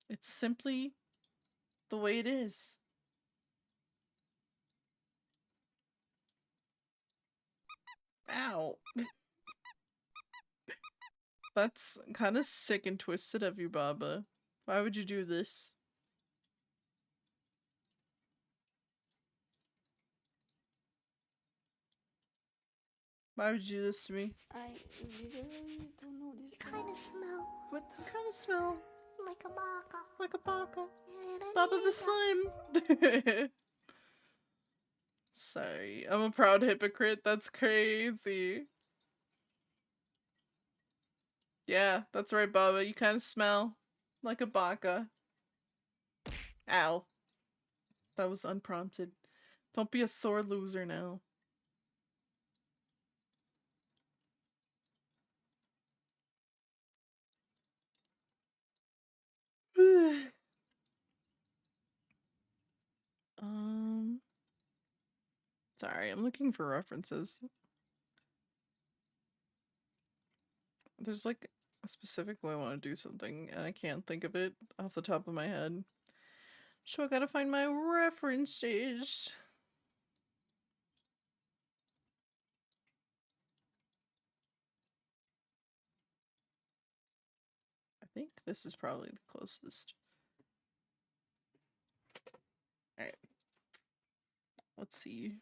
It's simply the way it is. Ow. That's kind of sick and twisted of you, Baba. Why would you do this? Why would you do this to me? I literally don't know this. You kind of smell. What the Kind of smell like a baka. like a baka. And I Baba need the Slim. Sorry, I'm a proud hypocrite. That's crazy. Yeah, that's right, Baba. You kind of smell like a baka. Ow. That was unprompted. Don't be a sore loser now. Sorry, I'm looking for references. There's like a specific way I want to do something, and I can't think of it off the top of my head. So I gotta find my references. I think this is probably the closest. Alright. Let's see.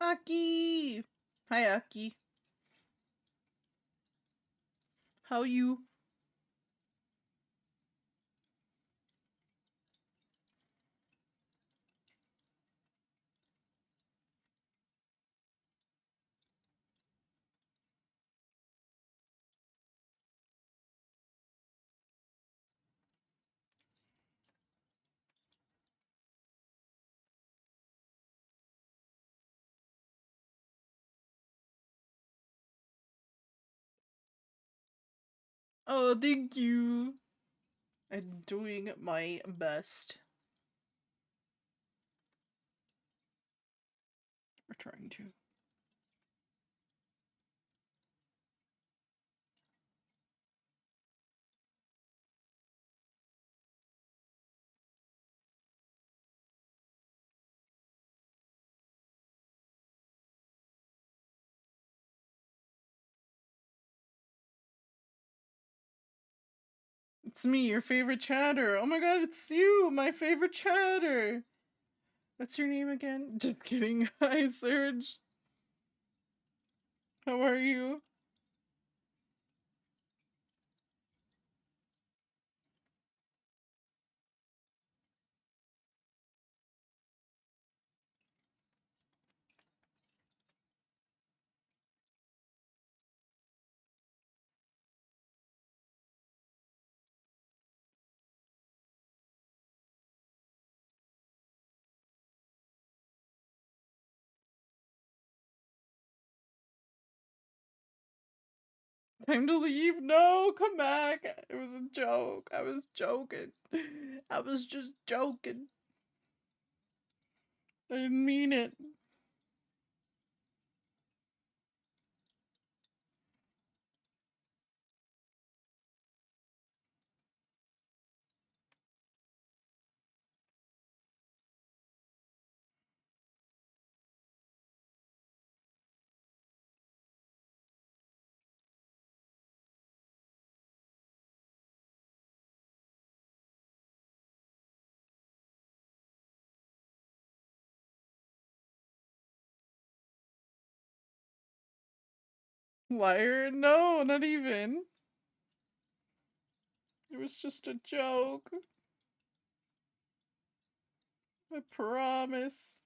Aki! Hi, Aki. How you? Oh, thank you. I'm doing my best. We're trying to. It's me, your favorite chatter. Oh my god, it's you, my favorite chatter. What's your name again? Just kidding. Hi, Serge. How are you? Time to leave. No, come back. It was a joke. I was joking. I was just joking. I didn't mean it. Liar? No, not even. It was just a joke. I promise.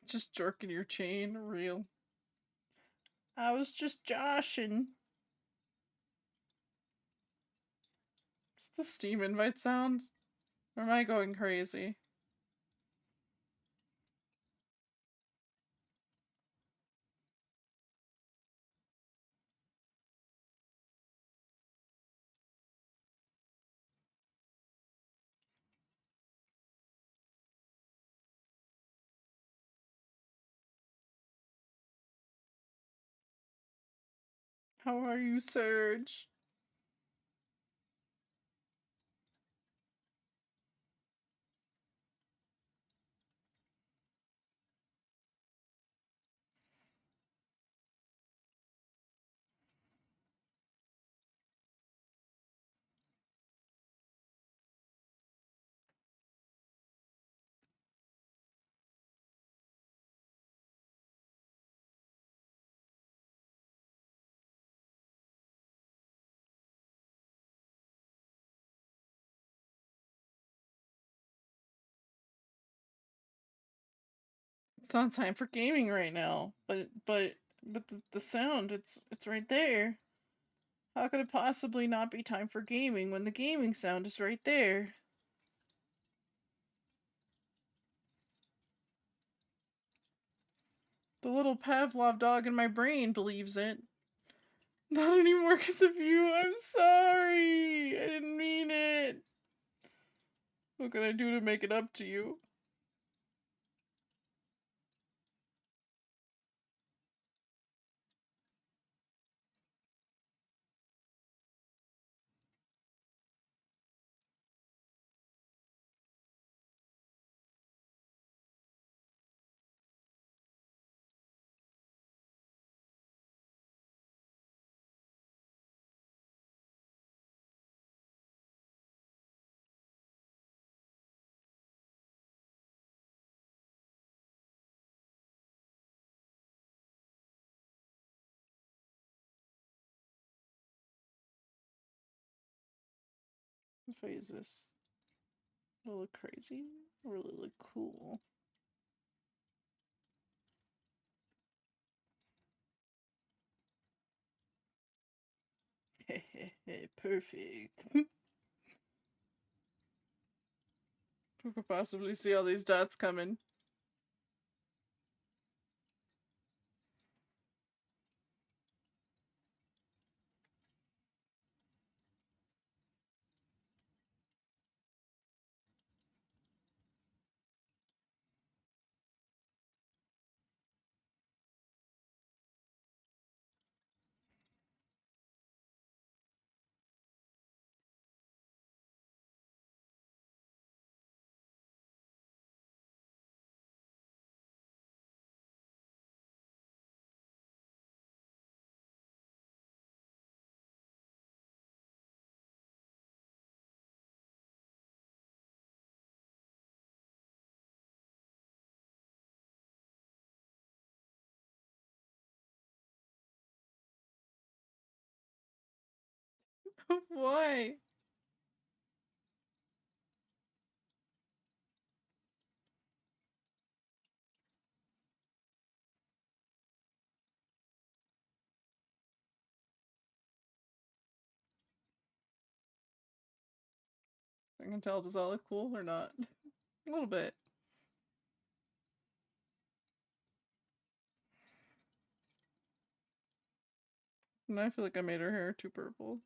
Just jerking your chain. Real. I was just joshing. Is the Steam invite sound? Or am I going crazy? How are you, Serge? It's not time for gaming right now. But the sound, it's right there. How could it possibly not be time for gaming when the gaming sound is right there? The little Pavlov dog in my brain believes it. Not anymore because of you. I'm sorry. I didn't mean it. What can I do to make it up to you? What phase is this? Will it look crazy? Or will it look cool? Perfect. Who could possibly see all these dots coming? Why? I can tell, does that look cool or not? A little bit. And I feel like I made her hair too purple.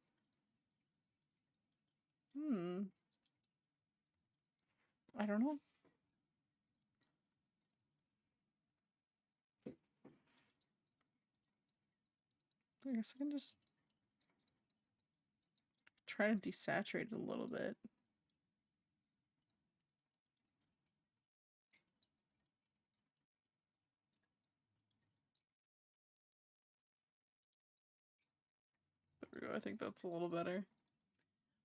I don't know. I guess I can just try to desaturate it a little bit. There we go. I think that's a little better.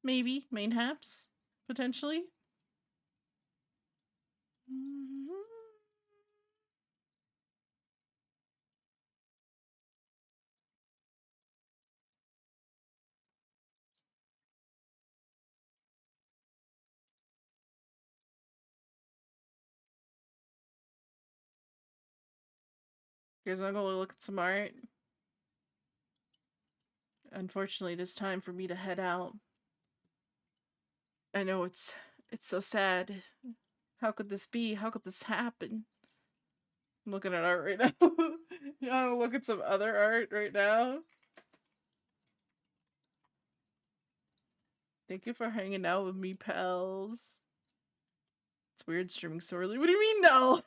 Maybe. Mayhaps. Potentially. You guys wanna go look at some art? Unfortunately, it is time for me to head out. I know it's so sad. How could this be? How could this happen? I'm looking at art right now. You wanna look at some other art right now? Thank you for hanging out with me, pals. It's weird streaming so early. What do you mean no?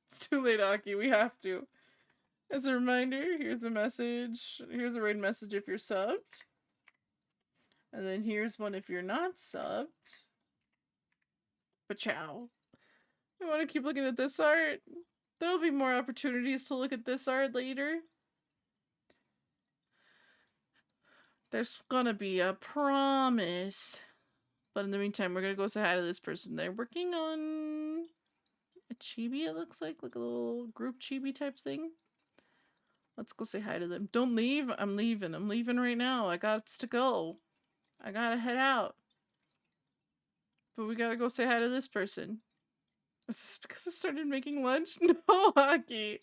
It's too late, Aki. We have to. As a reminder, here's a message. Here's a raid message if you're subbed. And then here's one if you're not subbed. But ciao. I want to keep looking at this art. There'll be more opportunities to look at this art later. There's gonna be a promise. But in the meantime, we're gonna go say hi to this person. They're working on a chibi, it looks like a little group chibi type thing. Let's go say hi to them. Don't leave. I'm leaving. I'm leaving right now. I got to go. I gotta head out. But we gotta go say hi to this person. Is this because I started making lunch? No, Aki.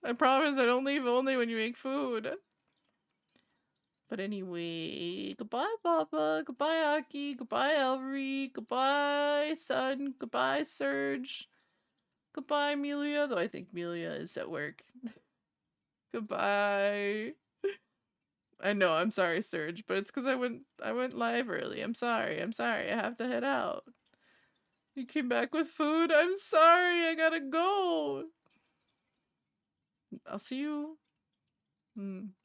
I promise I don't leave only when you make food. But anyway, goodbye, Papa. Goodbye, Aki. Goodbye, Ellery. Goodbye, Son. Goodbye, Serge. Goodbye, Amelia. Though I think Amelia is at work. Goodbye. I know, I'm sorry, Serge, but it's because I went live early. I'm sorry. I have to head out. You came back with food? I'm sorry. I gotta go. I'll see you.